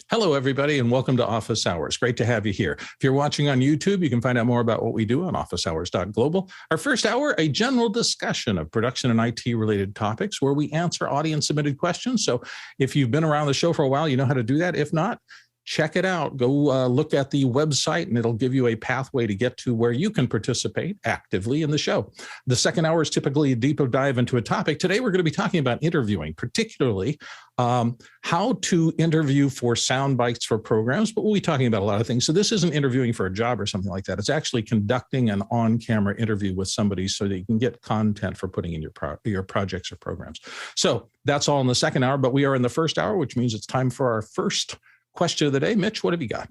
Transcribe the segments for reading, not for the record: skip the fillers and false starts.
Hello, everybody, and welcome to Office Hours. Great to have you here. If you're watching on YouTube, you can find out more about what we do on officehours.global. Our first hour, a general discussion of production and IT-related topics where we answer audience-submitted questions. So if you've been around the show for a while, you know how to do that. If not, check it out. Go look at the website, and it'll give you a pathway to get to where you can participate actively in the show. The second hour is typically a deeper dive into a topic. Today, we're going to be talking about interviewing, particularly how to interview for sound bites for programs, but we'll be talking about a lot of things. So this isn't interviewing for a job or something like that. It's actually conducting an on-camera interview with somebody so that you can get content for putting in your projects or programs. So that's all in the second hour, but we are in the first hour, which means it's time for our first question of the day. Mitch, what have you got?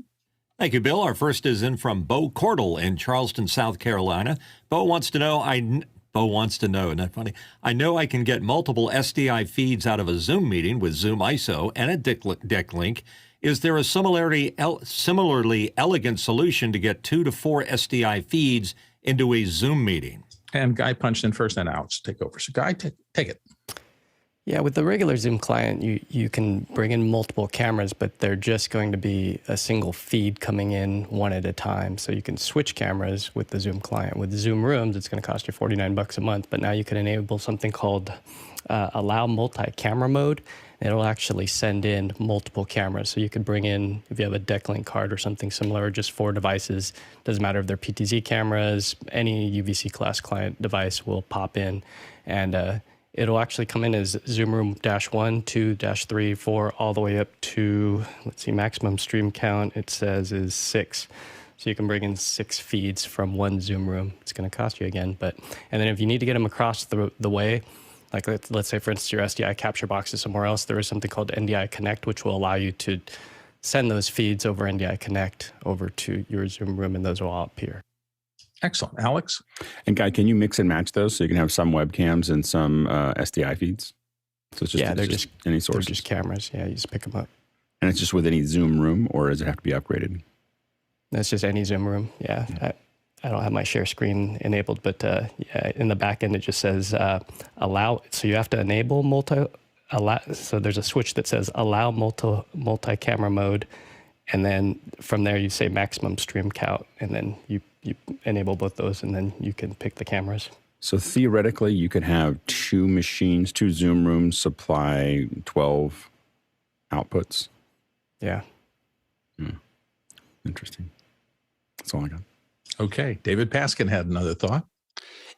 Thank you, Bill. Our first is in from Bo Cordell in Charleston, South Carolina. Bo wants to know, isn't that funny? I know I can get multiple SDI feeds out of a Zoom meeting with Zoom ISO and a deck link. Is there a similarly elegant solution to get 2 to 4 SDI feeds into a Zoom meeting? And Guy punched in first, and Alex take over. So Guy, take it. Yeah, with the regular Zoom client, you can bring in multiple cameras, but they're just going to be a single feed coming in one at a time. So you can switch cameras with the Zoom client. With Zoom Rooms, it's going to cost you $49 a month, but now you can enable something called Allow Multi-Camera Mode. It'll actually send in multiple cameras. So you could bring in, if you have a deck link card or something similar, just 4 devices. Doesn't matter if they're PTZ cameras, any UVC class client device will pop in, and it'll actually come in as Zoom Room -1, 2-3, 4, all the way up to, let's see, maximum stream count, it says, is 6. So you can bring in 6 feeds from one Zoom Room. It's going to cost you again. And then if you need to get them across the way, like let's say, for instance, your SDI capture box is somewhere else, there is something called NDI Connect, which will allow you to send those feeds over NDI Connect over to your Zoom Room, and those will all appear. Excellent. Alex? And Guy, can you mix and match those so you can have some webcams and some SDI feeds? So it's just, they're just any source. They're just cameras. Yeah, you just pick them up. And it's just with any Zoom Room, or does it have to be upgraded? That's just any Zoom Room. Yeah. I don't have my share screen enabled, but in the back end, it just says allow. So you have to enable so there's a switch that says allow multi-camera mode. And then from there, you say maximum stream count, and then you enable both those, and then you can pick the cameras. So theoretically, you could have 2 machines, 2 Zoom Rooms supply 12 outputs. Yeah. Interesting. That's all I got. Okay. David Paskin had another thought.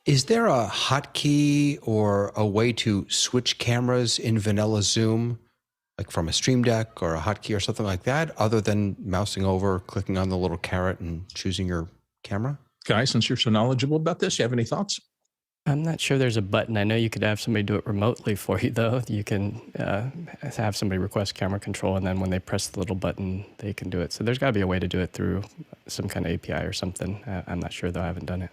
Is there a hotkey or a way to switch cameras in vanilla Zoom, like from a Stream Deck or a hotkey or something like that, other than mousing over, clicking on the little caret and choosing your camera? Guy, since you're so knowledgeable about this, you have any thoughts? I'm not sure there's a button. I know you could have somebody do it remotely for you, though. You can have somebody request camera control, and then when they press the little button, they can do it. So there's got to be a way to do it through some kind of API or something. I'm not sure, though. I haven't done it.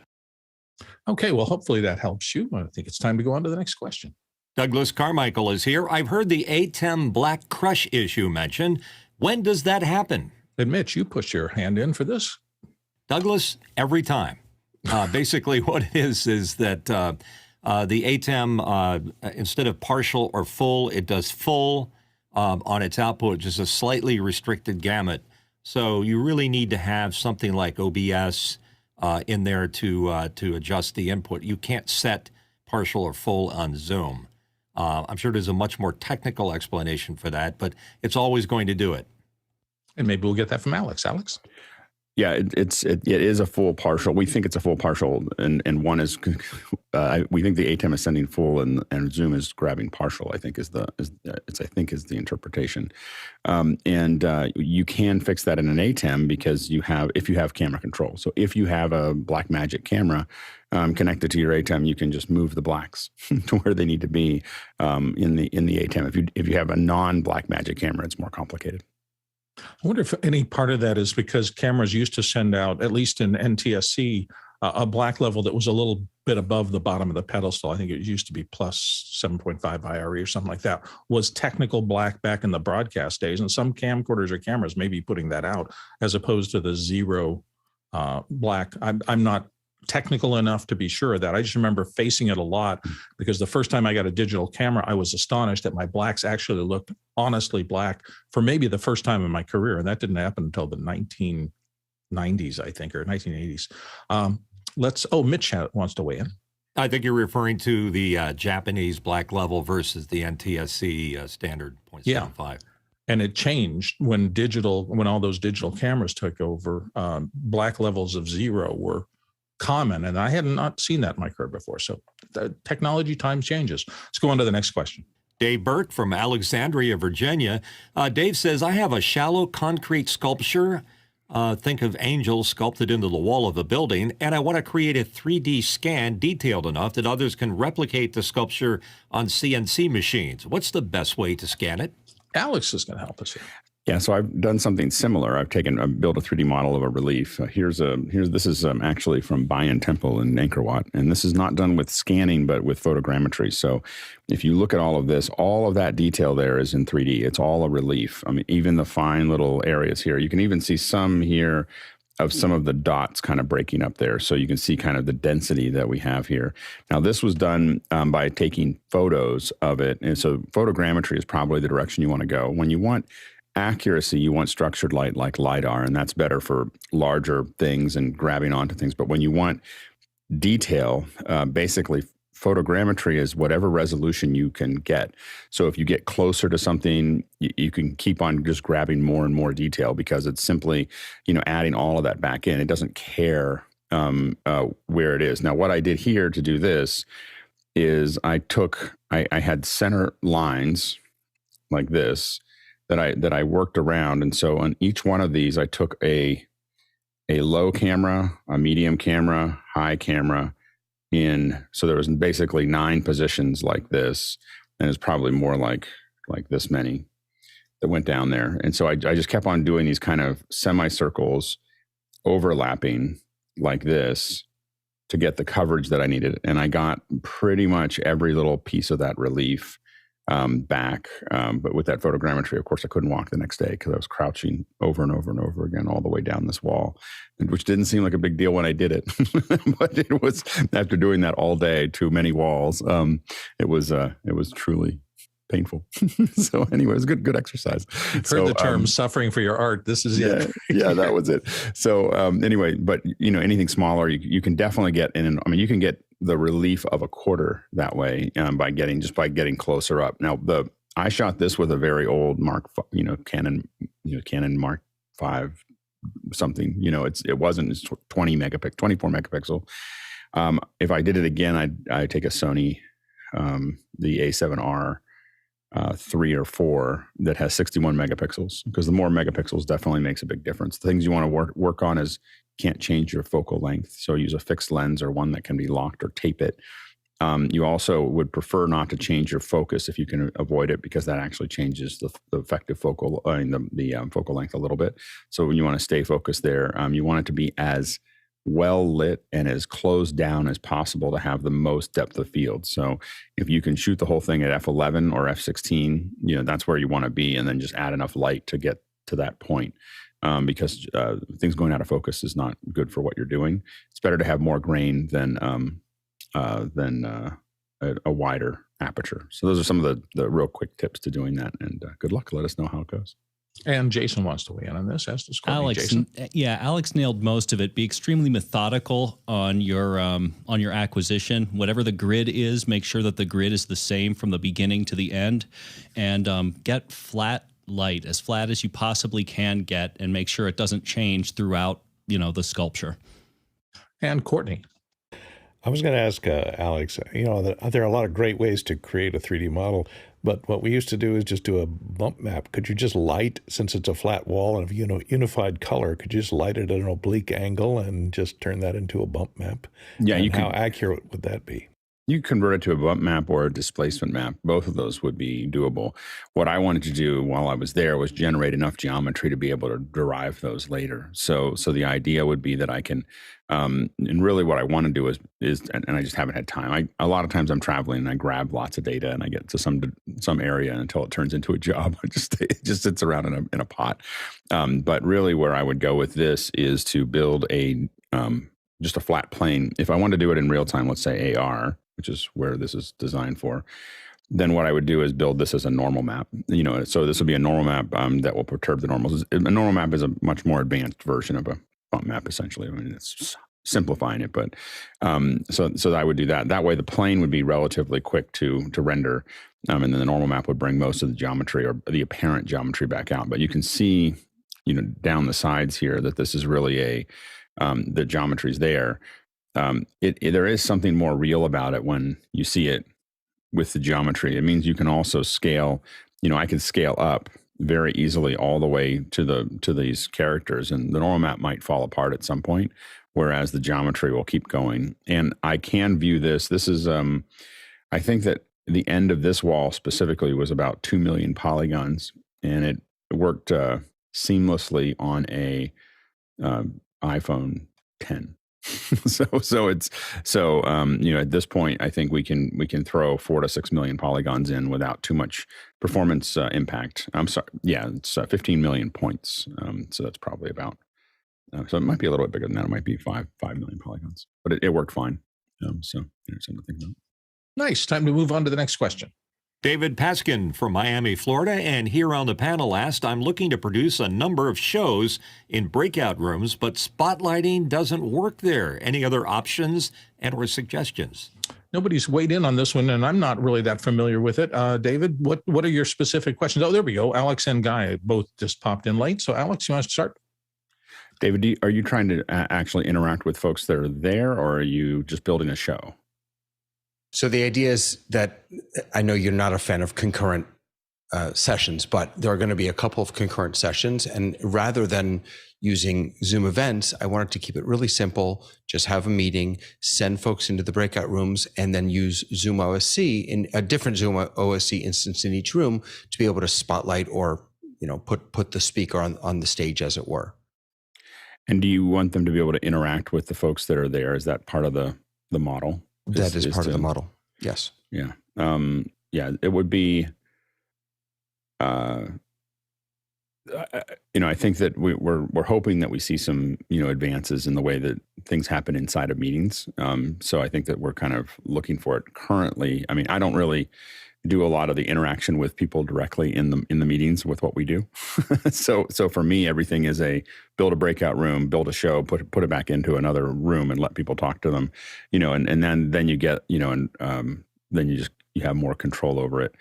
Okay, well, hopefully that helps you. I think it's time to go on to the next question. Douglas Carmichael is here. I've heard the ATEM black crush issue mentioned. When does that happen? And Mitch, you put your hand in for this. Douglas, every time. Basically what it is that the ATEM, instead of partial or full, it does full on its output, just a slightly restricted gamut. So you really need to have something like OBS in there to adjust the input. You can't set partial or full on Zoom. I'm sure there's a much more technical explanation for that, but it's always going to do it. And maybe we'll get that from Alex. Alex? Yeah, it is a full partial. We think it's a full partial, and one is we think the ATEM is sending full, and Zoom is grabbing partial. I think is the interpretation, and you can fix that in an ATEM because if you have camera control. So if you have a Blackmagic camera connected to your ATEM, you can just move the blacks to where they need to be in the ATEM. If you have a non-Blackmagic camera, it's more complicated. I wonder if any part of that is because cameras used to send out, at least in NTSC, a black level that was a little bit above the bottom of the pedestal. I think it used to be plus 7.5 IRE or something like that, was technical black back in the broadcast days. And some camcorders or cameras may be putting that out as opposed to the zero black. I'm not technical enough to be sure of that. I just remember facing it a lot because the first time I got a digital camera, I was astonished that my blacks actually looked honestly black for maybe the first time in my career. And that didn't happen until the 1990s, I think, or 1980s. Mitch wants to weigh in. I think you're referring to the Japanese black level versus the NTSC standard 0.75. Yeah. And it changed when all those digital cameras took over. Black levels of 0 were common, and I had not seen that in my career before. So the technology times changes. Let's go on to the next question. Dave Burke from Alexandria, Virginia. Dave says, I have a shallow concrete sculpture. Think of angels sculpted into the wall of a building, and I want to create a 3D scan detailed enough that others can replicate the sculpture on CNC machines. What's the best way to scan it? Alex is going to help us here. Yeah, so I've done something similar. I've built a 3D model of a relief. This is actually from Bayan Temple in Angkor Wat, and this is not done with scanning, but with photogrammetry. So if you look at all of this, all of that detail there is in 3D. It's all a relief. I mean, even the fine little areas here. You can even see some here of some of the dots kind of breaking up there. So you can see kind of the density that we have here. Now, this was done by taking photos of it. And so photogrammetry is probably the direction you want to go. When you want accuracy, you want structured light like LiDAR, and that's better for larger things and grabbing onto things. But when you want detail, basically photogrammetry is whatever resolution you can get. So if you get closer to something, you can keep on just grabbing more and more detail because it's simply, adding all of that back in. It doesn't care where it is. Now, what I did here to do this is I had center lines like this that I worked around. And so on each one of these, I took a low camera, a medium camera, high camera in. So there was basically 9 positions like this. And it's probably more like this many that went down there. And so I just kept on doing these kind of semicircles overlapping like this to get the coverage that I needed. And I got pretty much every little piece of that relief back. But with that photogrammetry, of course, I couldn't walk the next day because I was crouching over and over and over again all the way down this wall, which didn't seem like a big deal when I did it. But it was, after doing that all day to many walls, it was truly painful. So anyway, it was good exercise. You've heard the term suffering for your art. This is it. Yeah, that was it. So anyway, but anything smaller, you can definitely get in. I mean, you can get the relief of a quarter that way by getting closer up. Now, I shot this with a very old Canon Mark V something. It's 24 megapixel. If I did it again, I'd take a Sony, the A7R 3 or 4 that has 61 megapixels, because the more megapixels definitely makes a big difference. The things you want to work on is can't change your focal length. So use a fixed lens or one that can be locked or tape it. You also would prefer not to change your focus if you can avoid it, because that actually changes the effective focal, the focal length a little bit. So when you want to stay focused there, you want it to be as well lit and as closed down as possible to have the most depth of field. So if you can shoot the whole thing at f11 or f16, that's where you want to be, and then just add enough light to get to that point. Because things going out of focus is not good for what you're doing. It's better to have more grain than a wider aperture. So those are some of the real quick tips to doing that. And good luck. Let us know how it goes. And Jason wants to weigh in on this, as does Courtney. Alex, Jason. Yeah, Alex nailed most of it. Be extremely methodical on your acquisition. Whatever the grid is, make sure that the grid is the same from the beginning to the end, and get flat light, as flat as you possibly can get, and make sure it doesn't change throughout, the sculpture. And Courtney. I was going to ask Alex, there are a lot of great ways to create a 3D model, but what we used to do is just do a bump map. Could you just light, since it's a flat wall and unified color, could you just light it at an oblique angle and just turn that into a bump map? Yeah, and how accurate would that be? You convert it to a bump map or a displacement map. Both of those would be doable. What I wanted to do while I was there was generate enough geometry to be able to derive those later. So the idea would be that I can, and really what I want to do is, and I just haven't had time. A lot of times I'm traveling and I grab lots of data and I get to some area until it turns into a job. It just sits around in a pot. But really where I would go with this is to build a just a flat plane. If I want to do it in real time, let's say AR, which is where this is designed for, then what I would do is build this as a normal map. So this will be a normal map that will perturb the normals. A normal map is a much more advanced version of a bump map, essentially. I mean, it's simplifying it, but so I would do that. That way, the plane would be relatively quick to render, and then the normal map would bring most of the geometry or the apparent geometry back out. But you can see, down the sides here that this is really the geometry's there. There is something more real about it when you see it with the geometry. It means you can also scale. I can scale up very easily all the way to these characters, and the normal map might fall apart at some point, whereas the geometry will keep going. And I can view this. This is, I think that the end of this wall specifically was about 2 million polygons, and it worked seamlessly on a iPhone 10. At this point, I think we can throw 4 to 6 million polygons in without too much performance impact. I'm sorry, yeah, it's 15 million points. So that's probably about. So it might be a little bit bigger than that. It might be 5 million polygons, but it worked fine. Something to think about. Nice. Time to move on to the next question. David Paskin from Miami, Florida, and here on the panel asked, I'm looking to produce a number of shows in breakout rooms, but spotlighting doesn't work there. Any other options and or suggestions? Nobody's weighed in on this one, and I'm not really that familiar with it. David, what are your specific questions? Oh, there we go. Alex and Guy both just popped in late. So Alex, you want to start? David, are you trying to actually interact with folks that are there, or are you just building a show? So the idea is that I know you're not a fan of concurrent sessions, but there are going to be a couple of concurrent sessions. And rather than using Zoom events, I wanted to keep it really simple. Just have a meeting, send folks into the breakout rooms, and then use Zoom OSC in a different Zoom OSC instance in each room to be able to spotlight or put the speaker on the stage, as it were. And do you want them to be able to interact with the folks that are there? Is that part of the model? That is part of the model. Yes. Yeah. It would be, I think that we're hoping that we see some, advances in the way that things happen inside of meetings. So I think that we're kind of looking for it currently. I mean, I don't really do a lot of the interaction with people directly in the meetings with what we do. So for me, everything is build a breakout room, build a show, put it back into another room and let people talk to them, and then you get, then you have more control over it.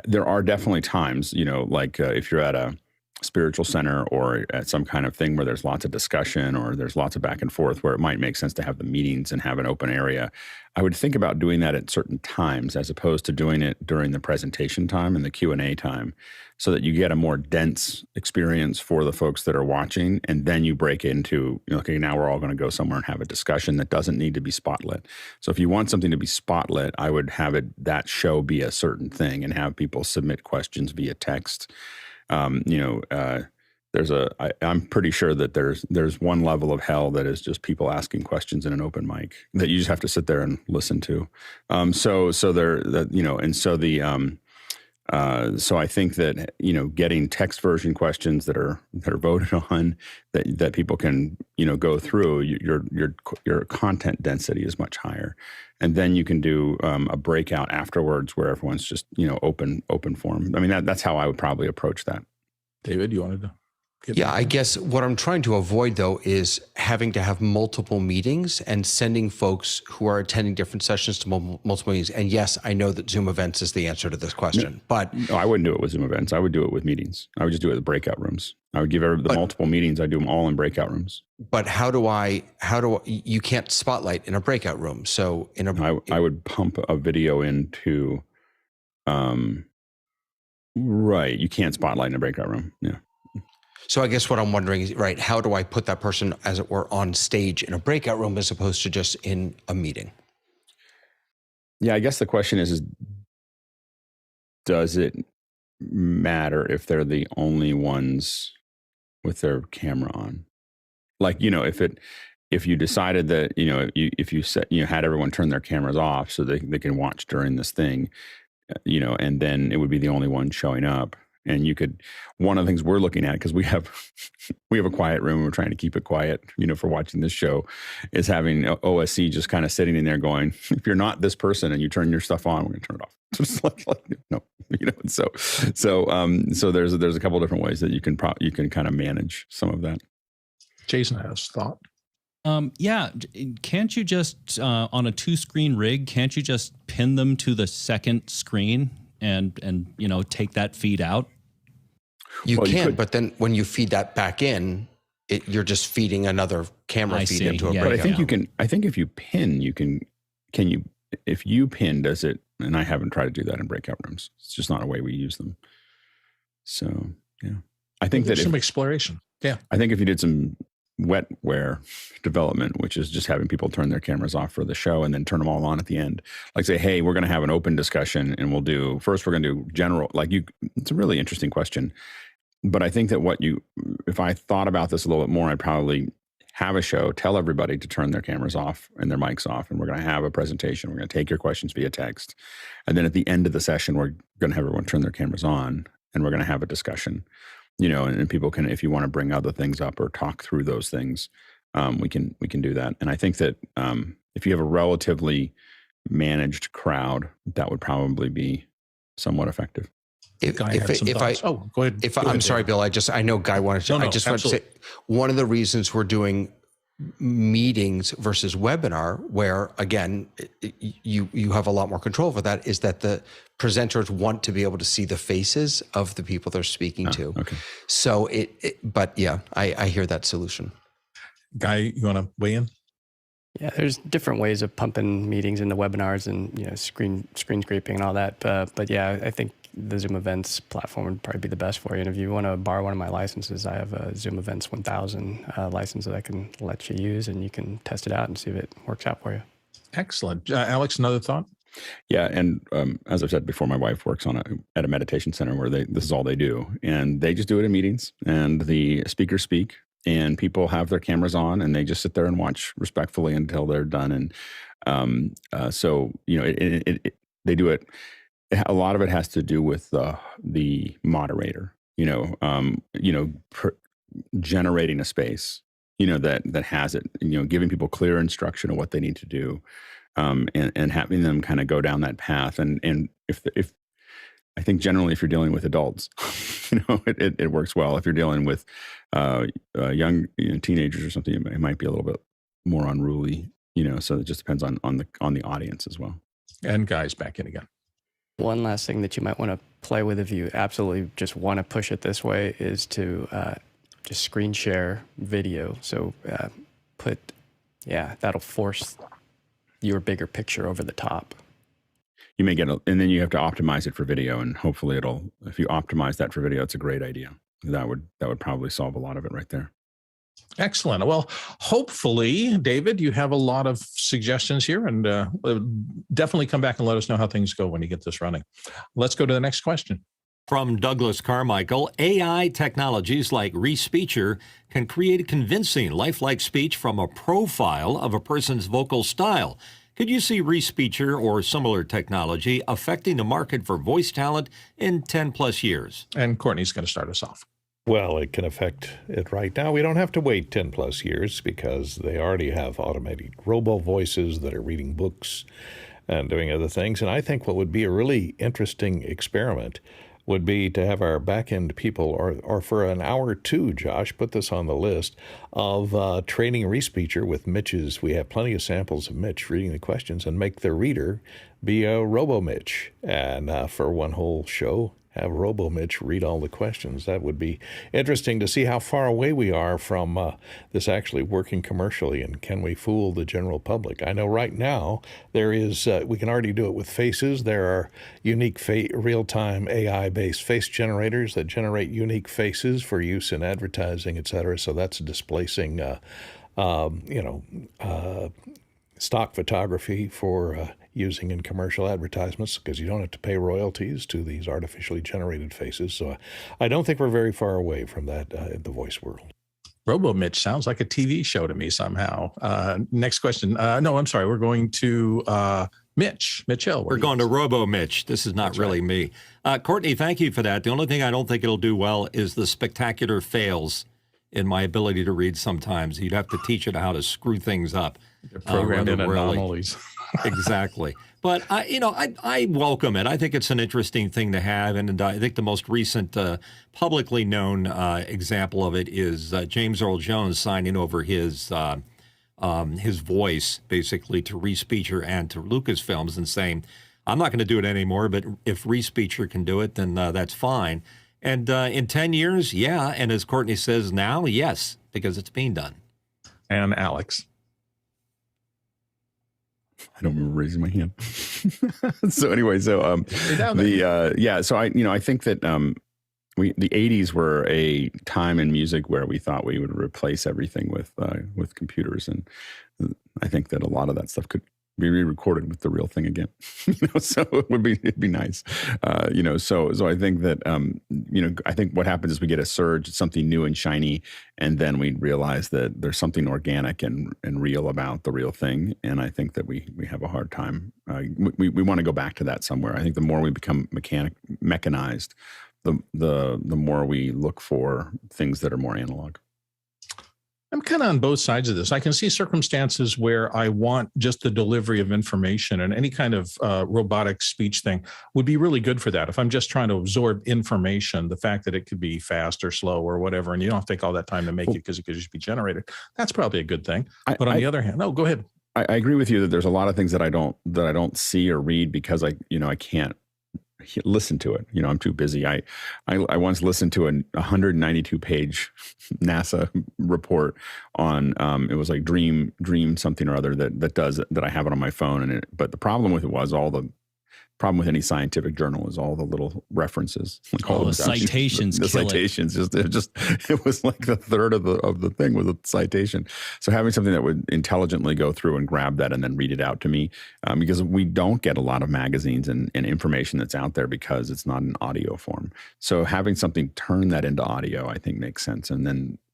There are definitely times, if you're at a spiritual center or at some kind of thing where there's lots of discussion or there's lots of back and forth, where it might make sense to have the meetings and have an open area. I would think about doing that at certain times as opposed to doing it during the presentation time and the Q&A time, so that you get a more dense experience for the folks that are watching. And then you break into, okay, now we're all going to go somewhere and have a discussion that doesn't need to be spotlit. So if you want something to be spotlit, I would have that show be a certain thing and have people submit questions via text. I'm pretty sure that there's one level of hell that is just people asking questions in an open mic that you just have to sit there and listen to. So I think that, getting text version questions that are voted on that people can, go through, your content density is much higher. And then you can do a breakout afterwards where everyone's just, open forum. I mean, that's how I would probably approach that. David, you wanted to? I guess what I'm trying to avoid, though, is having to have multiple meetings and sending folks who are attending different sessions to multiple meetings. And yes, I know that Zoom events is the answer to this question, but no, I wouldn't do it with Zoom events. I would do it with meetings. I would just do it with breakout rooms. I would give multiple meetings. I do them all in breakout rooms. But you can't spotlight in a breakout room. So I would pump a video into, right. You can't spotlight in a breakout room. Yeah. So I guess what I'm wondering is, right, how do I put that person, as it were, on stage in a breakout room as opposed to just in a meeting? Yeah, I guess the question is does it matter if they're the only ones with their camera on? Like, if you decided that, if you set, had everyone turn their cameras off so they can watch during this thing, and then it would be the only one showing up. And you could, one of the things we're looking at, because we have a quiet room, we're trying to keep it quiet, for watching this show, is having OSC just kind of sitting in there going, if you're not this person and you turn your stuff on, we're going to turn it off. Just like no, so there's a couple of different ways that you can kind of manage some of that. Jason has thought. Yeah, can't you just on a 2-screen rig? Can't you just pin them to the second screen and take that feed out? You can, but then when you feed that back in, you're just feeding another camera feed into a breakout. But I think you can. I think if you pin, you can. Can you? If you pin, does it? And I haven't tried to do that in breakout rooms. It's just not a way we use them. So yeah, I think there's some exploration. Yeah, I think if you did some wetware development, which is just having people turn their cameras off for the show and then turn them all on at the end, like say, hey, we're going to have an open discussion and we're going to do general. It's a really interesting question. But I think that if I thought about this a little bit more, I'd probably have a show, tell everybody to turn their cameras off and their mics off, and we're going to have a presentation. We're going to take your questions via text. And then at the end of the session, we're going to have everyone turn their cameras on, and we're going to have a discussion, and people can, if you want to bring other things up or talk through those things, we can do that. And I think that if you have a relatively managed crowd, that would probably be somewhat effective. Go ahead. I'm sorry, Bill. I know Guy wanted to. I just want to say one of the reasons we're doing meetings versus webinar, where again you have a lot more control over that, is that the presenters want to be able to see the faces of the people they're speaking to. Okay. So but yeah, I hear that solution. Guy, you want to weigh in? Yeah, there's different ways of pumping meetings into webinars and screen scraping and all that. But yeah, I think the Zoom Events platform would probably be the best for you. And if you want to borrow one of my licenses, I have a Zoom Events 1000 license that I can let you use, and you can test it out and see if it works out for you. Excellent. Alex, another thought? Yeah, and as I've said before, my wife works at a meditation center where this is all they do, and they just do it in meetings, and the speakers speak, and people have their cameras on, and they just sit there and watch respectfully until they're done. And so they do it. A lot of it has to do with the moderator, generating a space, that has it, giving people clear instruction of what they need to do, and having them kind of go down that path. And if I think generally, if you're dealing with adults, it works well. If you're dealing with young teenagers or something, it might be a little bit more unruly, So it just depends on the audience as well. And Guy's back in again. One last thing that you might want to play with if you absolutely just want to push it this way is to just screen share video. So that'll force your bigger picture over the top. You may get and then you have to optimize it for video, and hopefully if you optimize that for video, it's a great idea. That would probably solve a lot of it right there. Excellent. Well, hopefully, David, you have a lot of suggestions here, and definitely come back and let us know how things go when you get this running. Let's go to the next question. From Douglas Carmichael, AI technologies like Respeecher can create a convincing, lifelike speech from a profile of a person's vocal style. Could you see Respeecher or similar technology affecting the market for voice talent in 10 plus years? And Courtney's going to start us off. Well, it can affect it right now. We don't have to wait 10 plus years because they already have automated robo voices that are reading books and doing other things. And I think what would be a really interesting experiment would be to have our back-end people, or for an hour or two, Josh, put this on the list, of training Respeecher with Mitch's. We have plenty of samples of Mitch reading the questions, and make the reader be a robo-Mitch. And for one whole show, have Robo-Mitch read all the questions. That would be interesting to see how far away we are from this actually working commercially, and can we fool the general public? I know right now there is, we can already do it with faces. There are unique real-time AI-based face generators that generate unique faces for use in advertising, et cetera. So that's displacing, stock photography for using in commercial advertisements, because you don't have to pay royalties to these artificially generated faces. So I don't think we're very far away from that in the voice world. Robo Mitch sounds like a TV show to me somehow. Next question. No, I'm sorry. We're going to Mitch. Mitchell. We're going to Robo Mitch. This is not really me. Courtney, thank you for that. The only thing I don't think it'll do well is the spectacular fails in my ability to read sometimes. You'd have to teach it how to screw things up. They're programmed in anomalies. Exactly. But I welcome it. I think it's an interesting thing to have, and I think the most recent publicly known example of it is James Earl Jones signing over his voice basically to Respeecher and to Lucasfilms and saying, "I'm not going to do it anymore, but if Respeecher can do it, then that's fine." And in 10 years, yeah, and as Courtney says now, yes, because it's being done. And Alex. I don't remember raising my hand. So anyway, so I think that the 80s were a time in music where we thought we would replace everything with computers, and I think that a lot of that stuff could be re-recorded with the real thing again. So it'd be nice. So I think that I think what happens is we get a surge, something new and shiny, and then we realize that there's something organic and real about the real thing. And I think that we have a hard time. We want to go back to that somewhere. I think the more we become mechanized, the more we look for things that are more analog. I'm kind of on both sides of this. I can see circumstances where I want just the delivery of information, and any kind of robotic speech thing would be really good for that. If I'm just trying to absorb information, the fact that it could be fast or slow or whatever, and you don't have to take all that time to make it because it could just be generated, that's probably a good thing. But on the other hand, no, go ahead. I agree with you that there's a lot of things that I don't see or read because I can't listen to it. I'm too busy. I once listened to a 192-page NASA report on it was like Dream something or other that I have it on my phone, but the problem with it was the problem with any scientific journal is all the little references, like all the citations. The citations it was like the third of the thing was a citation. So having something that would intelligently go through and grab that and then read it out to me, because we don't get a lot of magazines and information that's out there because it's not in audio form. So having something turn that into audio, I think makes sense.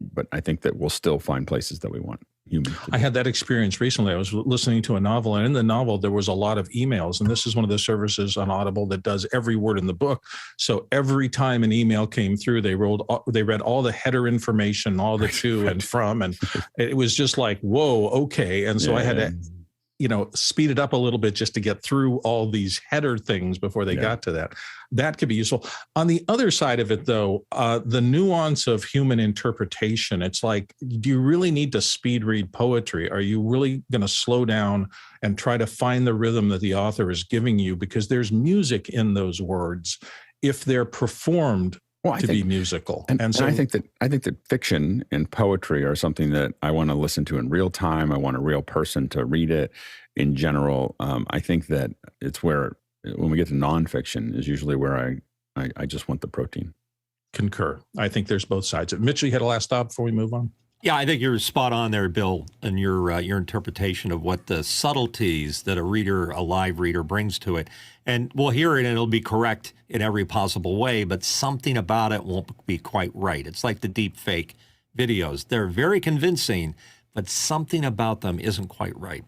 But I think that we'll still find places that we want humans to do. I had that experience recently. I was listening to a novel, and in the novel, there was a lot of emails. And this is one of the services on Audible that does every word in the book. So every time an email came through, they read all the header information, all the to and from. And it was just like, whoa, okay. And so I had to speed it up a little bit just to get through all these header things before they got to that. That could be useful. On the other side of it, though, the nuance of human interpretation, it's like, do you really need to speed read poetry? Are you really going to slow down and try to find the rhythm that the author is giving you? Because there's music in those words if they're performed to be musical. And I think that fiction and poetry are something that I want to listen to in real time. I want a real person to read it in general. I think that it's where, when we get to nonfiction, is usually where I just want the protein. Concur. I think there's both sides. Mitchell, you had a last thought before we move on? Yeah, I think you're spot on there, Bill, in your interpretation of what the subtleties that a live reader brings to it. And we'll hear it and it'll be correct in every possible way, but something about it won't be quite right. It's like the deep fake videos. They're very convincing, but something about them isn't quite right.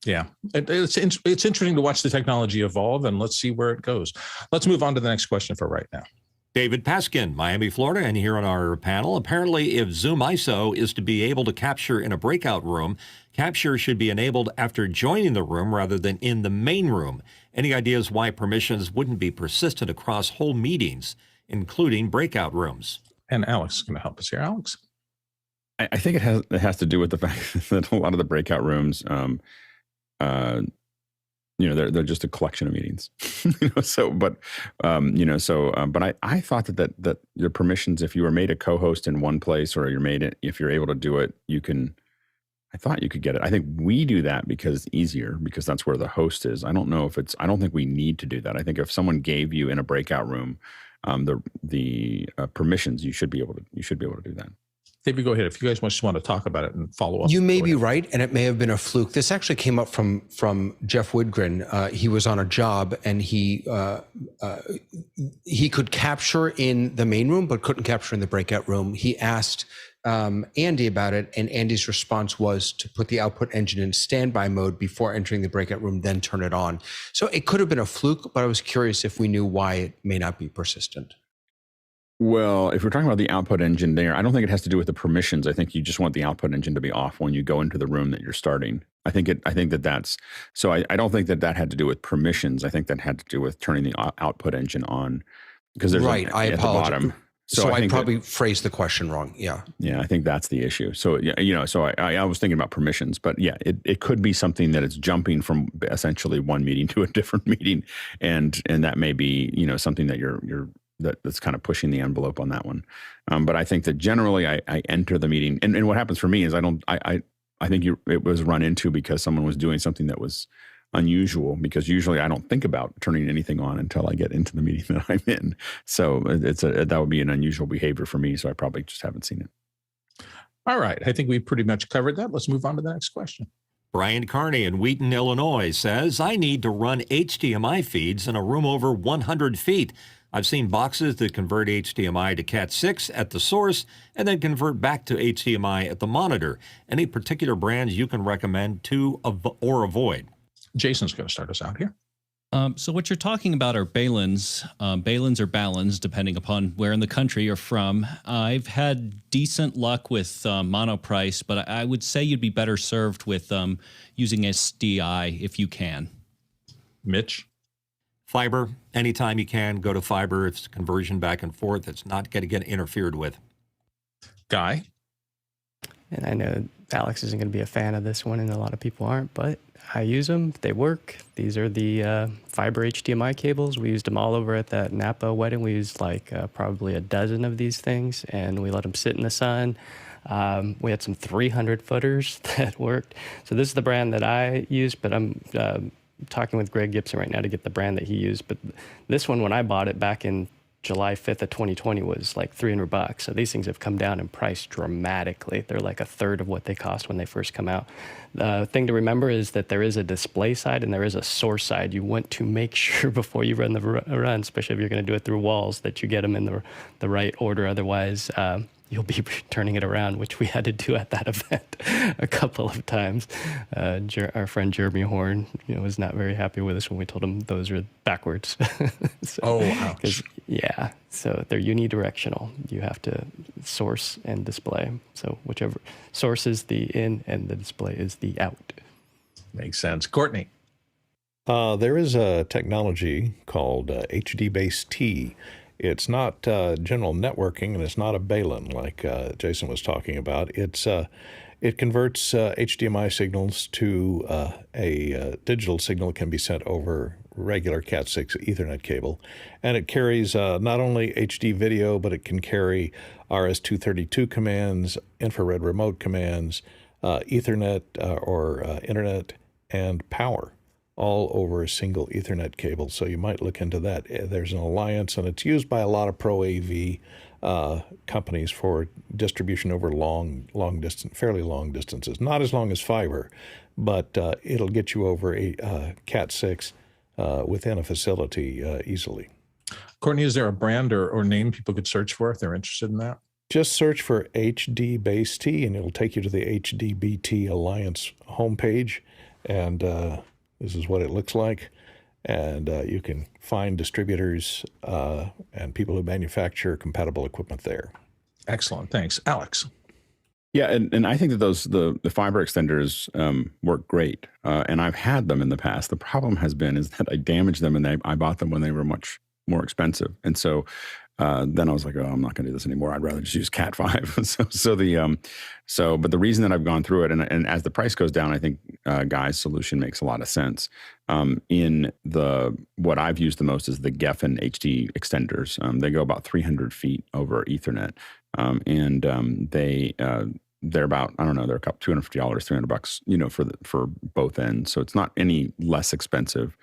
Yeah, it's interesting to watch the technology evolve, and let's see where it goes. Let's move on to the next question for right now. David Paskin, Miami, Florida, and here on our panel. Apparently, if Zoom ISO is to be able to capture in a breakout room, capture should be enabled after joining the room rather than in the main room. Any ideas why permissions wouldn't be persistent across whole meetings, including breakout rooms? And Alex is going to help us here. Alex? I think it has to do with the fact that a lot of the breakout rooms, they're just a collection of meetings, but I thought that your permissions, if you were made a co-host in one place or if you're able to do it, I thought you could get it. I think we do that because it's easier, because that's where the host is. I don't think we need to do that. I think if someone gave you in a breakout room, the permissions, you should be able to do that. David, go ahead. If you guys just want to talk about it and follow up. You may be right, and it may have been a fluke. This actually came up from Jeff Woodgren. He was on a job, and he could capture in the main room, but couldn't capture in the breakout room. He asked Andy about it, and Andy's response was to put the output engine in standby mode before entering the breakout room, then turn it on. So it could have been a fluke, but I was curious if we knew why it may not be persistent. Well, if we're talking about the output engine there, I don't think it has to do with the permissions. I think you just want the output engine to be off when you go into the room that you're starting. I think that's, so I don't think that had to do with permissions. I think that had to do with turning the output engine on, because there's right. I apologize. At the bottom. So I probably phrased the question wrong. Yeah. Yeah, I think that's the issue. So, so I was thinking about permissions, but yeah, it could be something that it's jumping from essentially one meeting to a different meeting. And that may be, something that that's kind of pushing the envelope on that one. But I think that generally I enter the meeting, and what happens for me is I think it was run into because someone was doing something that was unusual, because usually I don't think about turning anything on until I get into the meeting that I'm in. So that would be an unusual behavior for me. So I probably just haven't seen it. All right. I think we pretty much covered that. Let's move on to the next question. Brian Carney in Wheaton, Illinois says, I need to run HDMI feeds in a room over 100 feet. I've seen boxes that convert HDMI to Cat6 at the source and then convert back to HDMI at the monitor. Any particular brands you can recommend to or avoid? Jason's going to start us out here. So what you're talking about are balins, balins or balans, depending upon where in the country you're from. I've had decent luck with monoprice, but I would say you'd be better served with using SDI if you can. Mitch? Fiber, anytime you can, go to fiber. It's conversion back and forth. It's not going to get interfered with. Guy? And I know Alex isn't going to be a fan of this one, and a lot of people aren't, but I use them. They work. These are the fiber HDMI cables. We used them all over at that Napa wedding. We used probably a dozen of these things, and we let them sit in the sun. We had some 300 footers that worked. So this is the brand that I use, but I'm talking with Greg Gibson right now to get the brand that he used. But this one, when I bought it back in July 5th of 2020, was like $300. So these things have come down in price dramatically. They're like a third of what they cost when they first come out. The thing to remember is that there is a display side and there is a source side. You want to make sure before you run the run, especially if you're going to do it through walls, that you get them in the right order. Otherwise, you'll be turning it around, which we had to do at that event a couple of times. Our friend Jeremy Horn, was not very happy with us when we told him those are backwards. Ouch. Yeah, so they're unidirectional. You have to source and display. So whichever source is the in and the display is the out. Makes sense. Courtney? There is a technology called HD-Base-T. It's not general networking, and it's not a balun like Jason was talking about. It converts HDMI signals to a digital signal that can be sent over regular Cat6 Ethernet cable. And it carries not only HD video, but it can carry RS-232 commands, infrared remote commands, Ethernet or internet, and power, all over a single Ethernet cable. So you might look into that. There's an alliance, and it's used by a lot of Pro AV companies for distribution over fairly long distances. Not as long as fiber, but it'll get you over a Cat6 within a facility easily. Courtney, is there a brand or name people could search for if they're interested in that? Just search for HD-Base-T, and it'll take you to the HDBT Alliance homepage, and this is what it looks like. And you can find distributors and people who manufacture compatible equipment there. Excellent. Thanks. Alex? Yeah, and I think that the fiber extenders work great, and I've had them in the past. The problem is that I damaged them, and I bought them when they were much more expensive, and so then I was like, oh, I'm not going to do this anymore. I'd rather just use Cat 5. But the reason that I've gone through it, and as the price goes down, I think Guy's solution makes a lot of sense. What I've used the most is the Geffen HD extenders. They go about 300 feet over Ethernet, and they're about, I don't know, they're a couple $250, $300, for both ends. So it's not any less expensive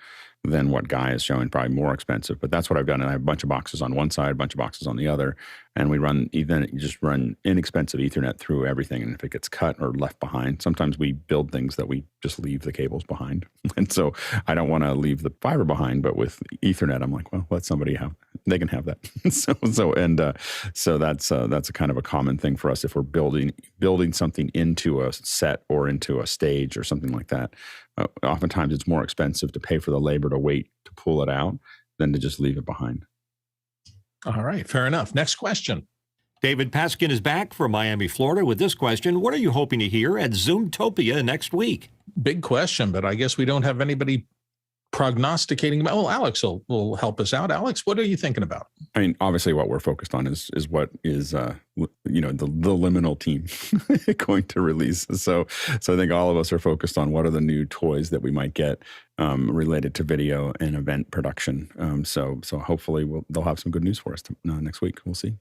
than what Guy is showing, probably more expensive. But that's what I've done. And I have a bunch of boxes on one side, a bunch of boxes on the other. and then you just run inexpensive Ethernet through everything. And if it gets cut or left behind, sometimes we build things that we just leave the cables behind. And so I don't want to leave the fiber behind, but with Ethernet, I'm like, well, let somebody have. They can have that. So that's a kind of a common thing for us if we're building something into a set or into a stage or something like that. Oftentimes, it's more expensive to pay for the labor to wait to pull it out than to just leave it behind. All right, fair enough. Next question. David Paskin is back from Miami, Florida with this question. What are you hoping to hear at Zoomtopia next week? Big question, but I guess we don't have anybody prognosticating about. Well, Alex will help us out. Alex, what are you thinking about? I mean, obviously, what we're focused on is what is the liminal team going to release. So I think all of us are focused on what are the new toys that we might get related to video and event production. So hopefully they'll have some good news for us next week. We'll see.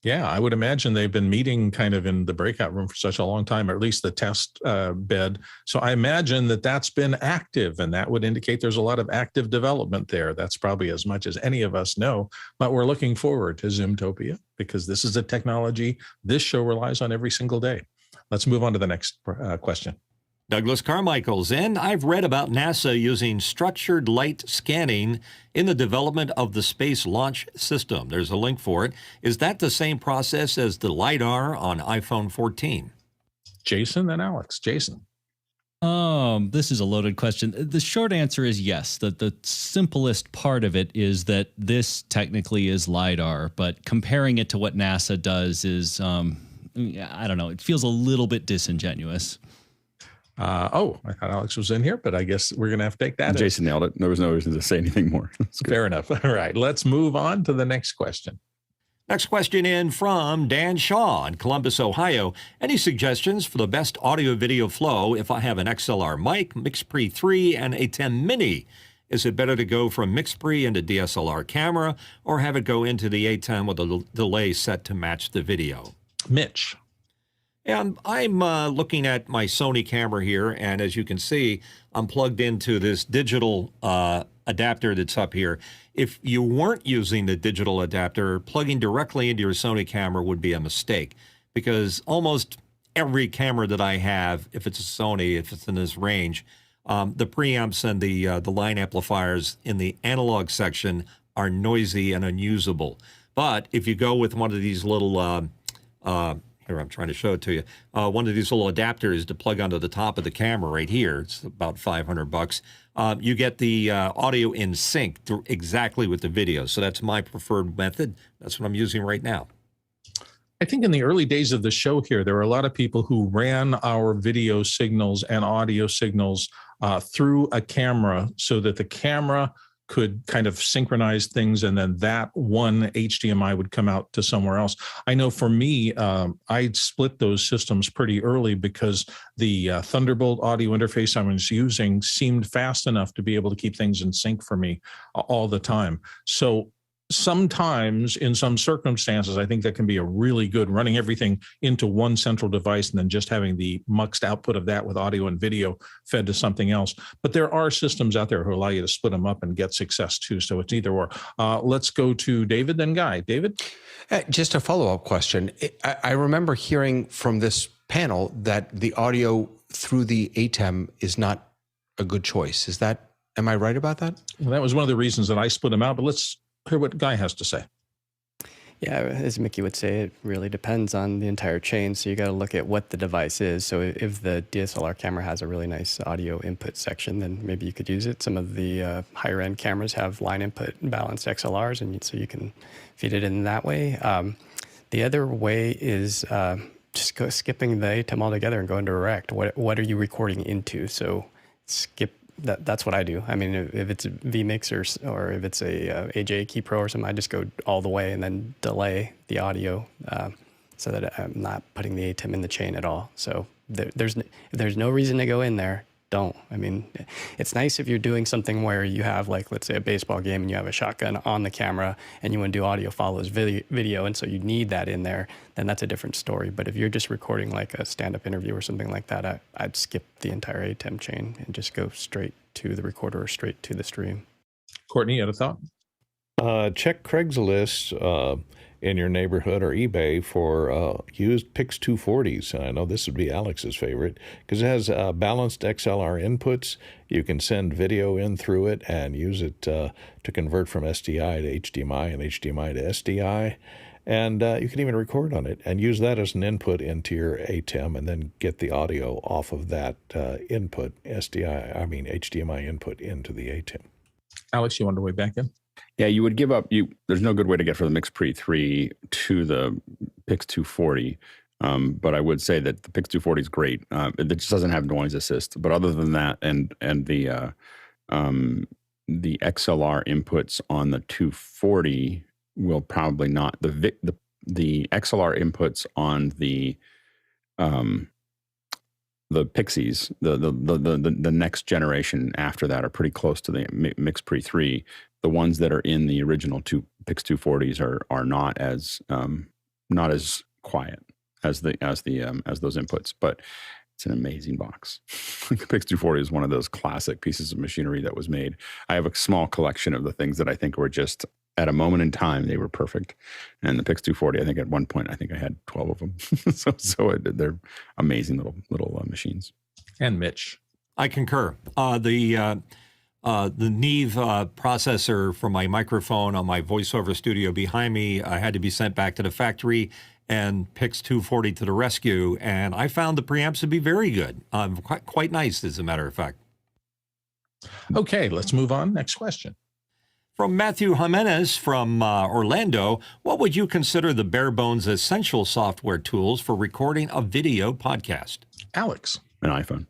Yeah, I would imagine they've been meeting kind of in the breakout room for such a long time, or at least the test bed. So I imagine that's been active, and that would indicate there's a lot of active development there. That's probably as much as any of us know, but we're looking forward to Zoomtopia because this is a technology this show relies on every single day. Let's move on to the next question. Douglas Carmichael's in. I've read about NASA using structured light scanning in the development of the Space Launch System. There's a link for it. Is that the same process as the LiDAR on iPhone 14? Jason and Alex. Jason. This is a loaded question. The short answer is yes. The simplest part of it is that this technically is LiDAR, but comparing it to what NASA does is, I don't know, it feels a little bit disingenuous. I thought Alex was in here, but I guess we're going to have to take that. Jason nailed it. There was no reason to say anything more. Fair enough. All right, let's move on to the next question. Next question in from Dan Shaw in Columbus, Ohio. Any suggestions for the best audio-video flow if I have an XLR mic, MixPre 3, and a 10 Mini? Is it better to go from MixPre into DSLR camera or have it go into the A10 with a delay set to match the video? Mitch. And I'm looking at my Sony camera here, and as you can see, I'm plugged into this digital adapter that's up here. If you weren't using the digital adapter, plugging directly into your Sony camera would be a mistake because almost every camera that I have, if it's a Sony, if it's in this range, the preamps and the line amplifiers in the analog section are noisy and unusable. But if you go with one of these little here, I'm trying to show it to you. One of these little adapters to plug onto the top of the camera right here. It's about $500. You get the audio in sync exactly with the video. So that's my preferred method. That's what I'm using right now. I think in the early days of the show here, there were a lot of people who ran our video signals and audio signals through a camera so that the camera could kind of synchronize things, and then that one HDMI would come out to somewhere else. I know for me, I split those systems pretty early because the Thunderbolt audio interface I was using seemed fast enough to be able to keep things in sync for me all the time. So sometimes in some circumstances, I think that can be a really good running everything into one central device and then just having the muxed output of that with audio and video fed to something else. But there are systems out there who allow you to split them up and get success too. So it's either or. Let's go to David, then Guy. David? Just a follow-up question. I remember hearing from this panel that the audio through the ATEM is not a good choice. Am I right about that? Well, that was one of the reasons that I split them out, but let's hear what Guy has to say. Yeah, as Mickey would say, it really depends on the entire chain. So you got to look at what the device is. So if the DSLR camera has a really nice audio input section, then maybe you could use it. Some of the higher end cameras have line input balanced XLRs, and so you can feed it in that way. The other way is just skipping the ATEM altogether and going direct. What are you recording into? So skip. That's what I do. I mean, if it's a vMix or if it's a AJ Key Pro or something, I just go all the way and then delay the audio so that I'm not putting the ATEM in the chain at all. So there's no reason to go in there. Don't. I mean, it's nice if you're doing something where you have, like, let's say a baseball game and you have a shotgun on the camera and you want to do audio follows video, and so you need that in there, then that's a different story. But if you're just recording like a stand-up interview or something like that, I'd skip the entire ATEM chain and just go straight to the recorder or straight to the stream. Courtney, you had a thought? Check Craigslist. in your neighborhood or eBay for used Pix 240s. And I know this would be Alex's favorite because it has balanced XLR inputs. You can send video in through it and use it to convert from SDI to HDMI and HDMI to SDI. And you can even record on it and use that as an input into your ATEM and then get the audio off of that HDMI input into the ATEM. Alex, you want to weigh back in? Yeah, you would give up. There's no good way to get from the MixPre 3 to the Pix 240. But I would say that the Pix 240 is great. It just doesn't have noise assist. But other than that, and the XLR inputs on the 240 will probably not. The XLR inputs on the Pixies, the next generation after that are pretty close to the MixPre 3. The ones that are in the original Pix 240s are not as quiet as those inputs, but it's an amazing box. The Pix 240 is one of those classic pieces of machinery that was made. I have a small collection of the things that I think were just at a moment in time they were perfect. And the Pix 240, I think at one point I had 12 of them. so they're amazing little machines. And Mitch, I concur. The Neve processor for my microphone on my voiceover studio behind me had to be sent back to the factory, and Pix 240 to the rescue. And I found the preamps to be very good, quite nice, as a matter of fact. Okay, let's move on. Next question. From Matthew Jimenez from Orlando, what would you consider the bare bones essential software tools for recording a video podcast? Alex. An iPhone.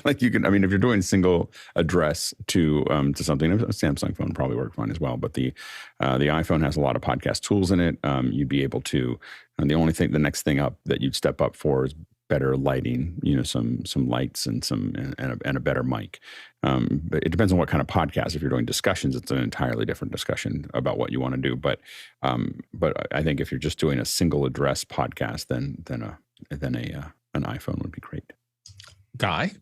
like you can, I mean, if you're doing single address to something, a Samsung phone probably work fine as well. But the iPhone has a lot of podcast tools in it. You'd be able to, and the next thing up that you'd step up for is better lighting, some lights and a better mic. But it depends on what kind of podcast. If you're doing discussions, it's an entirely different discussion about what you want to do. But I think if you're just doing a single address podcast, then an iPhone would be great. Guy?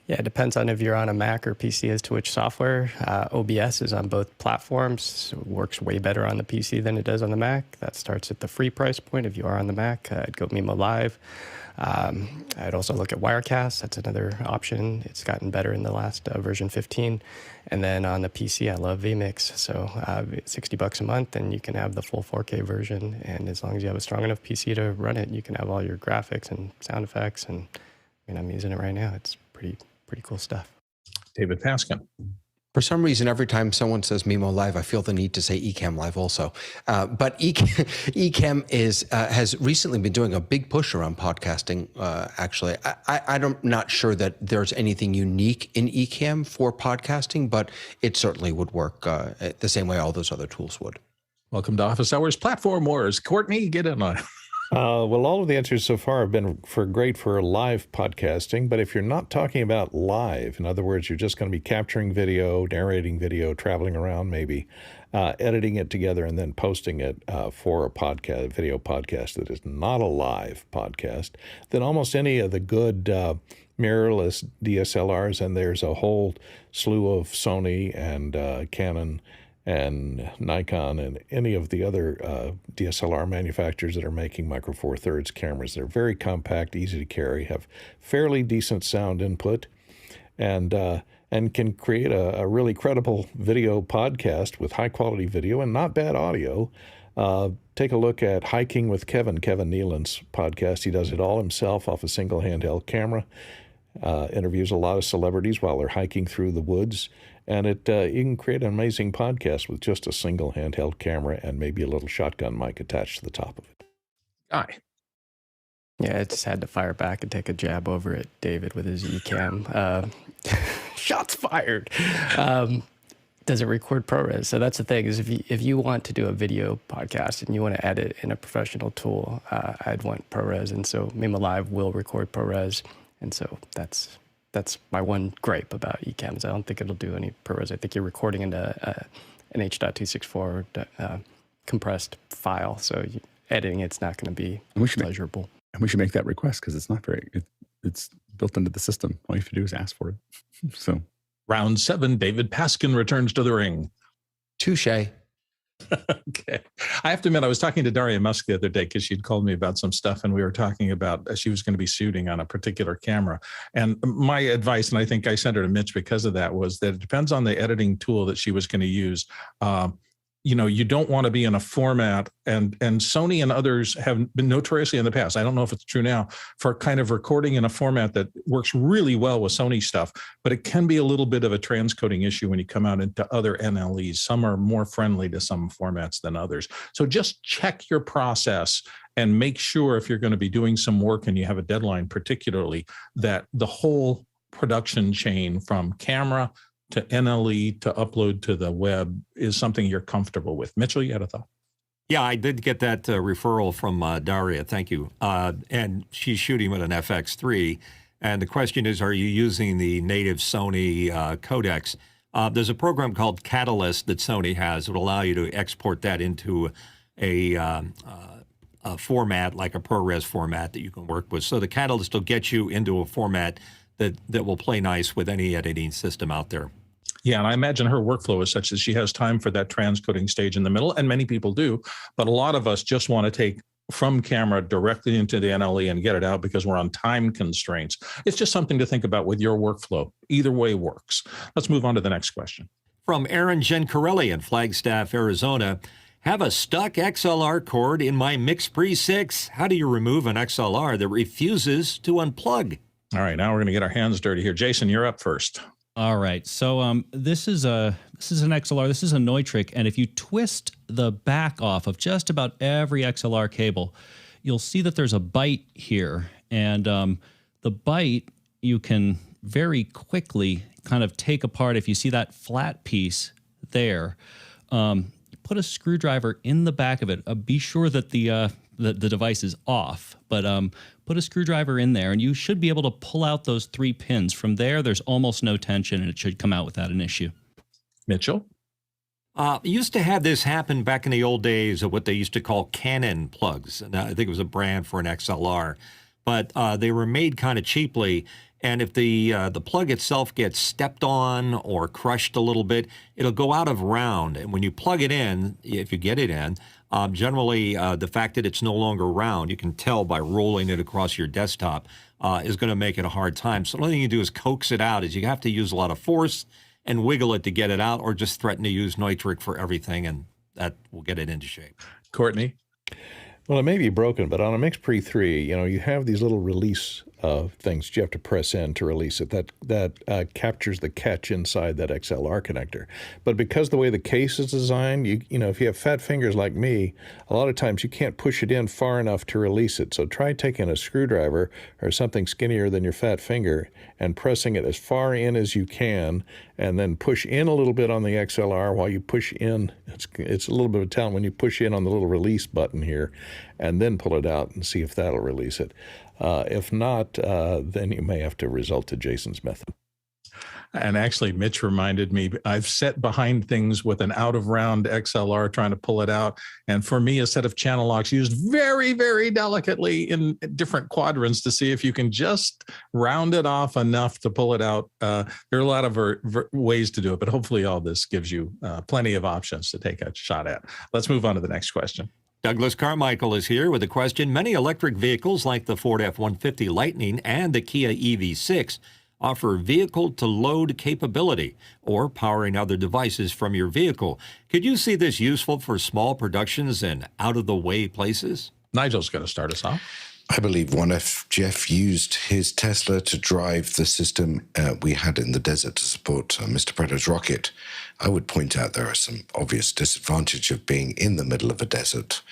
Yeah, it depends on if you're on a Mac or PC as to which software. OBS is on both platforms. So it works way better on the PC than it does on the Mac. That starts at the free price point. If you are on the Mac, I'd go Mimo Live. I'd also look at Wirecast. That's another option. It's gotten better in the last version 15. And then on the PC, I love vMix. So $60 a month, and you can have the full 4K version. And as long as you have a strong enough PC to run it, you can have all your graphics and sound effects. And I'm using it right now. It's pretty cool stuff. David Paskin. For some reason, every time someone says Mimo Live, I feel the need to say Ecamm Live also. But Ecamm has recently been doing a big push around podcasting, actually. I'm not sure that there's anything unique in Ecamm for podcasting, but it certainly would work the same way all those other tools would. Welcome to Office Hours Platform Wars. Courtney, get in on it. Well, all of the answers so far have been great for live podcasting, but if you're not talking about live, in other words, you're just going to be capturing video, narrating video, traveling around maybe, editing it together and then posting it for a podcast, video podcast that is not a live podcast, then almost any of the good mirrorless DSLRs, and there's a whole slew of Sony and Canon and Nikon and any of the other DSLR manufacturers that are making Micro Four Thirds cameras. They're very compact, easy to carry, have fairly decent sound input, and can create a really credible video podcast with high quality video and not bad audio. Take a look at Hiking with Kevin Nealon's podcast. He does it all himself off a single handheld camera. Interviews a lot of celebrities while they're hiking through the woods. And you can create an amazing podcast with just a single handheld camera and maybe a little shotgun mic attached to the top of it. Guy. Yeah, I just had to fire back and take a jab over at David with his Ecamm. Shots fired. Does it record ProRes? So that's the thing, is if you want to do a video podcast and you want to edit in a professional tool, I'd want ProRes. And so Mimo Live will record ProRes. And so that's my one gripe about Ecamm, is I don't think it'll do any ProRes. I think you're recording into an H.264 compressed file, so editing it's not going to be pleasurable. And we should make that request, because it's not it's built into the system. All you have to do is ask for it. So Round 7, David Paskin returns to the ring. Touche. Okay. I have to admit, I was talking to Daria Musk the other day because she'd called me about some stuff, and we were talking about she was going to be shooting on a particular camera. And my advice, and I think I sent her to Mitch because of that, was that it depends on the editing tool that she was going to use. You don't want to be in a format, and Sony and others have been notoriously in the past, I don't know if it's true now, for kind of recording in a format that works really well with Sony stuff, but it can be a little bit of a transcoding issue when you come out into other NLEs. Some are more friendly to some formats than others. So just check your process and make sure, if you're going to be doing some work and you have a deadline particularly, that the whole production chain from camera to NLE to upload to the web is something you're comfortable with. Mitchell, you had a thought? Yeah, I did get that referral from Daria. Thank you. And she's shooting with an FX3. And the question is, are you using the native Sony codecs? There's a program called Catalyst that Sony has that will allow you to export that into a format, like a ProRes format that you can work with. So the Catalyst will get you into a format that will play nice with any editing system out there. Yeah, and I imagine her workflow is such that she has time for that transcoding stage in the middle, and many people do, but a lot of us just want to take from camera directly into the NLE and get it out because we're on time constraints. It's just something to think about with your workflow. Either way works. Let's move on to the next question. From Aaron Gencarelli in Flagstaff, Arizona. Have a stuck XLR cord in my MixPre 6. How do you remove an XLR that refuses to unplug? All right, now we're going to get our hands dirty here. Jason, you're up first. All right. So this is an XLR. This is a Neutrik, and if you twist the back off of just about every XLR cable, you'll see that there's a bite here, and the bite you can very quickly kind of take apart. If you see that flat piece there, put a screwdriver in the back of it. Be sure that the device is off, but put a screwdriver in there, and you should be able to pull out those 3 pins. From there, there's almost no tension, and it should come out without an issue. Mitchell? Used to have this happen back in the old days of what they used to call Canon plugs. And I think it was a brand for an XLR, but they were made kind of cheaply. And if the plug itself gets stepped on or crushed a little bit, it'll go out of round. And when you plug it in, if you get it in, generally the fact that it's no longer round, you can tell by rolling it across your desktop, is going to make it a hard time. So the only thing you do is coax it out. Is you have to use a lot of force and wiggle it to get it out, or just threaten to use Neutrik for everything, and that will get it into shape. Courtney? Well, it may be broken, but on a MixPre 3, you have these little release things you have to press in to release it. That captures the catch inside that XLR connector. But because the way the case is designed, if you have fat fingers like me, a lot of times you can't push it in far enough to release it. So try taking a screwdriver or something skinnier than your fat finger and pressing it as far in as you can, and then push in a little bit on the XLR while you push in. It's a little bit of a talent when you push in on the little release button here, and then pull it out and see if that'll release it. If not, then you may have to resort to Jason's method. And actually, Mitch reminded me, I've sat behind things with an out-of-round XLR trying to pull it out. And for me, a set of channel locks used very, very delicately in different quadrants to see if you can just round it off enough to pull it out. There are a lot of ways to do it, but hopefully all this gives you plenty of options to take a shot at. Let's move on to the next question. Douglas Carmichael is here with a question. Many electric vehicles like the Ford F-150 Lightning and the Kia EV6 offer vehicle-to-load capability or powering other devices from your vehicle. Could you see this useful for small productions in out-of-the-way places? Nigel's going to start us off. I believe 1F Jeff used his Tesla to drive the system we had in the desert to support Mr. Predator's rocket. I would point out there are some obvious disadvantages of being in the middle of a desert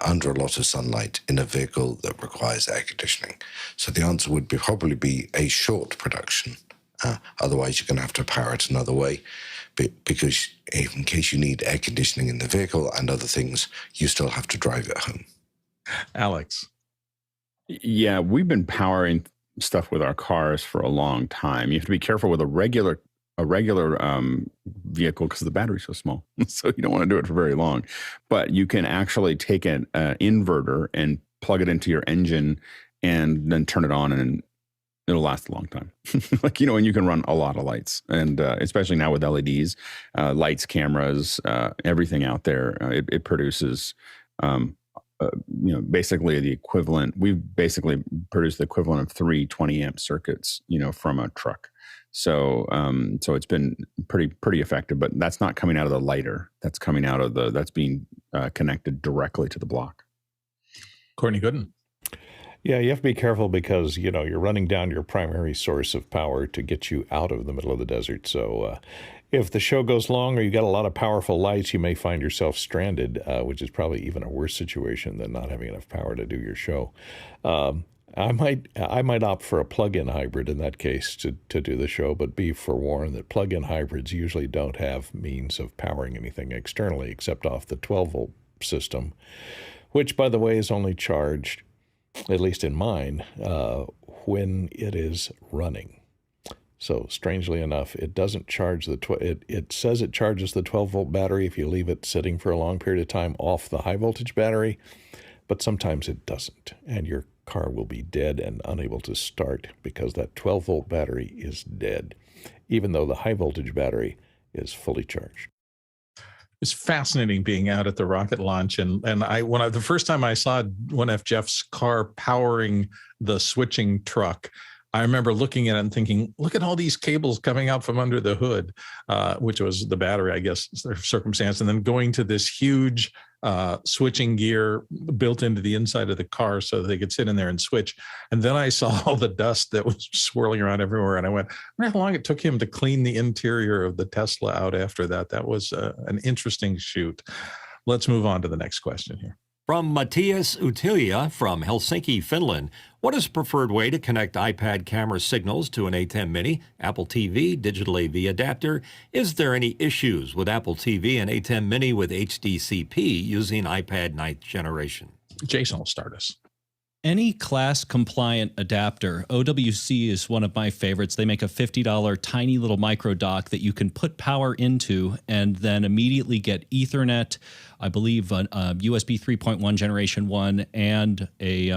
under a lot of sunlight in a vehicle that requires air conditioning. So the answer would probably be a short production. Otherwise, you're going to have to power it another way because in case you need air conditioning in the vehicle and other things, you still have to drive it home. Alex? Yeah, we've been powering stuff with our cars for a long time. You have to be careful with a regular vehicle because the battery's so small, so you don't want to do it for very long. But you can actually take an inverter and plug it into your engine and then turn it on and It'll last a long time. Like, and you can run a lot of lights, and especially now with LEDs, lights, cameras, everything out there, it produces, basically the equivalent. We've basically produced the equivalent of 3 20-amp circuits, from a truck. So, so it's been pretty effective, but that's not coming out of the lighter. That's coming out of that's being connected directly to the block. Courtney Gooden. Yeah, you have to be careful because, you're running down your primary source of power to get you out of the middle of the desert. So if the show goes long or you got a lot of powerful lights, you may find yourself stranded, which is probably even a worse situation than not having enough power to do your show. I might opt for a plug-in hybrid in that case to do the show, but be forewarned that plug-in hybrids usually don't have means of powering anything externally except off the 12-volt system, which, by the way, is only charged, at least in mine, when it is running. So strangely enough, it doesn't charge it says it charges the 12-volt battery if you leave it sitting for a long period of time off the high-voltage battery, but sometimes it doesn't, and your car will be dead and unable to start because that 12-volt battery is dead, even though the high-voltage battery is fully charged. It's fascinating being out at the rocket launch, and the first time I saw one of Jeff's car powering the switching truck, I remember looking at it and thinking, look at all these cables coming out from under the hood, which was the battery, I guess, circumstance, and then going to this huge switching gear built into the inside of the car so that they could sit in there and switch. And then I saw all the dust that was swirling around everywhere, and I went, I wonder how long it took him to clean the interior of the Tesla out after that. That was an interesting shoot. Let's move on to the next question here. From Matthias Utilia from Helsinki, Finland, what is the preferred way to connect iPad camera signals to an A10 Mini, Apple TV, digital AV adapter? Is there any issues with Apple TV and A10 Mini with HDCP using iPad 9th generation? Jason will start us. Any class-compliant adapter. OWC is one of my favorites. They make a $50 tiny little micro dock that you can put power into and then immediately get Ethernet, I believe a USB 3.1 Generation 1, and a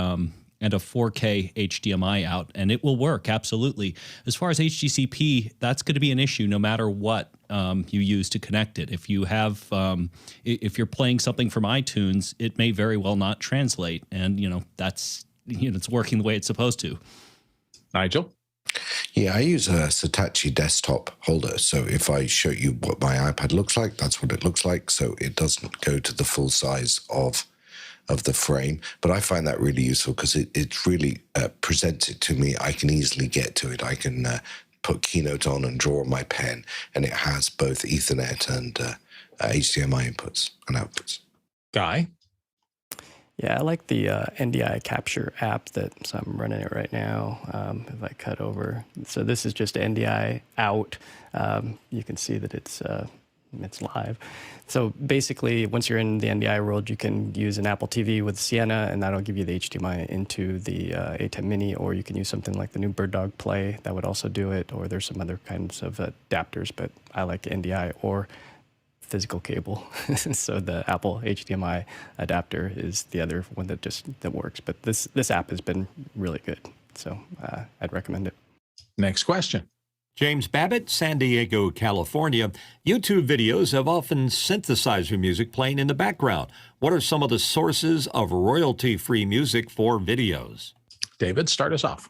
4K HDMI out, and it will work, absolutely. As far as HDCP, that's going to be an issue no matter what you use to connect it. If you have, if you're playing something from iTunes, it may very well not translate, and that's it's working the way it's supposed to. Nigel? Yeah, I use a Satechi desktop holder. So if I show you what my iPad looks like, that's what it looks like. So it doesn't go to the full size of the frame. But I find that really useful because it really presents it to me. I can easily get to it. I can put Keynote on and draw on my pen, and it has both Ethernet and HDMI inputs and outputs. Guy? Yeah, I like the NDI Capture app so I'm running it right now. If I cut over, so this is just NDI out. You can see that it's live. So basically, once you're in the NDI world, you can use an Apple TV with Sienna, and that'll give you the HDMI into the A10 Mini, or you can use something like the new Bird Dog Play that would also do it, or there's some other kinds of adapters, but I like NDI or physical cable. So the Apple HDMI adapter is the other one that works. But this app has been really good, so I'd recommend it. Next question. James Babbitt, San Diego, California. YouTube videos have often synthesizer music playing in the background. What are some of the sources of royalty-free music for videos? David, start us off.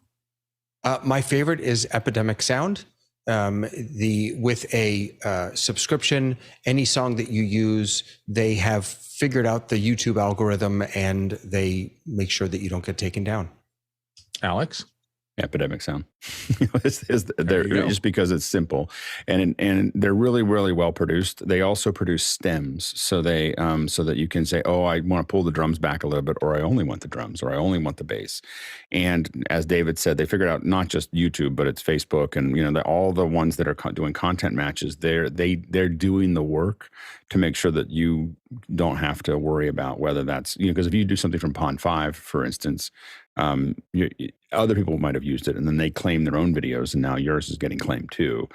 My favorite is Epidemic Sound. With a subscription, any song that you use, they have figured out the YouTube algorithm and they make sure that you don't get taken down. Alex? Epidemic Sound. Just because it's simple, and they're really, really well produced. They also produce stems, so that you can say, oh, I want to pull the drums back a little bit, or I only want the drums, or I only want the bass. And as David said, they figured out not just YouTube, but it's Facebook, and all the ones that are doing content matches. They're doing the work to make sure that you don't have to worry about whether that's because if you do something from Pond 5, for instance. Other people might have used it, and then they claim their own videos, and now yours is getting claimed too.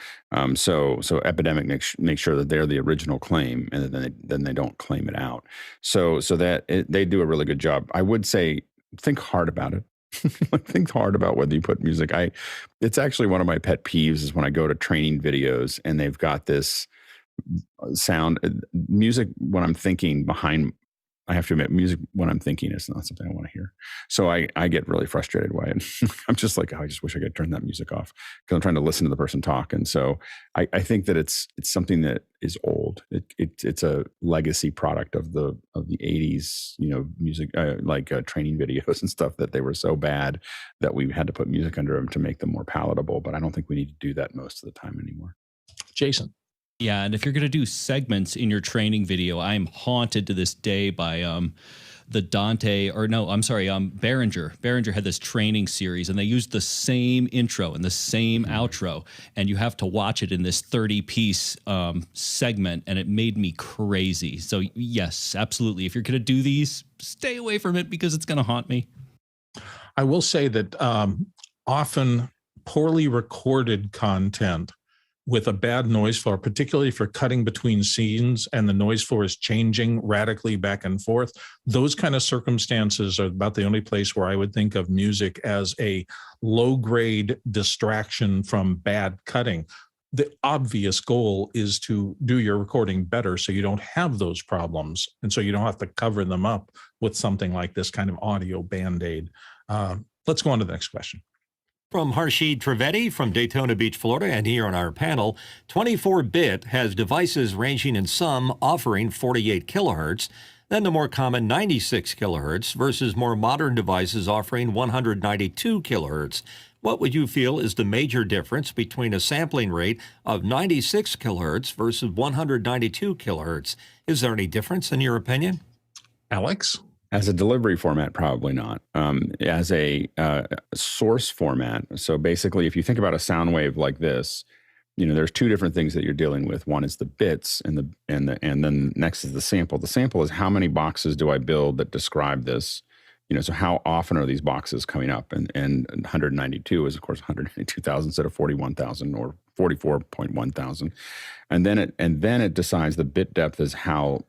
So Epidemic makes sure that they're the original claim, and then they don't claim it out. So that they do a really good job. I would say think hard about it. think hard about whether you put music. It's actually one of my pet peeves is when I go to training videos and they've got this sound music when I'm thinking behind. I have to admit, music when I'm thinking is not something I want to hear. So I get really frustrated by it. I'm just like, oh, I just wish I could turn that music off because I'm trying to listen to the person talk. And so I think that it's something that is old. It's a legacy product of the 80s, music, training videos and stuff, that they were so bad that we had to put music under them to make them more palatable. But I don't think we need to do that most of the time anymore. Jason. Yeah, and if you're going to do segments in your training video, I'm haunted to this day by Behringer. Behringer had this training series, and they used the same intro and the same outro, and you have to watch it in this 30-piece segment, and it made me crazy. So yes, absolutely. If you're going to do these, stay away from it because it's going to haunt me. I will say that often poorly recorded content with a bad noise floor, particularly if you're cutting between scenes and the noise floor is changing radically back and forth, those kind of circumstances are about the only place where I would think of music as a low-grade distraction from bad cutting. The obvious goal is to do your recording better so you don't have those problems, and so you don't have to cover them up with something like this kind of audio Band-Aid. Let's go on to the next question. From Harshid Trivedi from Daytona Beach, Florida, and here on our panel, 24-bit has devices ranging in some offering 48 kilohertz, then the more common 96 kilohertz versus more modern devices offering 192 kilohertz. What would you feel is the major difference between a sampling rate of 96 kilohertz versus 192 kilohertz? Is there any difference in your opinion? Alex? As a delivery format, probably not. As a source format, so basically, if you think about a sound wave like this, there's two different things that you're dealing with. One is the bits, and then next is the sample. The sample is how many boxes do I build that describe this. So how often are these boxes coming up? And 192 is, of course, 192,000 instead of 41,000 or 44.1 thousand. And then it decides the bit depth is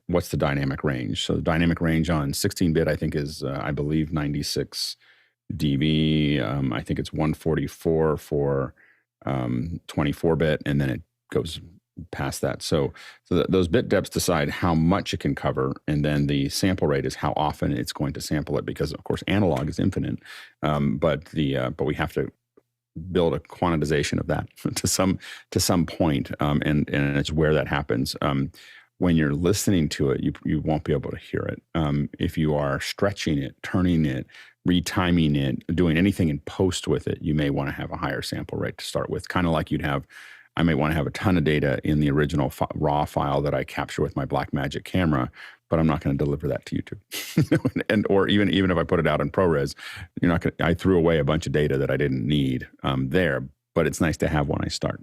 what's the dynamic range. So the dynamic range on 16-bit, I think, is, I believe, 96 dB. I think it's 144 for 24-bit, and then it goes past that. So those bit depths decide how much it can cover, and then the sample rate is how often it's going to sample it, because, of course, analog is infinite. But we have to build a quantization of that to some point, and it's where that happens. When you're listening to it, you won't be able to hear it. If you are stretching it, turning it, retiming it, doing anything in post with it, you may want to have a higher sample rate to start with. Kind of like I may want to have a ton of data in the original raw file that I capture with my Blackmagic camera, but I'm not going to deliver that to YouTube. Or even if I put it out in ProRes, I threw away a bunch of data that I didn't need there, but it's nice to have when I start.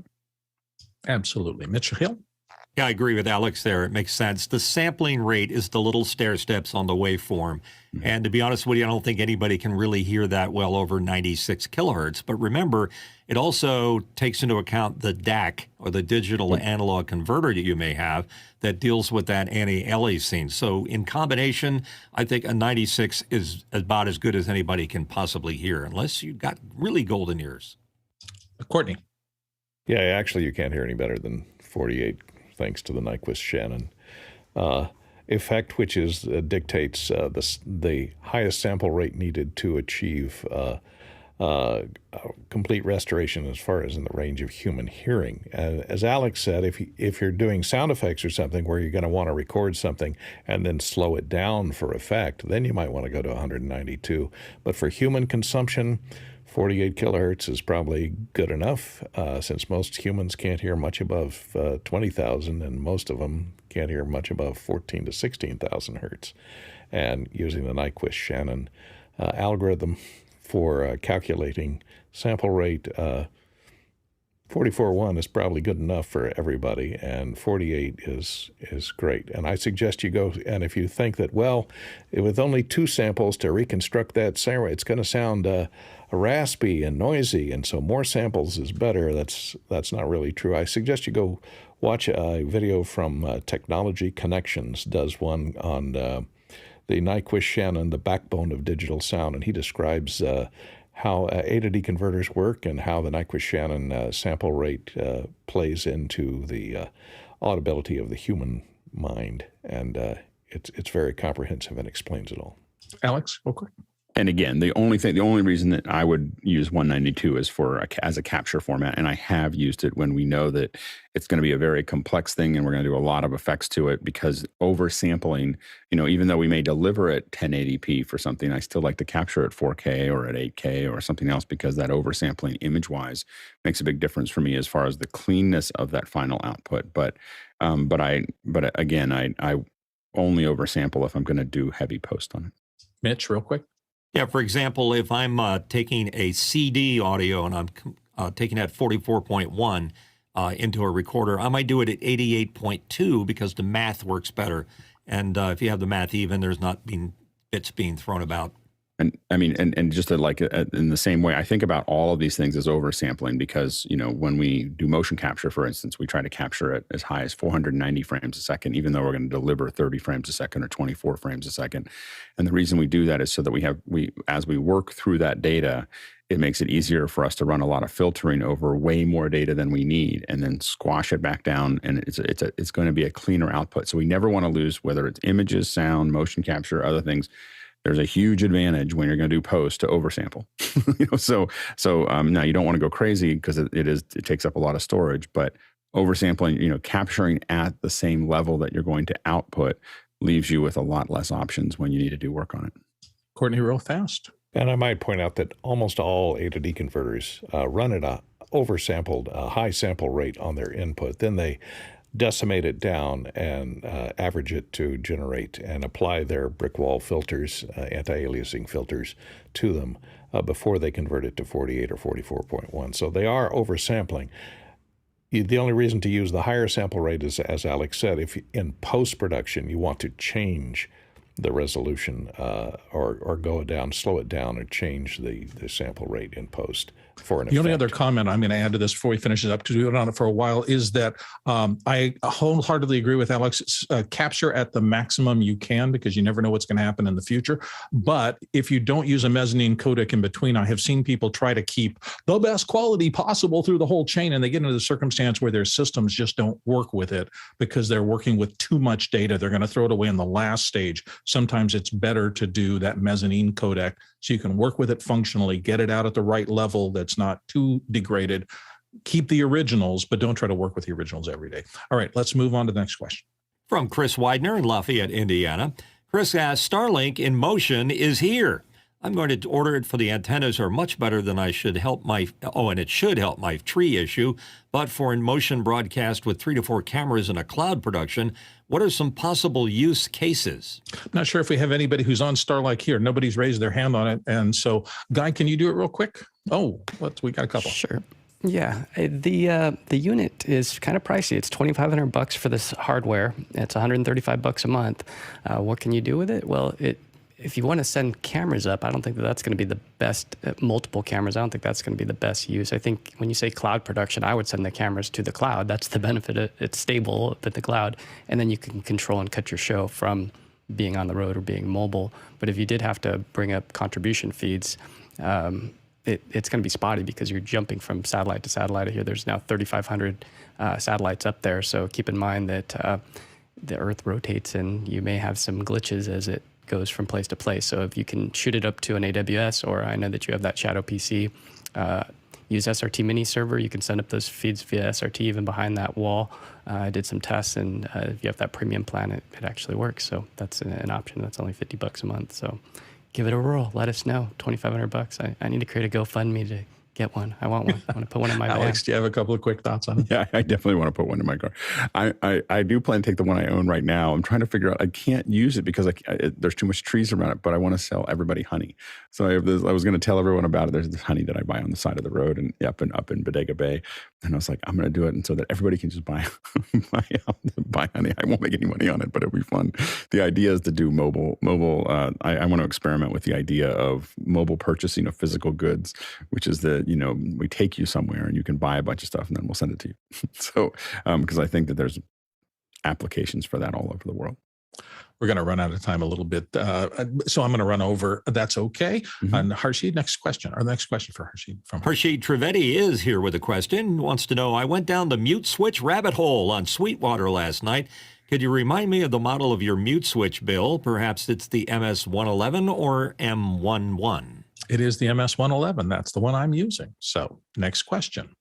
Absolutely. Mitchell Hill? Yeah, I agree with Alex there. It makes sense. The sampling rate is the little stair steps on the waveform. Mm-hmm. And to be honest with you, I don't think anybody can really hear that well over 96 kilohertz. But remember, it also takes into account the DAC, or the digital to analog converter that you may have, that deals with that anti-aliasing. So in combination, I think a 96 is about as good as anybody can possibly hear, unless you've got really golden ears. Courtney? Yeah, actually, you can't hear any better than 48, thanks to the Nyquist-Shannon effect, which dictates the highest sample rate needed to achieve complete restoration as far as in the range of human hearing. And as Alex said, if you're doing sound effects or something where you're going to want to record something and then slow it down for effect, then you might want to go to 192. But for human consumption, 48 kilohertz is probably good enough, since most humans can't hear much above 20,000, and most of them can't hear much above 14 to 16,000 hertz. And using the Nyquist-Shannon algorithm for calculating sample rate, 44.1 is probably good enough for everybody, and 48 is great. And I suggest you go, and if you think that, well, with only 2 samples to reconstruct that sound, it's going to sound raspy and noisy, and so more samples is better. That's not really true. I suggest you go watch a video from Technology Connections, does one on the Nyquist-Shannon, the backbone of digital sound, and he describes how A to D converters work and how the Nyquist-Shannon sample rate plays into the audibility of the human mind. And it's very comprehensive and explains it all. Alex, real quick. And again, the only reason that I would use 192 is as a capture format, and I have used it when we know that it's going to be a very complex thing, and we're going to do a lot of effects to it, because oversampling, even though we may deliver at 1080p for something, I still like to capture at 4K or at 8K or something else, because that oversampling image-wise makes a big difference for me as far as the cleanness of that final output. But again, I only oversample if I'm going to do heavy post on it. Mitch, real quick. Yeah, for example, if I'm taking a CD audio and I'm taking that 44.1 into a recorder, I might do it at 88.2 because the math works better. And if you have the math even, there's not bits being thrown about. And I mean, and just in the same way, I think about all of these things as oversampling, because, when we do motion capture, for instance, we try to capture it as high as 490 frames a second, even though we're going to deliver 30 frames a second or 24 frames a second. And the reason we do that is so that as we work through that data, it makes it easier for us to run a lot of filtering over way more data than we need, and then squash it back down. And it's going to be a cleaner output. So we never want to lose, whether it's images, sound, motion capture, other things. There's a huge advantage when you're going to do post to oversample. Now you don't want to go crazy because it takes up a lot of storage, but oversampling, capturing at the same level that you're going to output leaves you with a lot less options when you need to do work on it. Courtney, real fast. And I might point out that almost all A to D converters run at a oversampled, high sample rate on their input. Then they decimate it down and average it to generate and apply their brick wall filters, anti-aliasing filters, to them before they convert it to 48 or 44.1. So they are oversampling. The only reason to use the higher sample rate is, as Alex said, if in post-production you want to change the resolution or slow it down, or change the sample rate in post for an effect. The only other comment I'm going to add to this before we finish it up, because we've been on it for a while, is that I wholeheartedly agree with Alex. Capture at the maximum you can, because you never know what's going to happen in the future. But if you don't use a mezzanine codec in between, I have seen people try to keep the best quality possible through the whole chain, and they get into the circumstance where their systems just don't work with it because they're working with too much data. They're going to throw it away in the last stage. Sometimes it's better to do that mezzanine codec so you can work with it functionally, get it out at the right level that's not too degraded. Keep the originals, but don't try to work with the originals every day. All right, let's move on to the next question. From Chris Widener in Lafayette, Indiana. Chris asks, Starlink in motion is here. I'm going to order it for the antennas are much better than I should help and it should help my tree issue. But for in motion broadcast with 3 to 4 cameras and a cloud production, what are some possible use cases? I'm not sure if we have anybody who's on Starlink here. Nobody's raised their hand on it. And so, Guy, can you do it real quick? Oh, we got a couple. Sure. Yeah, the unit is kind of pricey. It's $2,500 for this hardware. It's $135 a month. What can you do with it? Well, if you want to send cameras up, I don't think that's going to be the best, multiple cameras, I don't think that's going to be the best use. I think when you say cloud production, I would send the cameras to the cloud. That's the benefit. It's stable at the cloud. And then you can control and cut your show from being on the road or being mobile. But if you did have to bring up contribution feeds, it's going to be spotty because you're jumping from satellite to satellite. Here, there's now 3,500 satellites up there. So keep in mind that the Earth rotates and you may have some glitches as it goes from place to place. So if you can shoot it up to an AWS, or I know that you have that Shadow PC, use SRT mini server. You can send up those feeds via SRT even behind that wall. I did some tests, and if you have that premium plan, it actually works. So that's an option. That's only $50 a month. So give it a whirl. Let us know. $2,500. I need to create a GoFundMe to get one. I want one. I want to put one in my van. Alex, do you have a couple of quick thoughts on it? Yeah, I definitely want to put one in my car. I do plan to take the one I own right now. I'm trying to figure out, I can't use it because there's too much trees around it, but I want to sell everybody honey. So I was going to tell everyone about it. There's this honey that I buy on the side of the road and up in Bodega Bay. And I was like, I'm going to do it, and so that everybody can just buy honey. I won't make any money on it, but it'll be fun. The idea is to do mobile. I want to experiment with the idea of mobile purchasing of physical goods, which is we take you somewhere and you can buy a bunch of stuff and then we'll send it to you. So, because I think that there's applications for that all over the world. We're going to run out of time a little bit, so I'm going to run over. That's okay. And Harshid, next question. Our next question for Harshid. Harshid Trivedi is here with a question. Wants to know, I went down the mute switch rabbit hole on Sweetwater last night. Could you remind me of the model of your mute switch, Bill? Perhaps it's the MS-111 or M11. It is the MS-111. That's the one I'm using. So next question.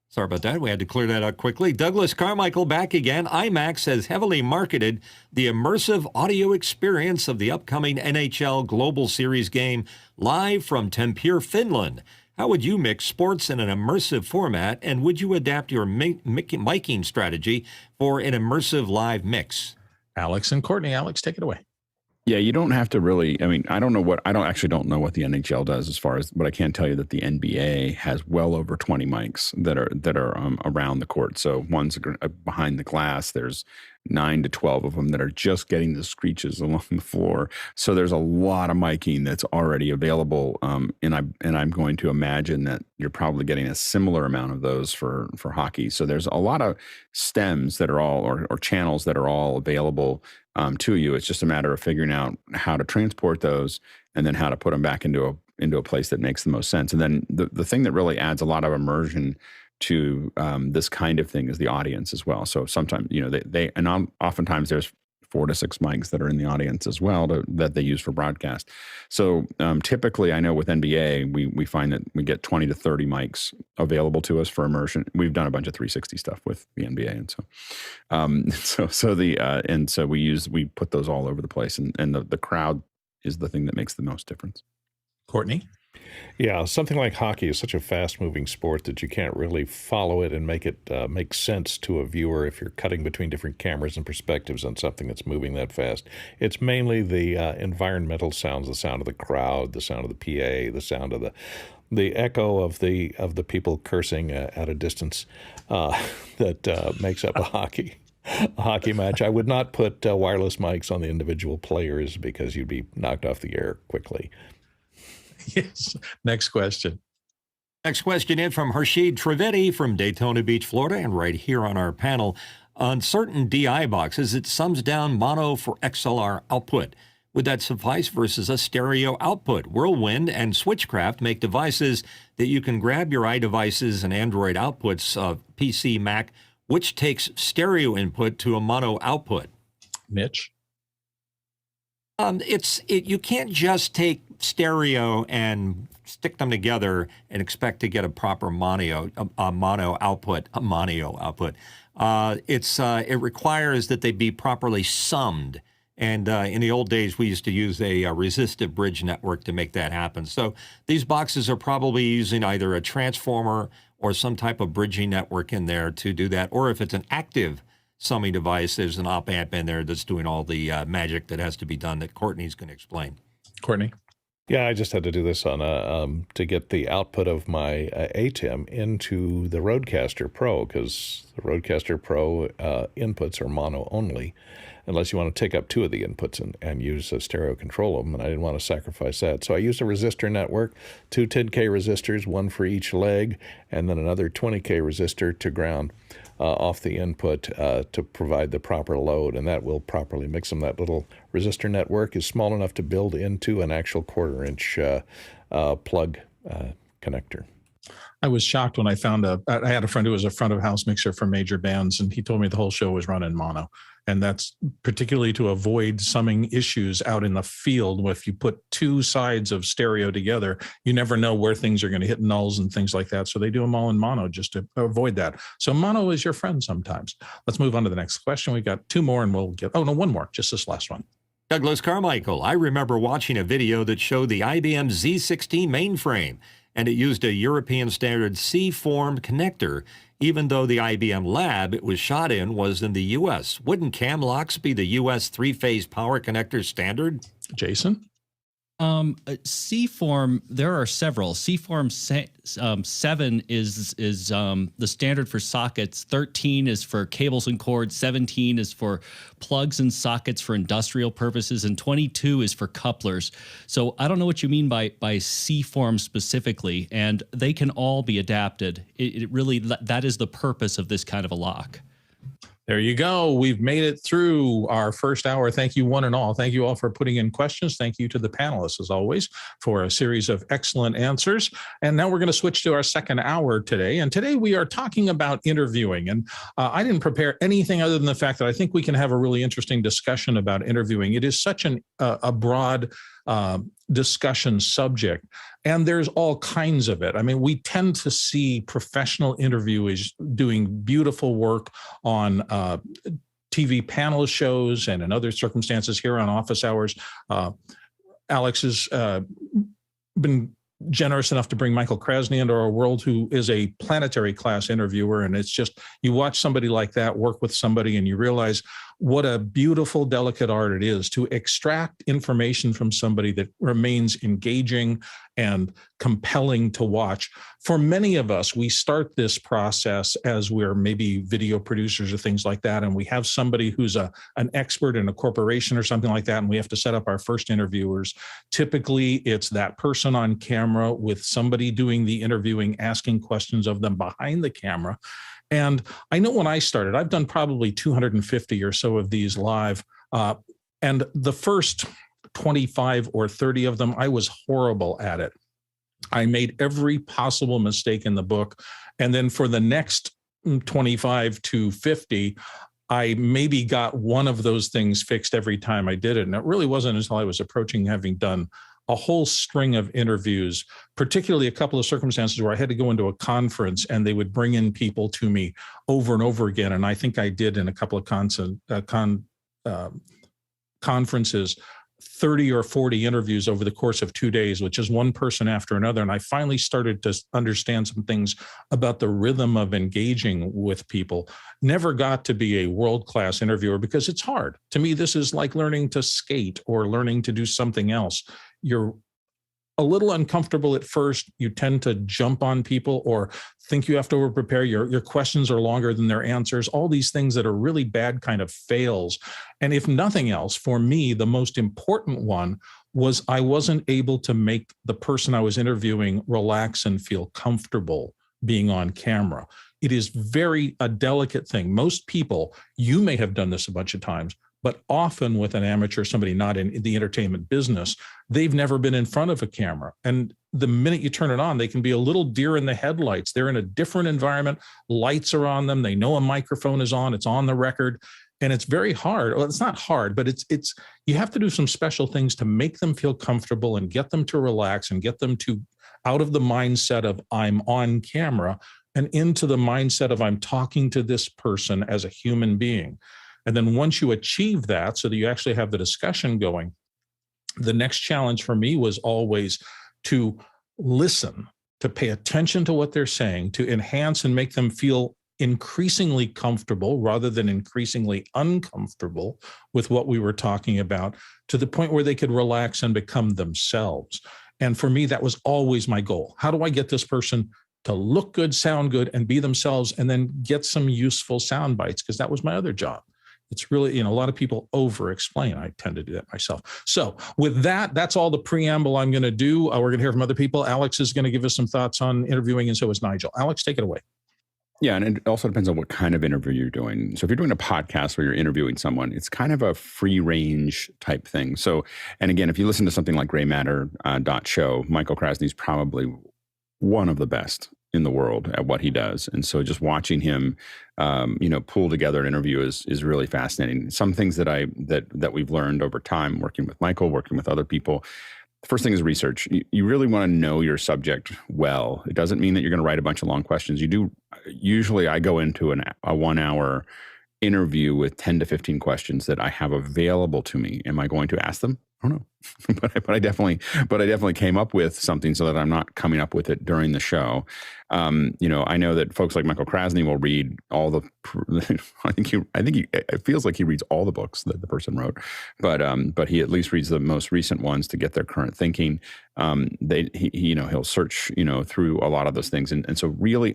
Sorry about that. We had to clear that out quickly. Douglas Carmichael back again. IMAX has heavily marketed the immersive audio experience of the upcoming NHL Global Series game live from Tampere, Finland. How would you mix sports in an immersive format, and would you adapt your miking strategy for an immersive live mix? Alex and Courtney. Alex, take it away. Yeah, you don't have to really. I mean, I don't know what the NHL does as far as, but I can tell you that the NBA has well over 20 mics that are around the court. So one's behind the glass. There's 9 to 12 of them that are just getting the screeches along the floor. So there's a lot of miking that's already available. And I'm going to imagine that you're probably getting a similar amount of those for hockey. So there's a lot of stems that are all or channels that are all available to you. It's just a matter of figuring out how to transport those and then how to put them back into a place that makes the most sense. And then the thing that really adds a lot of immersion to this kind of thing is the audience as well. So sometimes, oftentimes there's 4 to 6 mics that are in the audience as well that they use for broadcast. So typically, I know with NBA, we find that we get 20 to 30 mics available to us for immersion. We've done a bunch of 360 stuff with the NBA, and so we put those all over the place, and the crowd is the thing that makes the most difference. Courtney? Yeah, something like hockey is such a fast-moving sport that you can't really follow it and make it make sense to a viewer if you're cutting between different cameras and perspectives on something that's moving that fast. It's mainly the environmental sounds, the sound of the crowd, the sound of the PA, the sound of the echo of the people cursing at a distance that makes up a hockey match. I would not put wireless mics on the individual players because you'd be knocked off the air quickly. Yes. Next question. Next question in from Harshid Trivedi from Daytona Beach, Florida, and right here on our panel. On certain DI boxes, it sums down mono for XLR output. Would that suffice versus a stereo output? Whirlwind and Switchcraft make devices that you can grab your iDevices and Android outputs of PC, Mac, which takes stereo input to a mono output. Mitch? You can't just take stereo and stick them together and expect to get a proper mono output. It requires that they be properly summed. And in the old days, we used to use a resistive bridge network to make that happen. So these boxes are probably using either a transformer or some type of bridging network in there to do that. Or if it's an active summing device, there's an op amp in there that's doing all the magic that has to be done that Courtney's going to explain. Courtney? Yeah, I just had to do this on to get the output of my ATEM into the Rodecaster Pro, because the Rodecaster Pro inputs are mono only, unless you want to take up 2 of the inputs and use a stereo control of them, and I didn't want to sacrifice that. So I used a resistor network, 2 10K resistors, 1 for each leg, and then another 20K resistor to ground off the input to provide the proper load, and that will properly mix them. That little resistor network is small enough to build into an actual 1/4-inch plug connector. I was shocked when I found I had a friend who was a front of house mixer for major bands, and he told me the whole show was run in mono. And that's particularly to avoid summing issues out in the field. If you put 2 sides of stereo together, you never know where things are going to hit nulls and things like that. So they do them all in mono just to avoid that. So mono is your friend sometimes. Let's move on to the next question. We got 2 more and we'll get, one more, just this last one. Douglas Carmichael, I remember watching a video that showed the IBM Z16 mainframe, and it used a European standard C-form connector, even though the IBM lab it was shot in was in the U.S. Wouldn't cam locks be the U.S. 3-phase power connector standard? Jason? C-form, there are several. C-form 7 is the standard for sockets. 13 is for cables and cords. 17 is for plugs and sockets for industrial purposes, and 22 is for couplers. So I don't know what you mean by C-form specifically, and they can all be adapted. It really, that is the purpose of this kind of a lock. There you go. We've made it through our first hour. Thank you, one and all. Thank you all for putting in questions. Thank you to the panelists, as always, for a series of excellent answers. And now we're going to switch to our second hour today. And today we are talking about interviewing. And I didn't prepare anything other than the fact that I think we can have a really interesting discussion about interviewing. It is such a broad discussion subject, and there's all kinds of it. I mean, we tend to see professional interviewers doing beautiful work on TV panel shows and in other circumstances here on Office Hours. Alex has been generous enough to bring Michael Krasny into our world, who is a planetary class interviewer. And it's just, you watch somebody like that work with somebody and you realize what a beautiful, delicate art it is to extract information from somebody that remains engaging and compelling to watch. For many of us, we start this process as we're maybe video producers or things like that, and we have somebody who's an expert in a corporation or something like that, and we have to set up our first interviewers. Typically, it's that person on camera with somebody doing the interviewing, asking questions of them behind the camera. And I know when I started, I've done probably 250 or so of these live. And the first 25 or 30 of them, I was horrible at it. I made every possible mistake in the book. And then for the next 25 to 50, I maybe got one of those things fixed every time I did it. And it really wasn't until I was approaching having done a whole string of interviews, particularly a couple of circumstances where I had to go into a conference and they would bring in people to me over and over again. And I think I did in a couple of conferences, 30 or 40 interviews over the course of 2 days, which is one person after another. And I finally started to understand some things about the rhythm of engaging with people. Never got to be a world-class interviewer because it's hard. To me, this is like learning to skate or learning to do something else. You're a little uncomfortable at first. You tend to jump on people or think you have to over-prepare. Your questions are longer than their answers. All these things that are really bad kind of fails. And if nothing else, for me, the most important one was I wasn't able to make the person I was interviewing relax and feel comfortable being on camera. It is a delicate thing. Most people, you may have done this a bunch of times, but often with an amateur, somebody not in the entertainment business, they've never been in front of a camera. And the minute you turn it on, they can be a little deer in the headlights. They're in a different environment. Lights are on them. They know a microphone is on. It's on the record. And it's very hard. Well, it's not hard, but it's you have to do some special things to make them feel comfortable and get them to relax and get them to out of the mindset of I'm on camera and into the mindset of I'm talking to this person as a human being. And then once you achieve that, so that you actually have the discussion going, the next challenge for me was always to listen, to pay attention to what they're saying, to enhance and make them feel increasingly comfortable rather than increasingly uncomfortable with what we were talking about, to the point where they could relax and become themselves. And for me, that was always my goal. How do I get this person to look good, sound good, and be themselves, and then get some useful sound bites? Because that was my other job. It's really, a lot of people over-explain. I tend to do that myself. So with that, that's all the preamble I'm going to do. We're going to hear from other people. Alex is going to give us some thoughts on interviewing, and so is Nigel. Alex, take it away. Yeah, and it also depends on what kind of interview you're doing. So if you're doing a podcast where you're interviewing someone, it's kind of a free range type thing. So, and again, if you listen to something like Gray Matter .show, Michael Krasny is probably one of the best in the world at what he does. And so just watching him, pull together an interview is really fascinating. Some things that we've learned over time, working with Michael, working with other people. The first thing is research. You really want to know your subject well. It doesn't mean that you're going to write a bunch of long questions. You do. Usually I go into a 1 hour interview with 10 to 15 questions that I have available to me. Am I going to ask them? I don't know, but I definitely came up with something so that I'm not coming up with it during the show. I know that folks like Michael Krasny will read all the. It feels like he reads all the books that the person wrote, but he at least reads the most recent ones to get their current thinking. He'll search through a lot of those things, and so really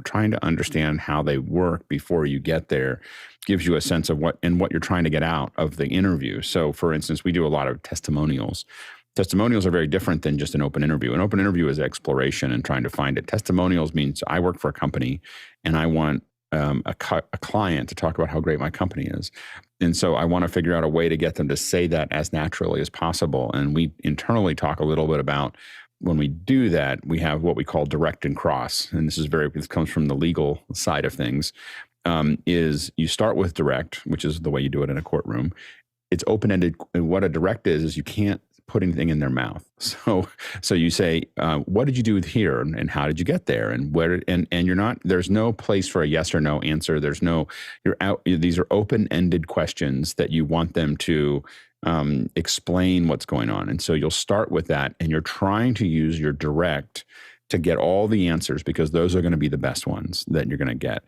trying to understand how they work before you get there gives you a sense of what you're trying to get out of the interview. So for instance, we do a lot of testimonials. Testimonials are very different than just an open interview. An open interview is exploration and trying to find it. Testimonials means I work for a company and I want a client to talk about how great my company is. And so I want to figure out a way to get them to say that as naturally as possible. And we internally talk a little bit about, when we do that, we have what we call direct and cross. And this comes from the legal side of things, is you start with direct, which is the way you do it in a courtroom. It's open-ended. And what a direct is you can't put anything in their mouth. So you say, what did you do here, and how did you get there, and where? And you're not. There's no place for a yes or no answer. There's no. You're out. These are open-ended questions that you want them to explain what's going on. And so you'll start with that, and you're trying to use your direct to get all the answers, because those are going to be the best ones that you're going to get.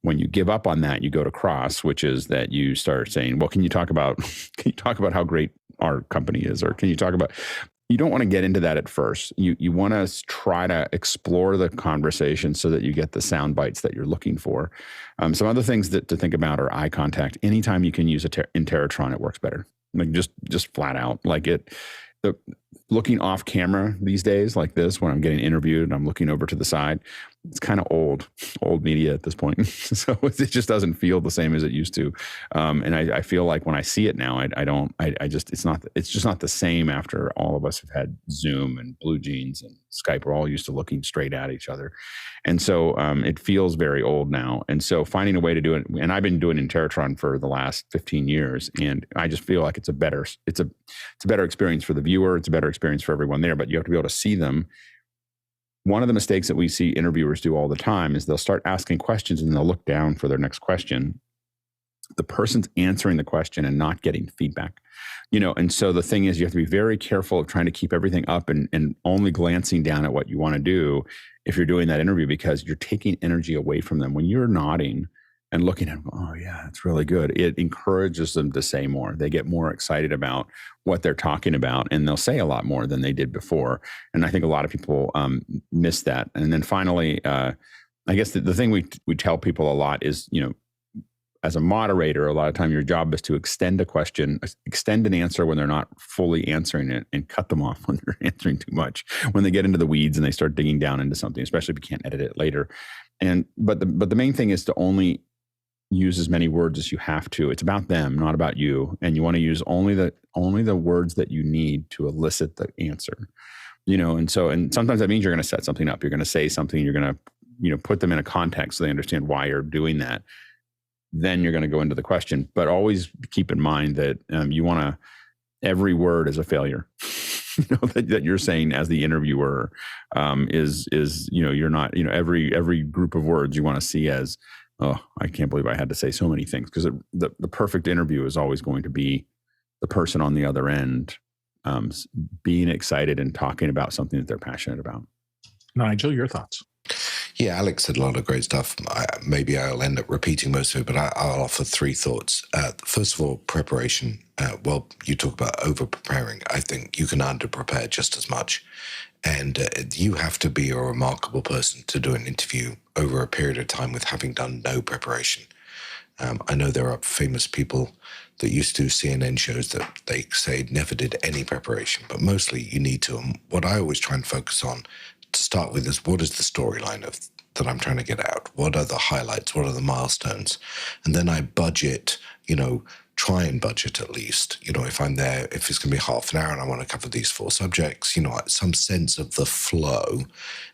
When you give up on that, you go to cross, which is that you start saying, well, can you talk about how great our company is? Or can you talk about, you don't want to get into that at first. You want to try to explore the conversation so that you get the sound bites that you're looking for. Some other things to think about are eye contact. Anytime you can use Interrotron, it works better. Like just flat out. Like looking off camera these days like this, when I'm getting interviewed and I'm looking over to the side, it's kind of old media at this point. So it just doesn't feel the same as it used to. And I feel like when I see it now, it's just not the same after all of us have had Zoom and Blue Jeans and Skype. We're all used to looking straight at each other. And so it feels very old now. And so finding a way to do it, and I've been doing Interrotron for the last 15 years, and I just feel like it's a better experience for the viewer. It's a better experience for everyone there, but you have to be able to see them. One of the mistakes that we see interviewers do all the time is they'll start asking questions and they'll look down for their next question. The person's answering the question and not getting feedback, and so the thing is, you have to be very careful of trying to keep everything up and only glancing down at what you want to do if you're doing that interview, because you're taking energy away from them. When you're nodding and looking at them, oh yeah, that's really good, it encourages them to say more. They get more excited about what they're talking about, and they'll say a lot more than they did before. And I think a lot of people miss that. And then finally, I guess the thing we tell people a lot is, as a moderator, a lot of time your job is to extend an answer when they're not fully answering it, and cut them off when they're answering too much, when they get into the weeds and they start digging down into something, especially if you can't edit it later. But the main thing is to only use as many words as you have to. It's about them, not about you. And you want to use only the words that you need to elicit the answer, and sometimes that means you're going to set something up. You're going to say something, you're going to, put them in a context so they understand why you're doing that. Then you're going to go into the question, but always keep in mind that every word is a failure. That you're saying as the interviewer is you're not, every group of words you want to see as, oh, I can't believe I had to say so many things, because the perfect interview is always going to be the person on the other end being excited and talking about something that they're passionate about. Nigel, your thoughts? Yeah, Alex said a lot of great stuff. Maybe I'll end up repeating most of it, but I'll offer three thoughts. First of all, preparation. You talk about over-preparing. I think you can under-prepare just as much. And you have to be a remarkable person to do an interview over a period of time with having done no preparation. I know there are famous people that used to do CNN shows that they say never did any preparation, but mostly you need to. And what I always try and focus on to start with is, what is the storyline that I'm trying to get out? What are the highlights? What are the milestones? And then I budget, try and budget at least, if I'm there, if it's going to be half an hour and I want to cover these 4 subjects, some sense of the flow.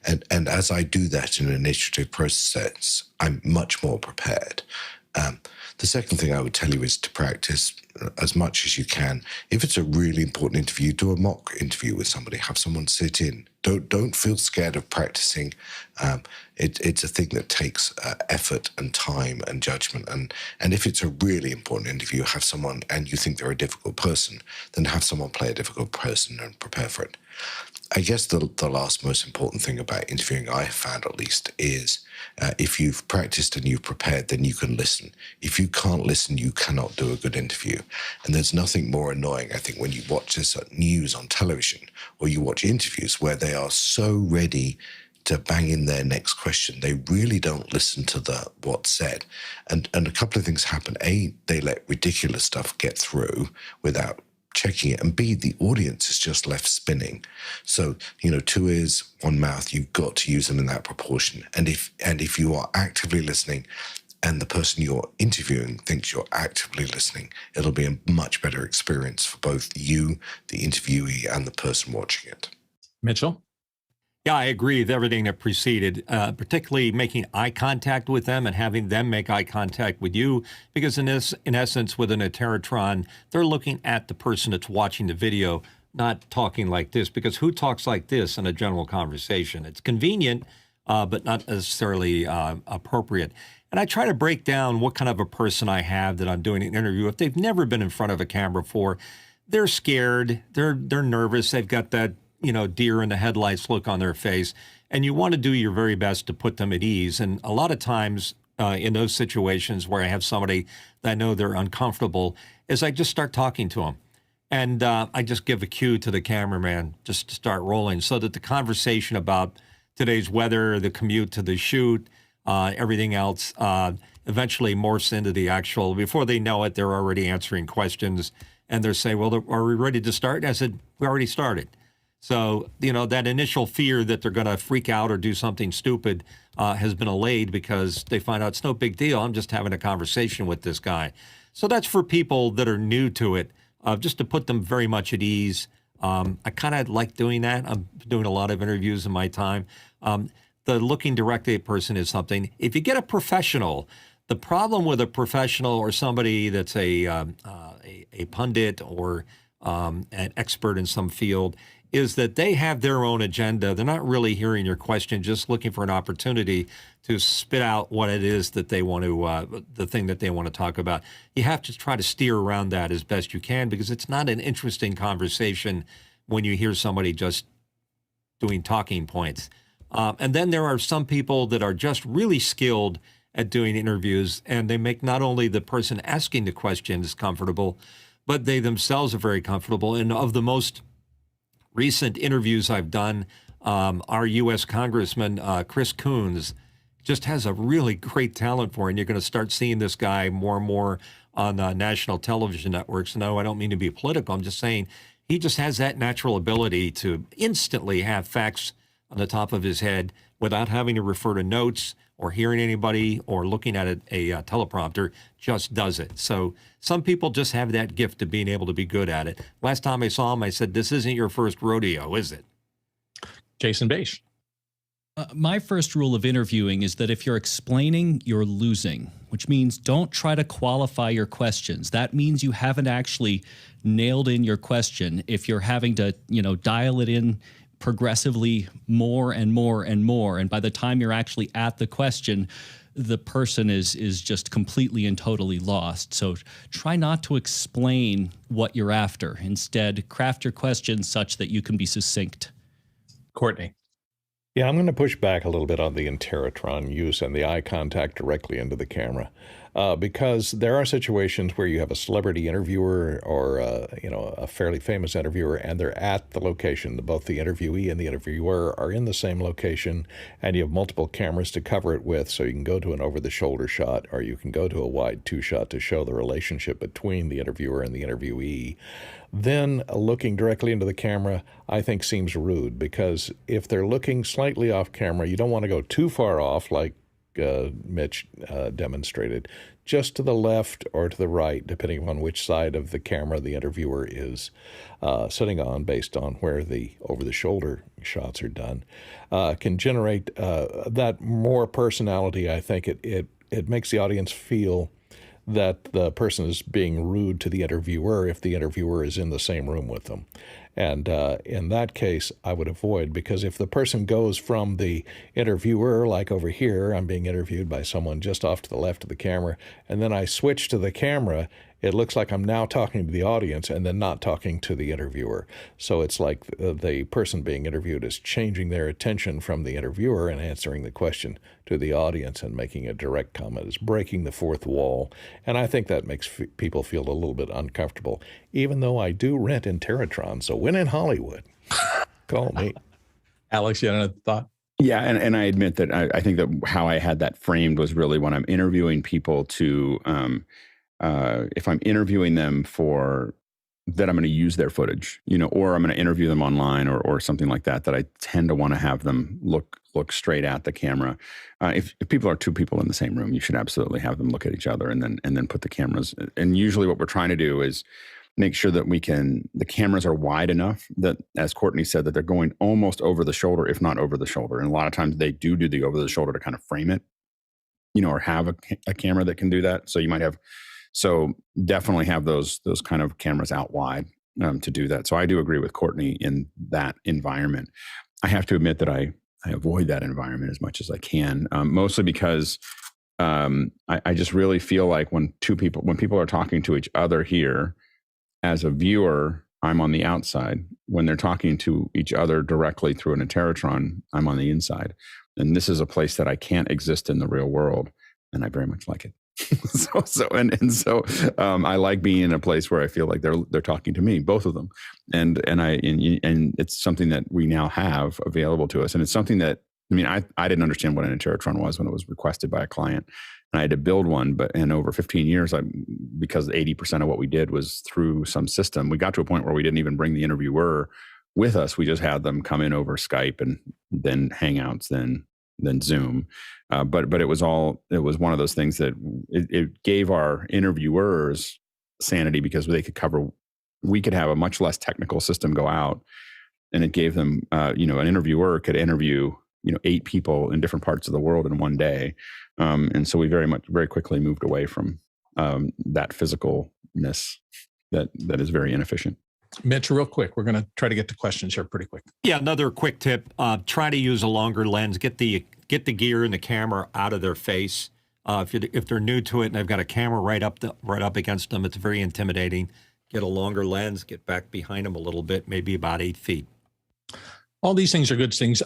And as I do that in an initiative process, I'm much more prepared. The second thing I would tell you is to practice as much as you can. If it's a really important interview, do a mock interview with somebody. Have someone sit in. Don't feel scared of practicing. It's a thing that takes effort and time and judgment. And if it's a really important interview, have someone, and you think they're a difficult person, then have someone play a difficult person and prepare for it. I guess the last most important thing about interviewing, I have found at least, is if you've practiced and you've prepared, then you can listen. If you can't listen, you cannot do a good interview. And there's nothing more annoying, I think, when you watch this news on television or you watch interviews where they are so ready to bang in their next question. They really don't listen to what's said. And a couple of things happen. A, they let ridiculous stuff get through without checking it, and B, the audience is just left spinning. So, 2 ears, 1 mouth, you've got to use them in that proportion. And if you are actively listening, and the person you're interviewing thinks you're actively listening, it'll be a much better experience for both you, the interviewee, and the person watching it. Mitchell? Yeah, I agree with everything that preceded, particularly making eye contact with them and having them make eye contact with you, because in essence, with an Interrotron, they're looking at the person that's watching the video, not talking like this, because who talks like this in a general conversation? It's convenient, but not necessarily appropriate. And I try to break down what kind of a person I have that I'm doing an interview. If they've never been in front of a camera before, they're scared, they're nervous, they've got that deer in the headlights look on their face, and you want to do your very best to put them at ease. And a lot of times in those situations where I have somebody that I know they're uncomfortable, is I just start talking to them. And I just give a cue to the cameraman just to start rolling so that the conversation about today's weather, the commute to the shoot, everything else, eventually morphs into the actual, before they know it, they're already answering questions. And they're saying, well, are we ready to start? And I said, we already started. So, that initial fear that they're going to freak out or do something stupid has been allayed because they find out it's no big deal. I'm just having a conversation with this guy. So that's for people that are new to it, just to put them very much at ease. I kind of like doing that. I'm doing a lot of interviews in my time. The looking directly at a person is something. If you get a professional, the problem with a professional or somebody that's a pundit or an expert in some field is that they have their own agenda. They're not really hearing your question, just looking for an opportunity to spit out what it is that they want to, the thing that they want to talk about. You have to try to steer around that as best you can, because it's not an interesting conversation when you hear somebody just doing talking points. And then there are some people that are just really skilled at doing interviews, and they make not only the person asking the questions comfortable, but they themselves are very comfortable. And of the most recent interviews I've done, our U.S. Congressman, Chris Coons, just has a really great talent for it. And you're going to start seeing this guy more and more on national television networks. No, I don't mean to be political. I'm just saying he just has that natural ability to instantly have facts on the top of his head without having to refer to notes or hearing anybody or looking at a teleprompter, just does it. So some people just have that gift of being able to be good at it. Last time I saw him, I said, this isn't your first rodeo, is it? Jason Bache. My first rule of interviewing is that if you're explaining, you're losing, which means don't try to qualify your questions. That means you haven't actually nailed in your question. If you're having to, dial it in progressively more and more and more, and by the time you're actually at the question, the person is just completely and totally lost. So try not to explain what you're after. Instead, craft your questions such that you can be succinct. Courtney. Yeah, I'm going to push back a little bit on the Interrotron use and the eye contact directly into the camera, because there are situations where you have a celebrity interviewer or a fairly famous interviewer, and they're at the location. Both the interviewee and the interviewer are in the same location, and you have multiple cameras to cover it with, so you can go to an over-the-shoulder shot, or you can go to a wide two-shot to show the relationship between the interviewer and the interviewee. Then looking directly into the camera, I think, seems rude, because if they're looking slightly off camera, you don't want to go too far off like Mitch demonstrated, just to the left or to the right, depending on which side of the camera the interviewer is sitting on, based on where the over-the-shoulder shots are done, can generate that more personality. I think it makes the audience feel that the person is being rude to the interviewer if the interviewer is in the same room with them. And in that case, I would avoid, because if the person goes from the interviewer, like over here, I'm being interviewed by someone just off to the left of the camera, and then I switch to the camera, it looks like I'm now talking to the audience and then not talking to the interviewer. So it's like the person being interviewed is changing their attention from the interviewer and answering the question to the audience and making a direct comment. It's breaking the fourth wall. And I think that makes people feel a little bit uncomfortable, even though I do rent Interrotron. So when in Hollywood, call me. Alex, you had another thought? Yeah, and I admit that I think that how I had that framed was really when I'm interviewing people to if I'm interviewing them for that, I'm going to use their footage, or I'm going to interview them online or something like that, that I tend to want to have them look look straight at the camera. If people are two people in the same room, you should absolutely have them look at each other and then put the cameras. And usually what we're trying to do is make sure that the cameras are wide enough that, as Courtney said, that they're going almost over the shoulder, if not over the shoulder. And a lot of times they do the over the shoulder to kind of frame it, or have a camera that can do that. So definitely have those kind of cameras out wide to do that. So I do agree with Courtney in that environment. I have to admit that I avoid that environment as much as I can, mostly because I just really feel like when people are talking to each other here, as a viewer, I'm on the outside. When they're talking to each other directly through an Interrotron, I'm on the inside. And this is a place that I can't exist in the real world, and I very much like it. So I like being in a place where I feel like they're talking to me, both of them, and it's something that we now have available to us, and it's something that I didn't understand what an Interrotron was when it was requested by a client, and I had to build one. But in over 15 years, because 80% of what we did was through some system, we got to a point where we didn't even bring the interviewer with us. We just had them come in over Skype and then Hangouts, then Zoom. But it was one of those things that it gave our interviewers sanity, because we could have a much less technical system go out, and it gave them, an interviewer could interview 8 people in different parts of the world in one day. And so we very quickly moved away from that physicalness that is very inefficient. Mitch, real quick, we're going to try to get to questions here pretty quick. Yeah, another quick tip: try to use a longer lens. Get the gear and the camera out of their face. If they're new to it and they've got a camera right up against them, it's very intimidating. Get a longer lens. Get back behind them a little bit, maybe about 8 feet. All these things are good things.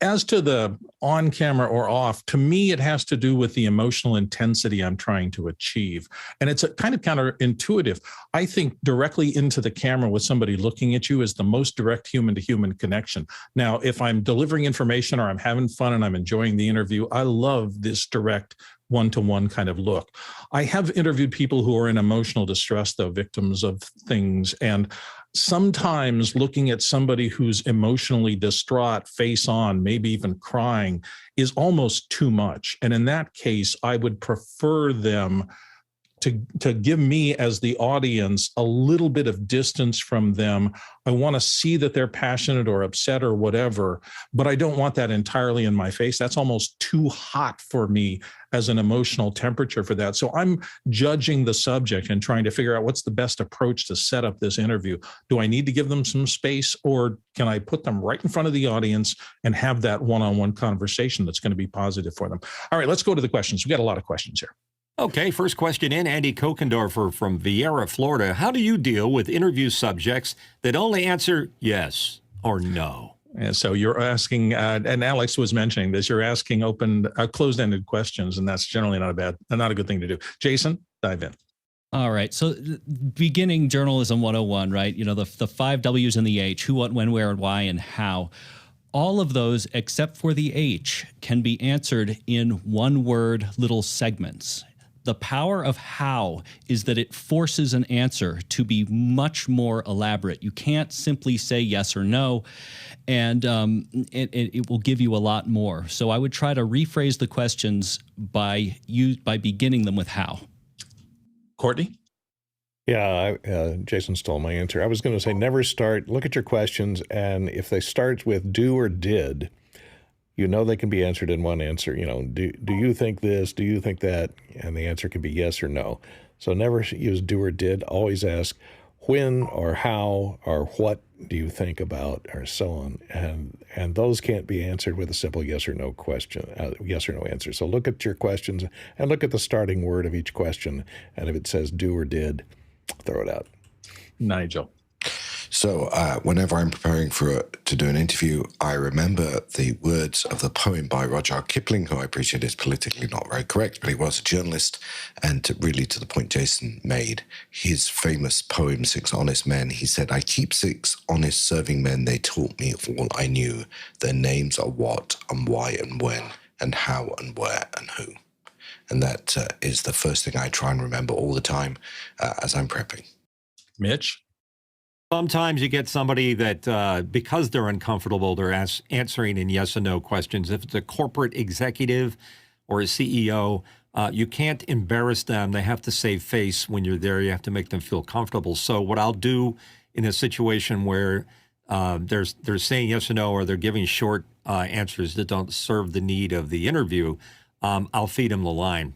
As to the on camera or off, to me, it has to do with the emotional intensity I'm trying to achieve. And it's a kind of counterintuitive. I think directly into the camera with somebody looking at you is the most direct human to human connection. Now, if I'm delivering information or I'm having fun and I'm enjoying the interview, I love this direct one-to-one kind of look. I have interviewed people who are in emotional distress, though, victims of things. And sometimes looking at somebody who's emotionally distraught, face on, maybe even crying, is almost too much. And in that case, I would prefer them to give me, as the audience, a little bit of distance from them. I want to see that they're passionate or upset or whatever, but I don't want that entirely in my face. That's almost too hot for me as an emotional temperature for that. So I'm judging the subject and trying to figure out what's the best approach to set up this interview. Do I need to give them some space, or can I put them right in front of the audience and have that one-on-one conversation that's going to be positive for them? All right, let's go to the questions. We got a lot of questions here. Okay, first question in. Andy Kokendorfer from Viera, Florida. How do you deal with interview subjects that only answer yes or no? And so you're asking, and Alex was mentioning this, you're asking closed-ended questions, and that's generally not a good thing to do. Jason, dive in. All right. So beginning journalism 101, right? The 5 W's and the H: who, what, when, where, and why, and how. All of those, except for the H, can be answered in one-word little segments. The power of how is that it forces an answer to be much more elaborate. You can't simply say yes or no, and it will give you a lot more. So I would try to rephrase the questions by beginning them with how. Courtney? Yeah, Jason stole my answer. I was going to say look at your questions, and if they start with do or did, they can be answered in one answer. Do you think this? Do you think that? And the answer can be yes or no. So never use do or did. Always ask when or how or what do you think about, or so on. And those can't be answered with a simple yes or no question, yes or no answer. So look at your questions and look at the starting word of each question. And if it says do or did, throw it out. Nigel. So whenever I'm preparing to do an interview, I remember the words of the poem by Rudyard Kipling, who I appreciate is politically not very correct, but he was a journalist. And to the point Jason made, his famous poem, 6 Honest Men, he said, "I keep 6 honest serving men. They taught me all I knew. Their names are what and why and when and how and where and who." And that is the first thing I try and remember all the time as I'm prepping. Mitch? Sometimes you get somebody that, because they're uncomfortable, they're answering in yes and no questions. If it's a corporate executive or a CEO, you can't embarrass them. They have to save face when you're there. You have to make them feel comfortable. So what I'll do in a situation where they're saying yes or no, or they're giving short answers that don't serve the need of the interview, I'll feed them the line.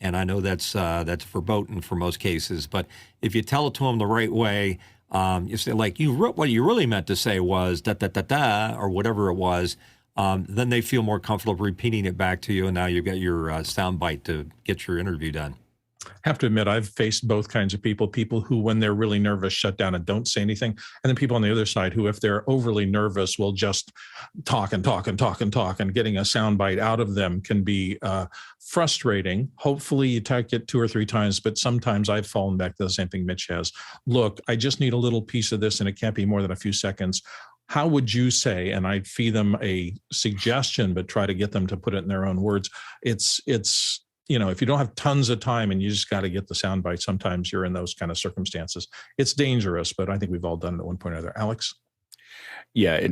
And I know that's verboten for most cases, but if you tell it to them the right way, you say like what you really meant to say was da da da da or whatever it was, then they feel more comfortable repeating it back to you, and now you've got your sound bite to get your interview done. Have to admit, I've faced both kinds of people who, when they're really nervous, shut down and don't say anything. And then people on the other side who, if they're overly nervous, will just talk and talk and talk and talk, and getting a soundbite out of them can be frustrating. Hopefully you take it 2 or 3 times, but sometimes I've fallen back to the same thing Mitch has. Look, I just need a little piece of this and it can't be more than a few seconds. How would you say, and I'd feed them a suggestion, but try to get them to put it in their own words. It's if you don't have tons of time and you just got to get the sound bite, sometimes you're in those kind of circumstances. It's dangerous, but I think we've all done it at one point or other. Alex? Yeah,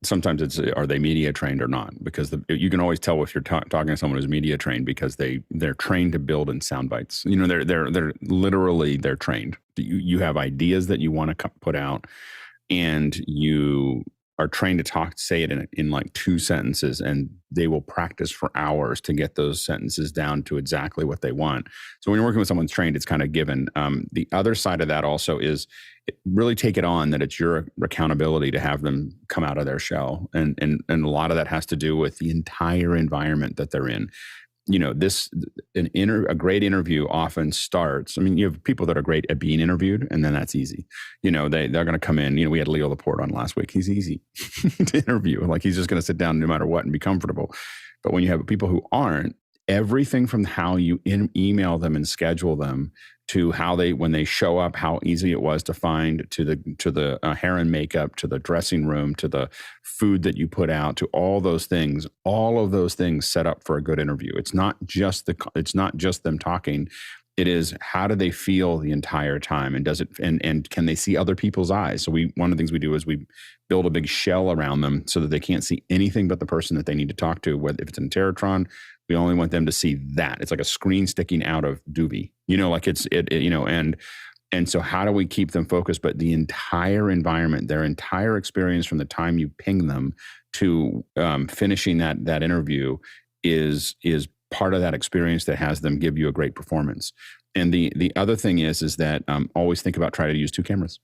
sometimes it's, are they media trained or not? Because you can always tell if you're talking to someone who's media trained, because they're trained to build in sound bites. They're literally, they're trained. You have ideas that you want to put out, and you are trained to say it in like 2 sentences, and they will practice for hours to get those sentences down to exactly what they want. So when you're working with someone who's trained, it's kind of given. The other side of that also is really take it on that it's your accountability to have them come out of their shell. And a lot of that has to do with the entire environment that they're in. A great interview often starts. I mean, you have people that are great at being interviewed, and then that's easy. They're going to come in. We had Leo Laporte on last week. He's easy to interview. Like, he's just going to sit down no matter what and be comfortable. But when you have people who aren't, everything from how you email them and schedule them to how when they show up, how easy it was to find, to the hair and makeup, to the dressing room, to the food that you put out, to all of those things set up for a good interview. It's not just them talking. It is, how do they feel the entire time, and can they see other people's eyes? So one of the things we do is we build a big shell around them so that they can't see anything but the person that they need to talk to. Whether if it's in Teratron, we only want them to see that. It's like a screen sticking out of Doobie, and so how do we keep them focused? But the entire environment, their entire experience from the time you ping them to finishing that interview is part of that experience that has them give you a great performance. And the other thing is that always think about trying to use 2 cameras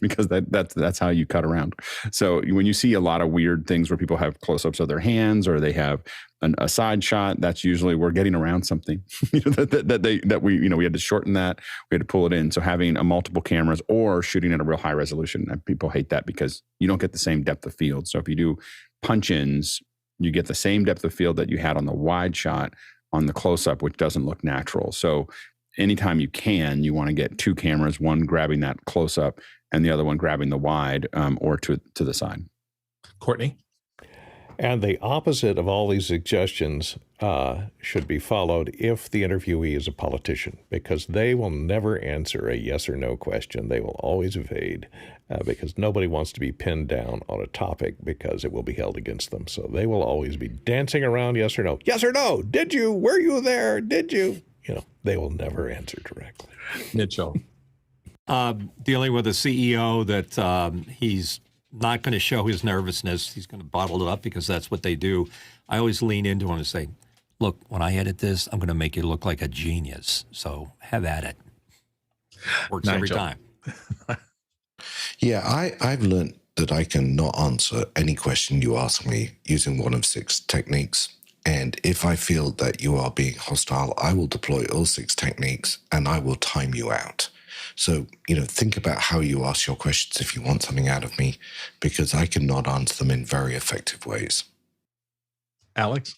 because that's how you cut around. So when you see a lot of weird things where people have close-ups of their hands, or they have a side shot, that's usually we're getting around something that we had to shorten that, we had to pull it in. So having multiple cameras or shooting at a real high resolution, people hate that because you don't get the same depth of field. So if you do punch-ins, you get the same depth of field that you had on the wide shot on the close-up, which doesn't look natural. So anytime you want to get 2 cameras, one grabbing that close-up and the other one grabbing the wide or to the side. Courtney? And the opposite of all these suggestions should be followed if the interviewee is a politician, because they will never answer a yes or no question. They will always evade because nobody wants to be pinned down on a topic because it will be held against them. So they will always be dancing around yes or no. Yes or no? Did you? Were you there? Did you? They will never answer directly. Mitchell? Dealing with a CEO that he's not going to show his nervousness. He's going to bottle it up because that's what they do. I always lean into him and say, look, when I edit this, I'm going to make you look like a genius. So have at it. Works every time. Yeah, I've learned that I can not answer any question you ask me using one of 6 techniques. And if I feel that you are being hostile, I will deploy all 6 techniques and I will time you out. So, think about how you ask your questions if you want something out of me, because I cannot answer them in very effective ways. Alex?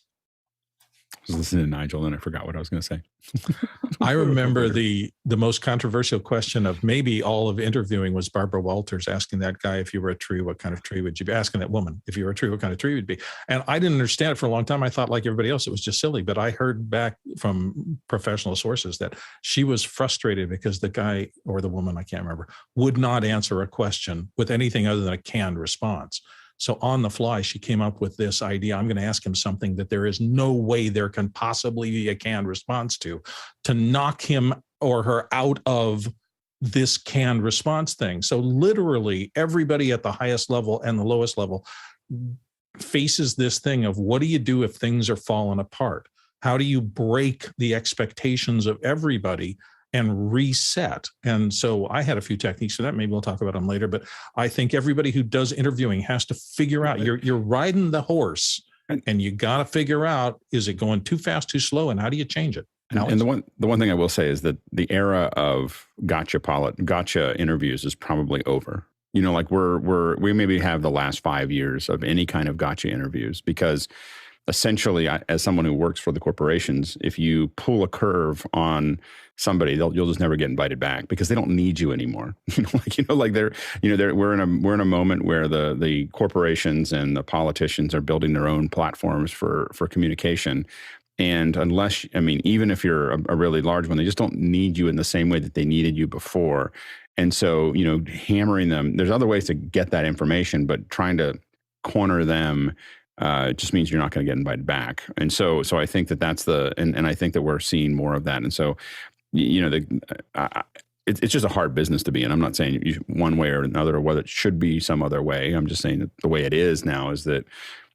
was listening to Nigel and I forgot what I was going to say. I remember the most controversial question of maybe all of interviewing was Barbara Walters asking that guy, if you were a tree, what kind of tree would you be? Asking that woman, if you were a tree, what kind of tree would you be? And I didn't understand it for a long time. I thought, like everybody else, it was just silly. But I heard back from professional sources that she was frustrated because the guy or the woman, I can't remember, would not answer a question with anything other than a canned response. So on the fly, she came up with this idea. I'm going to ask him something that there is no way there can possibly be a canned response to knock him or her out of this canned response thing. So literally everybody at the highest level and the lowest level faces this thing of, what do you do if things are falling apart? How do you break the expectations of everybody and reset? And so I had a few techniques for that. Maybe we'll talk about them later. But I think everybody who does interviewing has to figure out, you're riding the horse and you got to figure out, is it going too fast, too slow? And how do you change it? And the one thing I will say is that the era of gotcha interviews is probably over. You know, like we maybe have the last 5 years of any kind of gotcha interviews, because essentially, as someone who works for the corporations, if you pull a curve on somebody, you'll just never get invited back because they don't need you anymore. We're in a moment where the corporations and the politicians are building their own platforms for communication. And even if you're a really large one, they just don't need you in the same way that they needed you before. And so, hammering them, there's other ways to get that information, but trying to corner them just means you're not going to get invited back. And so I think that's and I think that we're seeing more of that. And so, it's just a hard business to be in. I'm not saying one way or another, or whether it should be some other way. I'm just saying that the way it is now is that,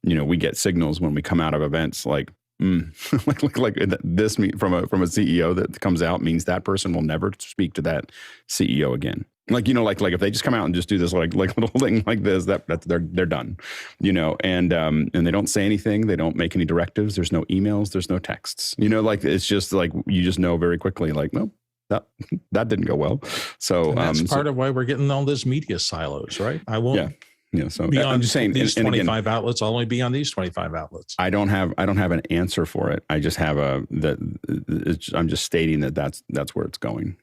we get signals when we come out of events like this from a CEO that comes out means that person will never speak to that CEO again. Like if they just come out and just do this like little thing like this, that they're done, and they don't say anything. They don't make any directives. There's no emails. There's no texts, it's just like, you just know very quickly, like, no, that didn't go well. So and that's part of why we're getting all this media silos, right? I won't. Yeah. So be on I'm just saying these 25 outlets. I'll only be on these 25 outlets. I don't have an answer for it. I just have I'm just stating that's where it's going.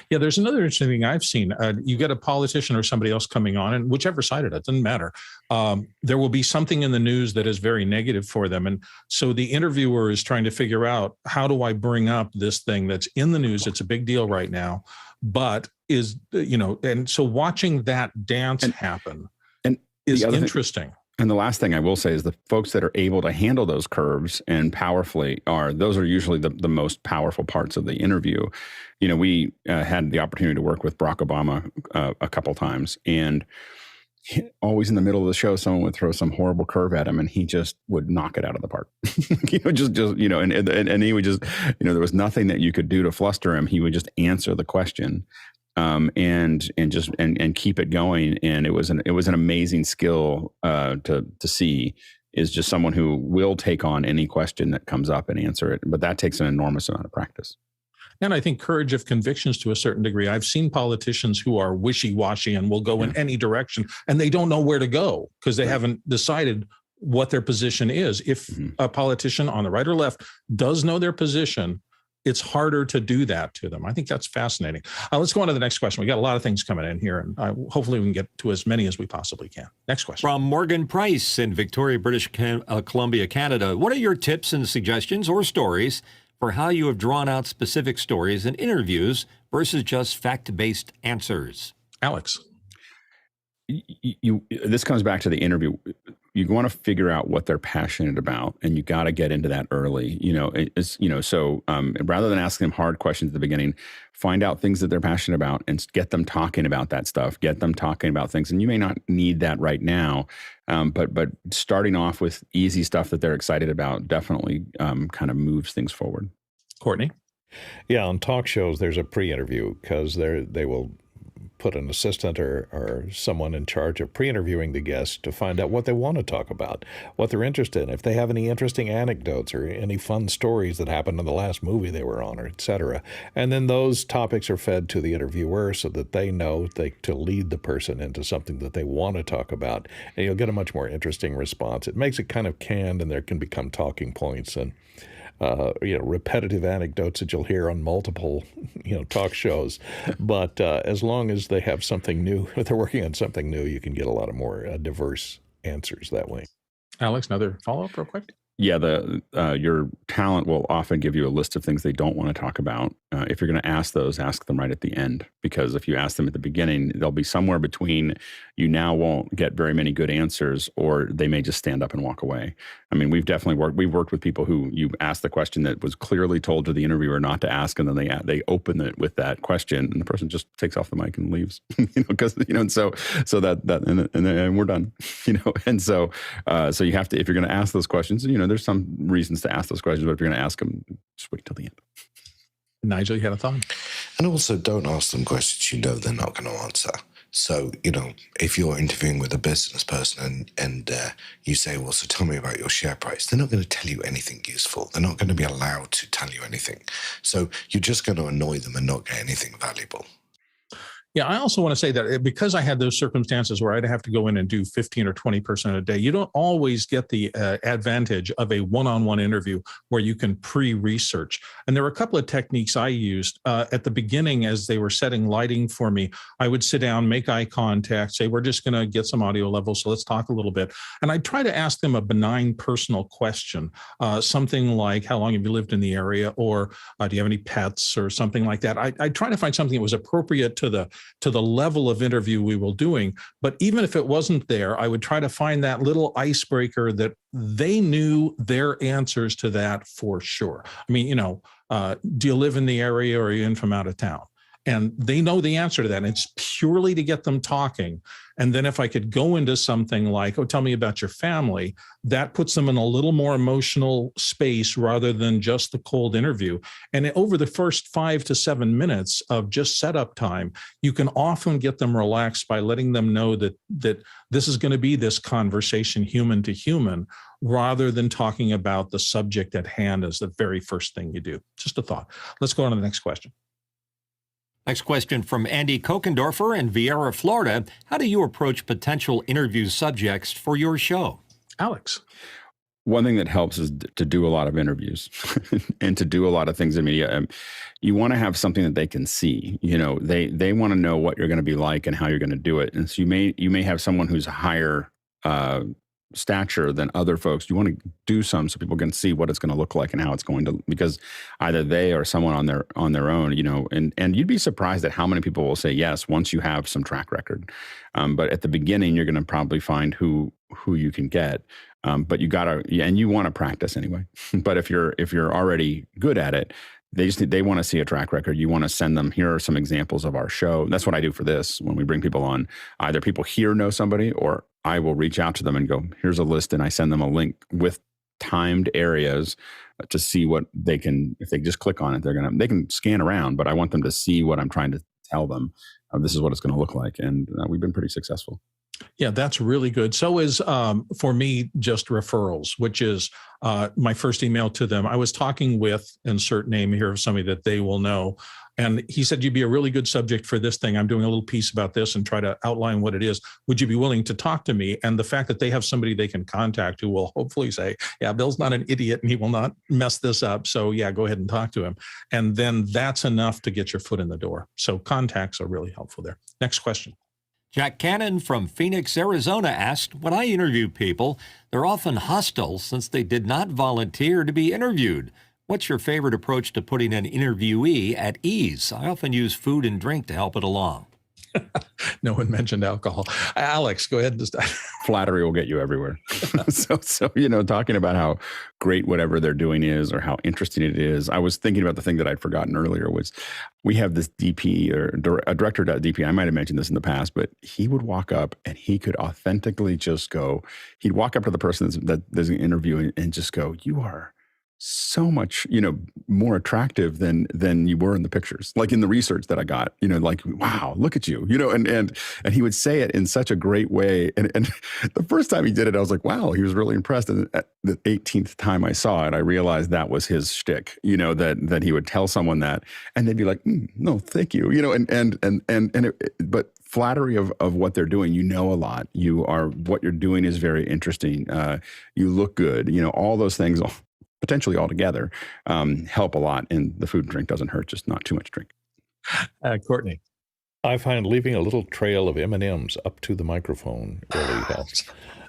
Yeah, there's another interesting thing I've seen. You get a politician or somebody else coming on, and whichever side it doesn't matter. There will be something in the news that is very negative for them. And so the interviewer is trying to figure out, how do I bring up this thing that's in the news? It's a big deal right now, but and so watching that dance happen is interesting. And the last thing I will say is the folks that are able to handle those curves and powerfully those are usually the most powerful parts of the interview. We had the opportunity to work with Barack Obama a couple times, and always in the middle of the show, someone would throw some horrible curve at him and he just would knock it out of the park. And he would just, there was nothing that you could do to fluster him. He would just answer the question. And keep it going. And it was an amazing skill to see, is just someone who will take on any question that comes up and answer it. But that takes an enormous amount of practice. And I think courage of convictions to a certain degree. I've seen politicians who are wishy-washy and will go in any direction, and they don't know where to go because they haven't decided what their position is. If a politician on the right or left does know their position, it's harder to do that to them. I think that's fascinating. Let's go on to the next question. We got a lot of things coming in here, and hopefully we can get to as many as we possibly can. Next question. From Morgan Price in Victoria, British Columbia, Canada. What are your tips and suggestions or stories for how you have drawn out specific stories in interviews versus just fact-based answers? Alex. This comes back to the interview. You want to figure out what they're passionate about, and you got to get into that early. So rather than asking them hard questions at the beginning, find out things that they're passionate about and get them talking about that stuff. Get them talking about things, and you may not need that right now, but starting off with easy stuff that they're excited about definitely kind of moves things forward. Courtney? Yeah, on talk shows, there's a pre-interview because they will put an assistant or someone in charge of pre-interviewing the guests to find out what they want to talk about, what they're interested in, if they have any interesting anecdotes or any fun stories that happened in the last movie they were on, or et cetera. And then those topics are fed to the interviewer so that they know to lead the person into something that they want to talk about. And you'll get a much more interesting response. It makes it kind of canned, and there can become talking points. And repetitive anecdotes that you'll hear on multiple, talk shows. But as long as they have something new, if they're working on something new, you can get a lot of more diverse answers that way. Alex, another follow-up real quick? Yeah, your talent will often give you a list of things they don't want to talk about. If you're going to ask those, ask them right at the end, because if you ask them at the beginning, they'll be somewhere between you now won't get very many good answers, or they may just stand up and walk away. I mean, we've worked with people who you asked the question that was clearly told to the interviewer not to ask, and then they open it with that question, and the person just takes off the mic and leaves, because and so and we're done, and so you have to, if you're going to ask those questions, there's some reasons to ask those questions, but if you're going to ask them, just wait till the end. Nigel, you had a thought? And also, don't ask them questions they're not going to answer. So, if you're interviewing with a business person and you say, well, so tell me about your share price, they're not going to tell you anything useful. They're not going to be allowed to tell you anything. So you're just going to annoy them and not get anything valuable. Yeah, I also want to say that because I had those circumstances where I'd have to go in and do 15 or 20% a day, you don't always get the advantage of a one-on-one interview where you can pre-research. And there were a couple of techniques I used at the beginning as they were setting lighting for me. I would sit down, make eye contact, say, we're just going to get some audio levels, so let's talk a little bit. And I'd try to ask them a benign personal question, something like, how long have you lived in the area? Or do you have any pets or something like that? I'd try to find something that was appropriate to the level of interview we were doing. But even if it wasn't there, I would try to find that little icebreaker that they knew their answers to that for sure. I mean, do you live in the area or are you in from out of town? And they know the answer to that. And it's purely to get them talking. And then if I could go into something like, oh, tell me about your family, that puts them in a little more emotional space rather than just the cold interview. And over the first 5 to 7 minutes of just setup time, you can often get them relaxed by letting them know that this is going to be this conversation human to human, rather than talking about the subject at hand as the very first thing you do. Just a thought. Let's go on to the next question. Next question from Andy Kokendorfer in Vieira, Florida. How do you approach potential interview subjects for your show? Alex. One thing that helps is to do a lot of interviews and to do a lot of things in media. You want to have something that they can see. They want to know what you're going to be like and how you're going to do it. And so you may have someone who's higher stature than other folks. You want to do some so people can see what it's going to look like and how it's going to, because either they or someone on their own, and you'd be surprised at how many people will say yes once you have some track record. But at the beginning, you're going to probably find who you can get. But you gotta, and you want to practice anyway. But if you're already good at it, they want to see a track record. You want to send them, here are some examples of our show. That's what I do for this. When we bring people on, either people here know somebody, or I will reach out to them and go, here's a list, and I send them a link with timed areas to see what they can, if they just click on it, they can scan around, but I want them to see what I'm trying to tell them. This is what it's going to look like. And we've been pretty successful. Yeah, that's really good. So is, for me, just referrals, which is my first email to them. I was talking with, insert name here of somebody that they will know. And he said, you'd be a really good subject for this thing. I'm doing a little piece about this and try to outline what it is. Would you be willing to talk to me? And the fact that they have somebody they can contact who will hopefully say, yeah, Bill's not an idiot and he will not mess this up. So yeah, go ahead and talk to him. And then that's enough to get your foot in the door. So contacts are really helpful there. Next question. Jack Cannon from Phoenix, Arizona asked, when I interview people, they're often hostile since they did not volunteer to be interviewed. What's your favorite approach to putting an interviewee at ease? I often use food and drink to help it along. No one mentioned alcohol. Alex, go ahead and start. Flattery will get you everywhere. So talking about how great whatever they're doing is, or how interesting it is. I was thinking about the thing that I'd forgotten earlier was we have this DP, or a director.DP. I might have mentioned this in the past, but he would walk up and he could authentically just go, he'd walk up to the person that there's an interview and just go, you are so much, more attractive than you were in the pictures, like in the research that I got, like, wow, look at you, and he would say it in such a great way. And the first time he did it, I was like, wow, he was really impressed. And the 18th time I saw it, I realized that was his shtick, that he would tell someone that, and they'd be like, no, thank you, but flattery of what they're doing, a lot, what you're doing is very interesting. You look good, all those things potentially all together, help a lot. And the food and drink doesn't hurt, just not too much drink. Courtney. I find leaving a little trail of M&Ms up to the microphone really helps.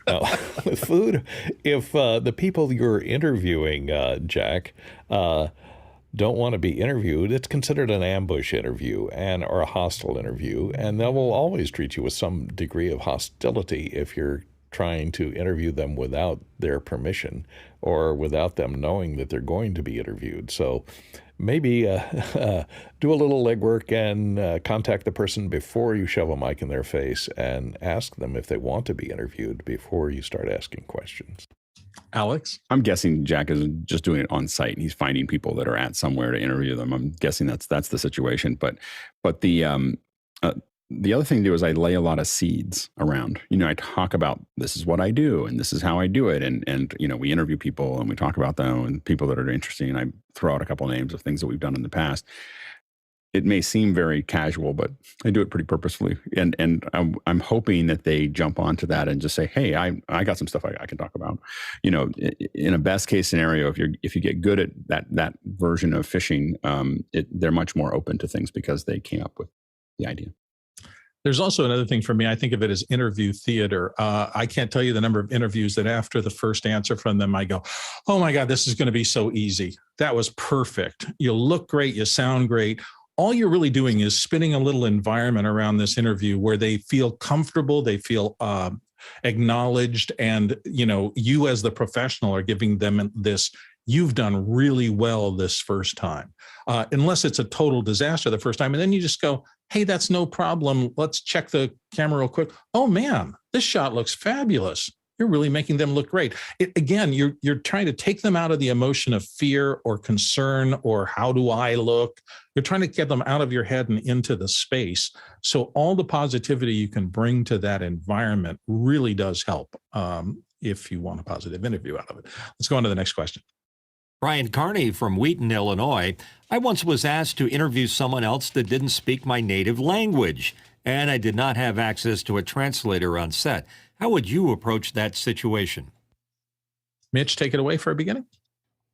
Now, with food, if the people you're interviewing, Jack, don't want to be interviewed, it's considered an ambush interview or a hostile interview, and they will always treat you with some degree of hostility if you're trying to interview them without their permission or without them knowing that they're going to be interviewed. So maybe do a little legwork and contact the person before you shove a mic in their face and ask them if they want to be interviewed before you start asking questions. Alex? I'm guessing Jack is just doing it on site. He's finding people that are at somewhere to interview them. I'm guessing that's the situation. But the other thing to do is I lay a lot of seeds around. I talk about this is what I do and this is how I do it. And we interview people and we talk about them and people that are interesting. And I throw out a couple of names of things that we've done in the past. It may seem very casual, but I do it pretty purposefully. And I'm hoping that they jump onto that and just say, hey, I got some stuff I can talk about. In a best case scenario, if you get good at that version of fishing, they're much more open to things because they came up with the idea. There's also another thing for me. I think of it as interview theater. I can't tell you the number of interviews that after the first answer from them, I go, oh my God, this is going to be so easy. That was perfect. You look great. You sound great. All you're really doing is spinning a little environment around this interview where they feel comfortable, they feel acknowledged, and you as the professional are giving them this, you've done really well this first time, unless it's a total disaster the first time. And then you just go, hey, that's no problem. Let's check the camera real quick. Oh man, this shot looks fabulous. You're really making them look great. Again, you're trying to take them out of the emotion of fear or concern or how do I look? You're trying to get them out of your head and into the space. So all the positivity you can bring to that environment really does help if you want a positive interview out of it. Let's go on to the next question. Brian Carney from Wheaton, Illinois. I once was asked to interview someone else that didn't speak my native language, and I did not have access to a translator on set. How would you approach that situation? Mitch, take it away for a beginning.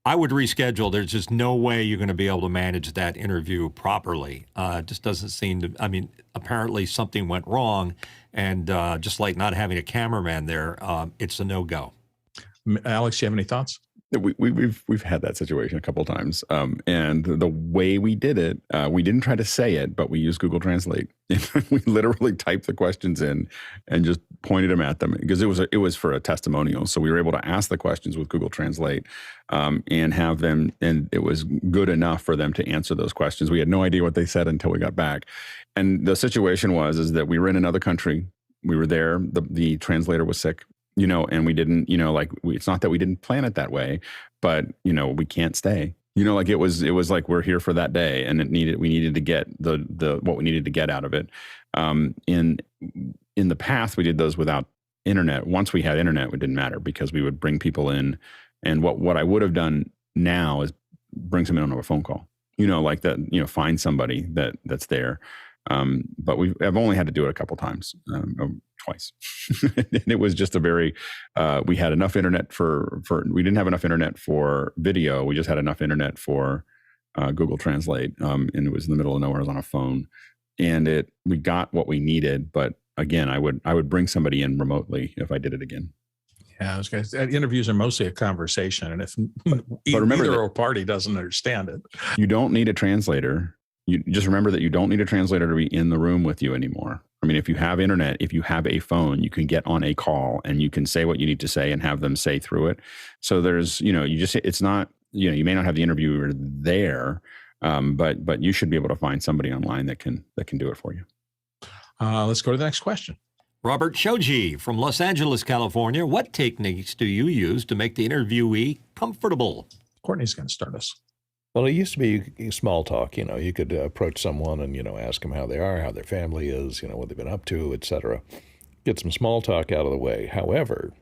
I would reschedule. There's just no way you're going to be able to manage that interview properly. It just doesn't seem to, apparently something went wrong, and just like not having a cameraman there, it's a no-go. Alex, do you have any thoughts? We've had that situation a couple of times, and the way we did it, we didn't try to say it, but we used Google Translate. We literally typed the questions in and just pointed them at them because it was for a testimonial. So we were able to ask the questions with Google Translate and have them, and it was good enough for them to answer those questions. We had no idea what they said until we got back. And the situation is that we were in another country. We were there. The translator was sick. And we didn't, it's not that we didn't plan it that way, but, we can't stay, it was like, we're here for that day and we needed to get what we needed to get out of it. In the past, we did those without internet. Once we had internet, it didn't matter because we would bring people in. And what I would have done now is bring them in on a phone call, like that, find somebody that's there. But I've only had to do it a couple times, twice. And it was just we had enough internet we didn't have enough internet for video. We just had enough internet for Google Translate. And it was in the middle of nowhere. I was on a phone and we got what we needed. But again, I would bring somebody in remotely if I did it again. Yeah, interviews are mostly a conversation. And if either party doesn't understand it, you don't need a translator. You just remember that you don't need a translator to be in the room with you anymore. If you have internet, if you have a phone, you can get on a call and you can say what you need to say and have them say through it. So there's, it's not, you may not have the interviewer there, but you should be able to find somebody online that can do it for you. Let's go to the next question. Robert Shoji from Los Angeles, California. What techniques do you use to make the interviewee comfortable? Courtney's going to start us. Well, it used to be small talk. You could approach someone and, ask them how they are, how their family is, what they've been up to, etc. Get some small talk out of the way. However,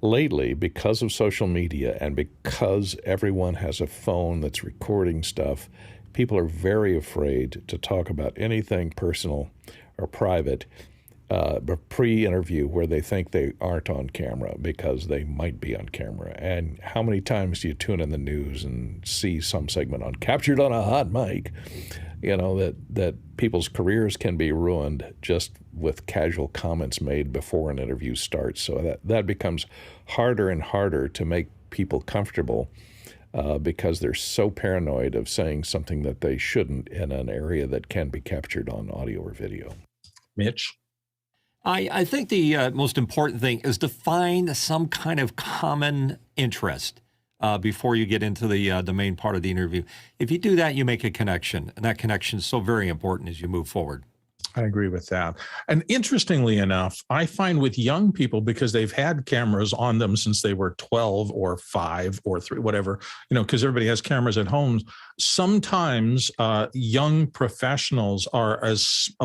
lately, because of social media and because everyone has a phone that's recording stuff, people are very afraid to talk about anything personal or private. pre-interview where they think they aren't on camera because they might be on camera. And how many times do you tune in the news and see some segment on captured on a hot mic? You know, that people's careers can be ruined just with casual comments made before an interview starts. So that becomes harder and harder to make people comfortable because they're so paranoid of saying something that they shouldn't in an area that can be captured on audio or video. Mitch? I think the most important thing is to find some kind of common interest before you get into the main part of the interview. If you do that, you make a connection, and that connection is so very important as you move forward. I agree with that. And interestingly enough, I find with young people, because they've had cameras on them since they were 12 or 5 or 3, whatever, because everybody has cameras at home. Sometimes young professionals are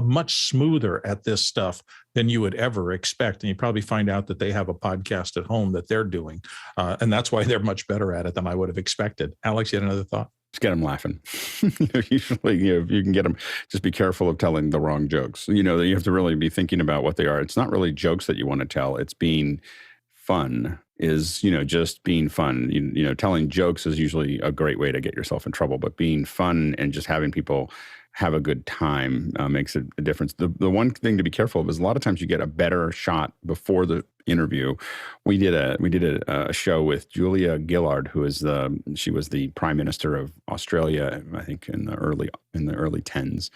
much smoother at this stuff than you would ever expect. And you probably find out that they have a podcast at home that they're doing. And that's why they're much better at it than I would have expected. Alex, you had another thought? Just get them laughing. Usually, if you can get them, just be careful of telling the wrong jokes. You have to really be thinking about what they are. It's not really jokes that you want to tell. It's being fun is, just being fun. Telling jokes is usually a great way to get yourself in trouble, but being fun and just having people have a good time makes a difference. The one thing to be careful of is a lot of times you get a better shot before the interview. We did a show with Julia Gillard, she was the Prime Minister of Australia, I think in the early 10s,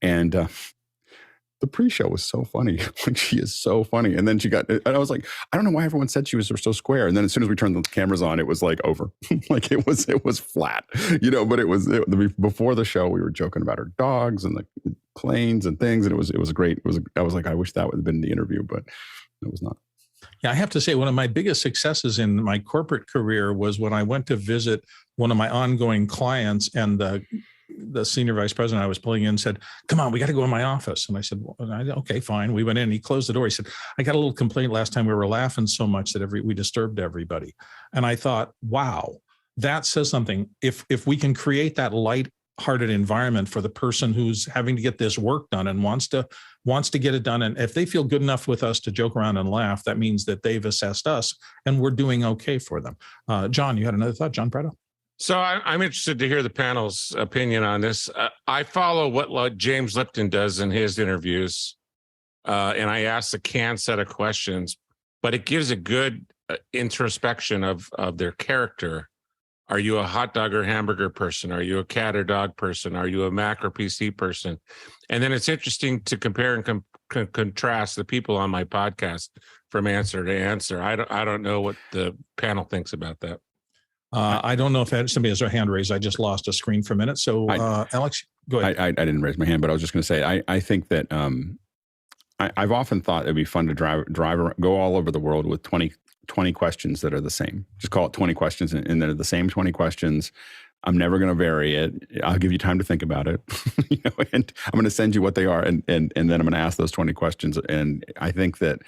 and the pre-show was so funny. Like, she is so funny. And then and I was like, I don't know why everyone said she was so square. And then as soon as we turned the cameras on, it was like over. Like it was flat, but before the show, we were joking about her dogs and the planes and things. And it was great. I was like, I wish that would have been the interview, but it was not. Yeah, I have to say, one of my biggest successes in my corporate career was when I went to visit one of my ongoing clients, and the senior vice president I was pulling in said, "Come on, we got to go in my office." And I said, "Okay, fine." We went in. He closed the door. He said, "I got a little complaint last time. We were laughing so much that we disturbed everybody." And I thought, wow, that says something. If we can create that light-hearted environment for the person who's having to get this work done and wants to get it done, and if they feel good enough with us to joke around and laugh, that means that they've assessed us and we're doing okay for them. John, you had another thought? John Prado? So I'm interested to hear the panel's opinion on this. I follow what James Lipton does in his interviews, and I ask a canned set of questions, but it gives a good introspection of their character. Are you a hot dog or hamburger person? Are you a cat or dog person? Are you a Mac or PC person? And then it's interesting to compare and contrast the people on my podcast from answer to answer. I don't know what the panel thinks about that. I don't know if somebody has their hand raised. I just lost a screen for a minute. So, Alex, go ahead. I didn't raise my hand, but I was just going to say, I think that I've often thought it'd be fun to go all over the world with 20 questions that are the same. Just call it 20 questions, and they're the same 20 questions. I'm never going to vary it. I'll give you time to think about it, and I'm going to send you what they are, and then I'm going to ask those 20 questions. And I think that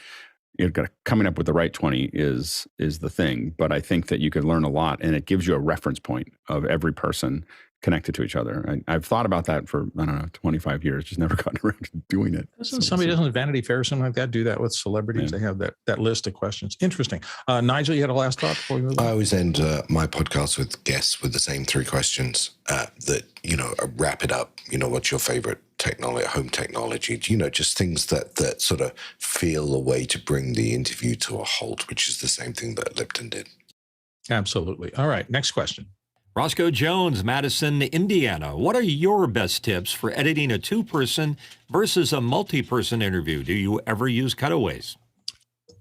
coming up with the right 20 is the thing, but I think that you could learn a lot, and it gives you a reference point of every person connected to each other. I've thought about that for, 25 years, just never gotten around to doing it. Doesn't Vanity Fair or something like that do that with celebrities? Yeah. They have that list of questions. Interesting. Nigel, you had a last thought before we move on? I always end my podcast with guests with the same 3 questions that, wrap it up. What's your favorite technology, home technology, just things that sort of feel a way to bring the interview to a halt, which is the same thing that Lipton did. Absolutely. All right. Next question. Roscoe Jones, Madison, Indiana. What are your best tips for editing a 2-person versus a multi-person interview? Do you ever use cutaways?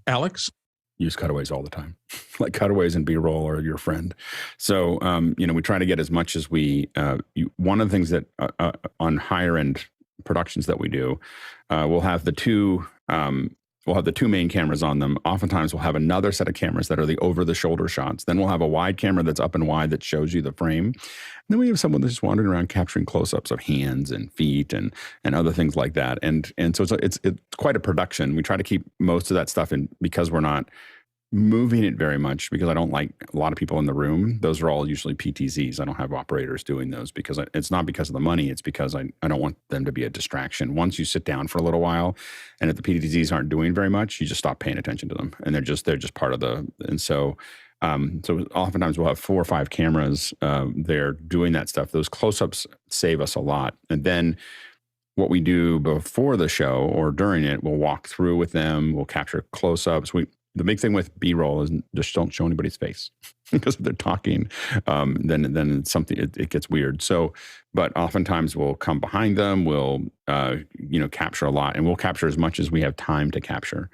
Alex? Use cutaways all the time. Like cutaways and B-roll are your friend. So, we try to get as much as we, one of the things that on higher end productions that we do, we'll have the two main cameras on them. Oftentimes we'll have another set of cameras that are the over-the-shoulder shots. Then we'll have a wide camera that's up and wide that shows you the frame. And then we have someone that's just wandering around capturing close-ups of hands and feet and other things like that. And so it's quite a production. We try to keep most of that stuff in because we're not moving it very much because I don't like a lot of people in the room. Those are all usually PTZs. I don't have operators doing those because it's not because of the money. It's because I don't want them to be a distraction. Once you sit down for a little while, and if the PTZs aren't doing very much, you just stop paying attention to them, and they're just part of the. And so oftentimes we'll have 4 or 5 cameras there doing that stuff. Those close-ups save us a lot, and then what we do before the show or during it, we'll walk through with them. We'll capture close-ups. The big thing with B-roll is just don't show anybody's face because if they're talking, then it's something, it gets weird. So, but oftentimes we'll come behind them, we'll, capture a lot, and we'll capture as much as we have time to capture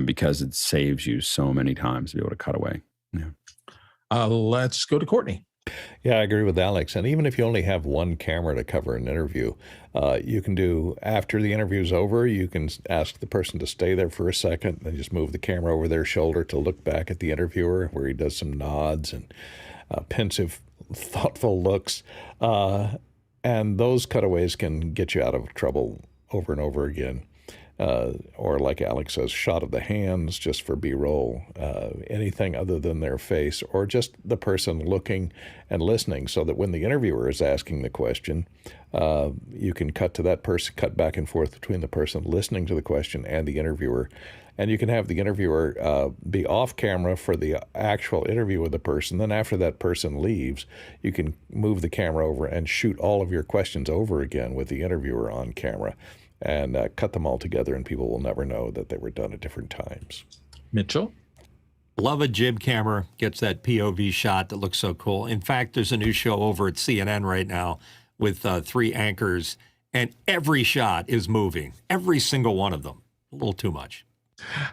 because it saves you so many times to be able to cut away. Yeah. Let's go to Courtney. Yeah, I agree with Alex. And even if you only have one camera to cover an interview, you can do, after the interview's over, you can ask the person to stay there for a second and just move the camera over their shoulder to look back at the interviewer where he does some nods and pensive, thoughtful looks. And those cutaways can get you out of trouble over and over again. Or like Alex says, shot of the hands just for B-roll, anything other than their face, or just the person looking and listening so that when the interviewer is asking the question, you can cut to that person, cut back and forth between the person listening to the question and the interviewer. And you can have the interviewer be off camera for the actual interview with the person. Then after that person leaves, you can move the camera over and shoot all of your questions over again with the interviewer on camera. And cut them all together, and people will never know that they were done at different times. Mitchell? Love a jib camera, gets that POV shot that looks so cool. In fact, there's a new show over at CNN right now with 3 anchors, and every shot is moving. Every single one of them. A little too much.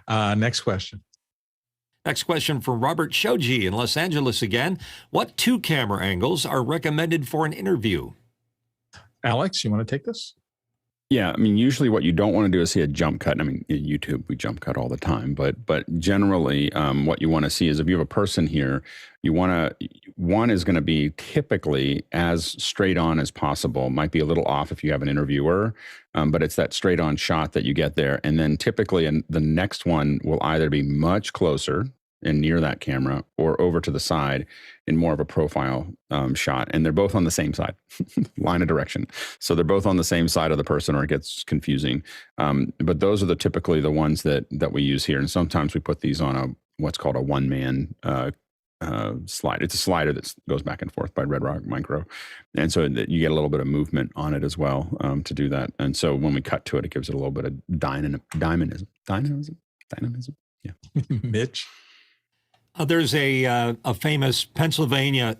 Next question. Next question from Robert Shoji in Los Angeles again. What 2 camera angles are recommended for an interview? Alex, you want to take this? Yeah, I mean, usually what you don't want to do is see a jump cut. I mean, in YouTube, we jump cut all the time, but generally what you want to see is if you have a person here, one is going to be typically as straight on as possible. Might be a little off if you have an interviewer, but it's that straight on shot that you get there. And then typically the next one will either be much closer and near that camera or over to the side in more of a profile shot. And they're both on the same side, line of direction. So they're both on the same side of the person or it gets confusing. But those are typically the ones that we use here. And sometimes we put these on what's called a one-man slide. It's a slider that goes back and forth by Red Rock Micro. And so that you get a little bit of movement on it as well to do that. And so when we cut to it, it gives it a little bit of dynamism. Yeah. Mitch? There's a famous Pennsylvania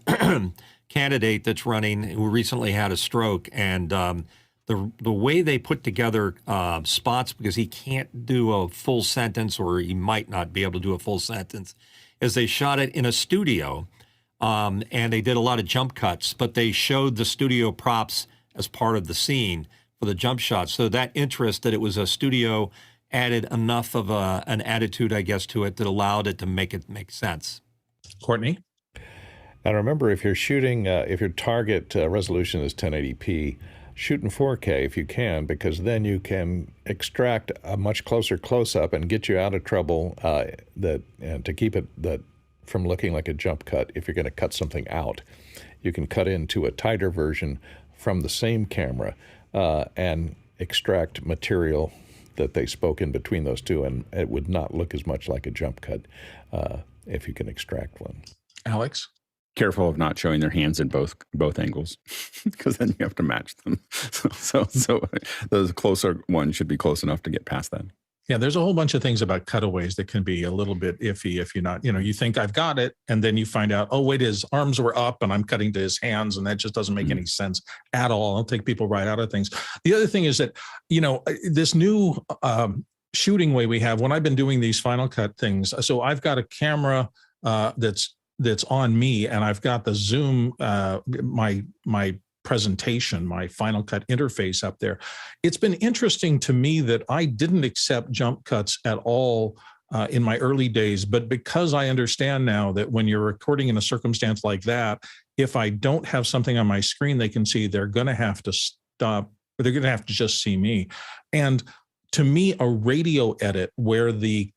candidate that's running who recently had a stroke, and the way they put together spots, because he can't do a full sentence or he might not be able to do a full sentence, is they shot it in a studio, and they did a lot of jump cuts, but they showed the studio props as part of the scene for the jump shots. So that interest that it was a studio added enough of an attitude, I guess, to it that allowed it to make sense. Courtney? And remember, if you're shooting, if your target resolution is 1080p, shoot in 4K if you can, because then you can extract a much closer close-up and get you out of trouble and to keep it from looking like a jump cut. If you're going to cut something out, you can cut into a tighter version from the same camera and extract material that they spoke in between those two, and it would not look as much like a jump cut if you can extract one. Alex? Careful of not showing their hands in both angles, because then you have to match them. So the closer one should be close enough to get past that. Yeah, there's a whole bunch of things about cutaways that can be a little bit iffy if you're not, you think I've got it, and then you find out, oh, wait, his arms were up and I'm cutting to his hands, and that just doesn't make any sense at all. I'll take people right out of things. The other thing is that, this new shooting way we have, when I've been doing these Final Cut things, so I've got a camera that's on me, and I've got the Zoom, my presentation, my Final Cut interface up there. It's been interesting to me that I didn't accept jump cuts at all in my early days, but because I understand now that when you're recording in a circumstance like that, if I don't have something on my screen they can see, they're going to have to stop, or they're going to have to just see me. And to me, a radio edit where the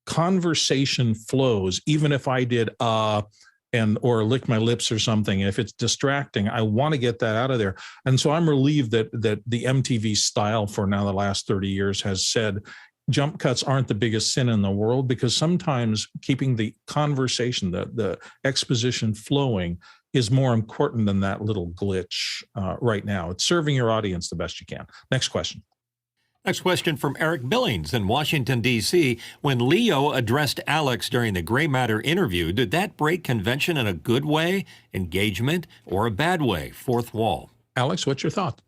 conversation flows, even if I did or lick my lips or something. If it's distracting, I want to get that out of there. And so I'm relieved that the MTV style for now the last 30 years has said jump cuts aren't the biggest sin in the world, because sometimes keeping the conversation, the exposition flowing is more important than that little glitch right now. It's serving your audience the best you can. Next question. Next question from Eric Billings in Washington, D.C. When Leo addressed Alex during the Gray Matter interview, did that break convention in a good way, engagement, or a bad way, fourth wall? Alex, what's your thought?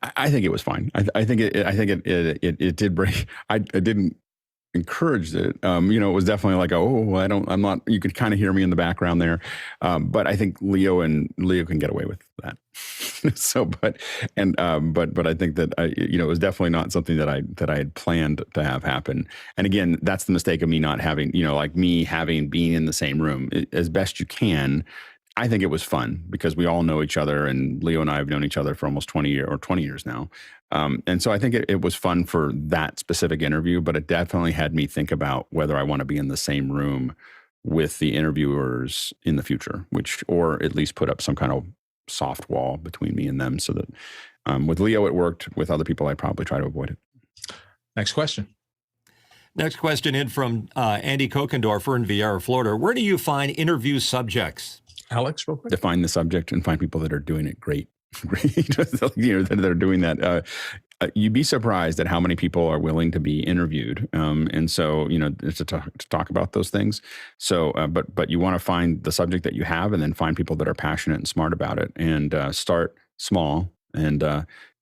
I think it was fine. I think it did break. I didn't encourage it. It was definitely like, I'm not. You could kind of hear me in the background there, but I think Leo can get away with that. But I think that it was definitely not something that I had planned to have happen. And again, that's the mistake of me not having, being in the same room as best you can. I think it was fun because we all know each other, and Leo and I have known each other for almost 20 years now. And so I think it was fun for that specific interview, but it definitely had me think about whether I want to be in the same room with the interviewers in the future, or at least put up some kind of soft wall between me and them, so that with Leo it worked. With other people, I'd probably try to avoid it. Next question. Next question in from Andy Kokendorfer in Viera, Florida. Where do you find interview subjects? Alex, real quick. Define the subject and find people that are doing it great. That are doing that. You'd be surprised at how many people are willing to be interviewed. And so, to talk about those things. So, but you want to find the subject that you have, and then find people that are passionate and smart about it, and start small and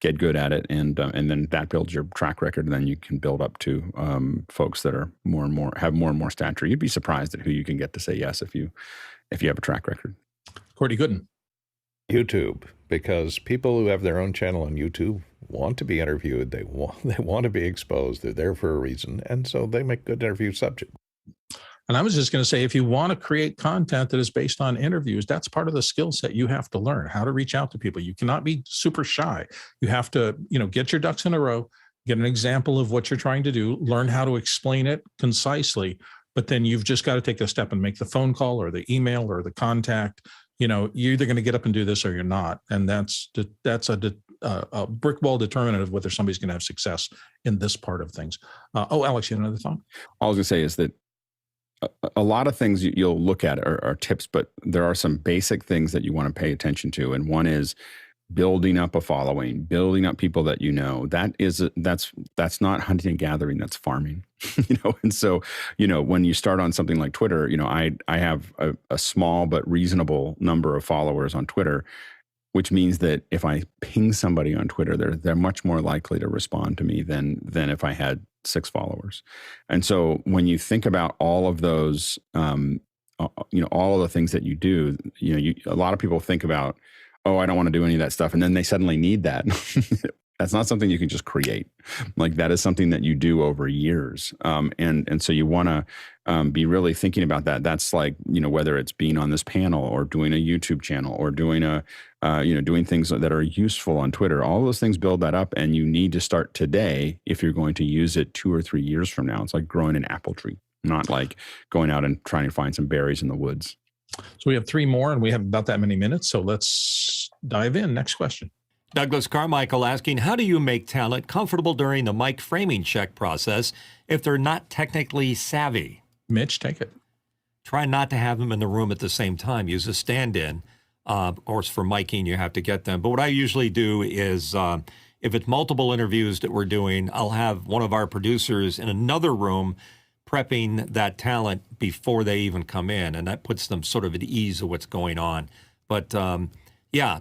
get good at it. And then that builds your track record. And then you can build up to folks that are have more and more stature. You'd be surprised at who you can get to say yes if you have a track record. Cordy Gooden. YouTube, because people who have their own channel on YouTube want to be interviewed. They want to be exposed. They're there for a reason. And so they make good interview subject. And I was just going to say, if you want to create content that is based on interviews, that's part of the skill set you have to learn, how to reach out to people. You cannot be super shy. You have to, get your ducks in a row, get an example of what you're trying to do, learn how to explain it concisely. But then you've just got to take a step and make the phone call or the email or the contact. You're either going to get up and do this or you're not. And that's a brick wall determinant of whether somebody's going to have success in this part of things. Alex, you have another thought? All I was going to say is that a lot of things you'll look at are tips, but there are some basic things that you want to pay attention to. And one is building up a following, building up people that that's not hunting and gathering, that's farming. And so, when you start on something like Twitter, I have a small but reasonable number of followers on Twitter, which means that if I ping somebody on Twitter, they're much more likely to respond to me than if I had 6 followers. And so when you think about all of those, all of the things that you do, a lot of people think about, I don't want to do any of that stuff. And then they suddenly need that. That's not something you can just create. Like, that is something that you do over years. And so you want to be really thinking about that. That's like, whether it's being on this panel or doing a YouTube channel or doing doing things that are useful on Twitter. All those things build that up, and you need to start today if you're going to use it 2 or 3 years from now. It's like growing an apple tree, not like going out and trying to find some berries in the woods. So we have 3 more, and we have about that many minutes. So let's dive in. Next question. Douglas Carmichael asking, how do you make talent comfortable during the mic framing check process if they're not technically savvy? Mitch, take it. Try not to have them in the room at the same time. Use a stand-in. Of course, for miking, you have to get them. But what I usually do is if it's multiple interviews that we're doing, I'll have one of our producers in another room prepping that talent before they even come in. And that puts them sort of at ease of what's going on. But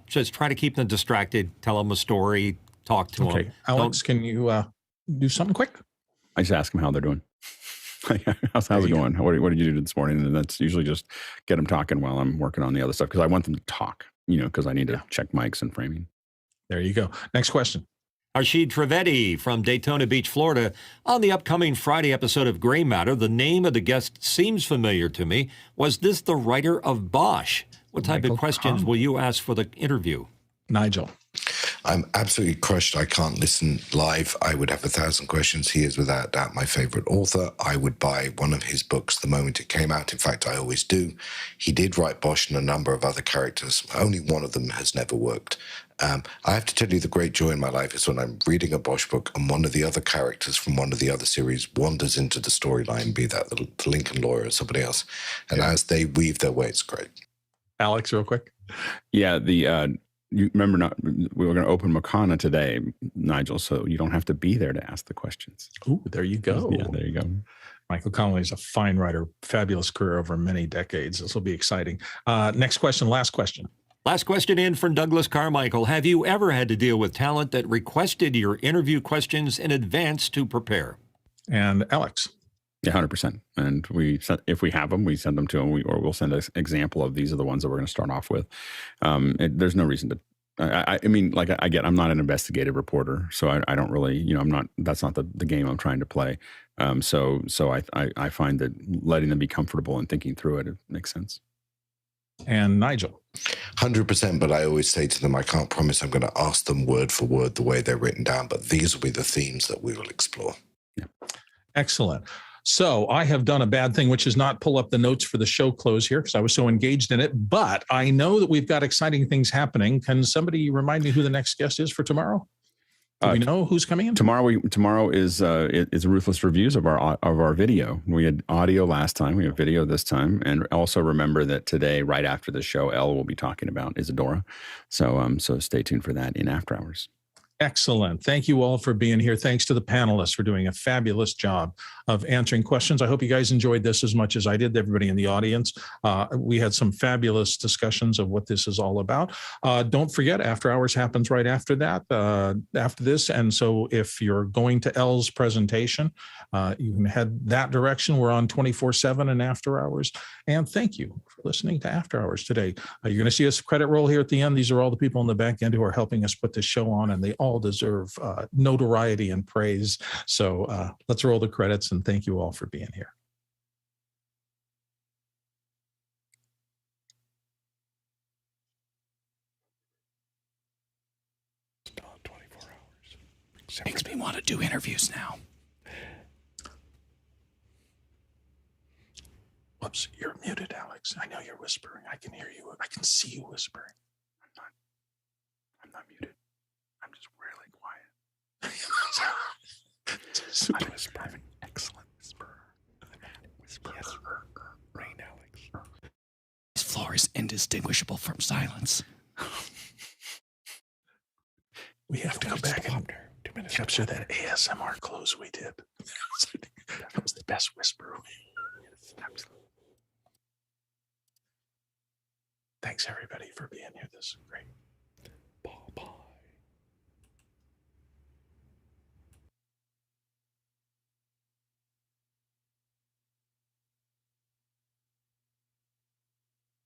just try to keep them distracted, tell them a story, talk to them. Okay, Alex, can you do something quick? I just ask them how they're doing. How's it going? What did you do this morning? And that's usually just get them talking while I'm working on the other stuff, because I want them to talk, because I need to check mics and framing. There you go. Next question. Arshid Trivedi from Daytona Beach, Florida. On the upcoming Friday episode of Gray Matter, the name of the guest seems familiar to me. Was this the writer of Bosch? What type of questions will you ask for the interview? Nigel. I'm absolutely crushed. I can't listen live. I would have 1,000 questions. He is without doubt my favorite author. I would buy one of his books the moment it came out. In fact, I always do. He did write Bosch and a number of other characters. Only one of them has never worked. I have to tell you, the great joy in my life is when I'm reading a Bosch book and one of the other characters from one of the other series wanders into the storyline, be that the Lincoln lawyer or somebody else. And as they weave their way, it's great. Alex, real quick. Yeah, you remember we were going to open Makana today, Nigel, so you don't have to be there to ask the questions. Ooh, there you go. Yeah, there you go. Michael Connolly is a fine writer, fabulous career over many decades. This will be exciting. Next question, last question. Last question in from Douglas Carmichael. Have you ever had to deal with talent that requested your interview questions in advance to prepare? And Alex. Yeah, 100%. And if we have them, we send them to them, or we'll send an example of these are the ones that we're going to start off with. There's no reason to. I mean, like I'm not an investigative reporter, so I don't really, I'm not. That's not the game I'm trying to play. So I find that letting them be comfortable and thinking through it makes sense. And Nigel. 100%, but I always say to them, I can't promise I'm going to ask them word for word the way they're written down, but these will be the themes that we will explore. Yeah. Excellent. So I have done a bad thing, which is not pull up the notes for the show close here because I was so engaged in it, but I know that we've got exciting things happening. Can somebody remind me who the next guest is for tomorrow? Do we know who's coming in? Tomorrow is Ruthless Reviews of our video. We had audio last time. We have video this time. And also remember that today, right after the show, Elle will be talking about Isadora. So stay tuned for that in After Hours. Excellent. Thank you all for being here. Thanks to the panelists for doing a fabulous job of answering questions. I hope you guys enjoyed this as much as I did, everybody in the audience. We had some fabulous discussions of what this is all about. Don't forget, After Hours happens right after that, after this. And so if you're going to Elle's presentation, you can head that direction. We're on 24/7 and After Hours. And thank you for listening to After Hours today. You're going to see us credit roll here at the end. These are all the people in the back end who are helping us put this show on, and they all deserve notoriety and praise. So let's roll the credits, and thank you all for being here. Still 24 hours. Makes me want to do interviews now. Whoops, you're muted, Alex. I know you're whispering. I can hear you. I can see you whispering. I'm not muted. I'm just really quiet. Super. I'm whispering. Excellent whisperer. Whisperer. Yes. Rain, Alex. This floor is indistinguishable from silence. We have to go back and capture that ASMR close we did. That was the best whisper. Yes, absolutely. Thanks, everybody, for being here. This is great.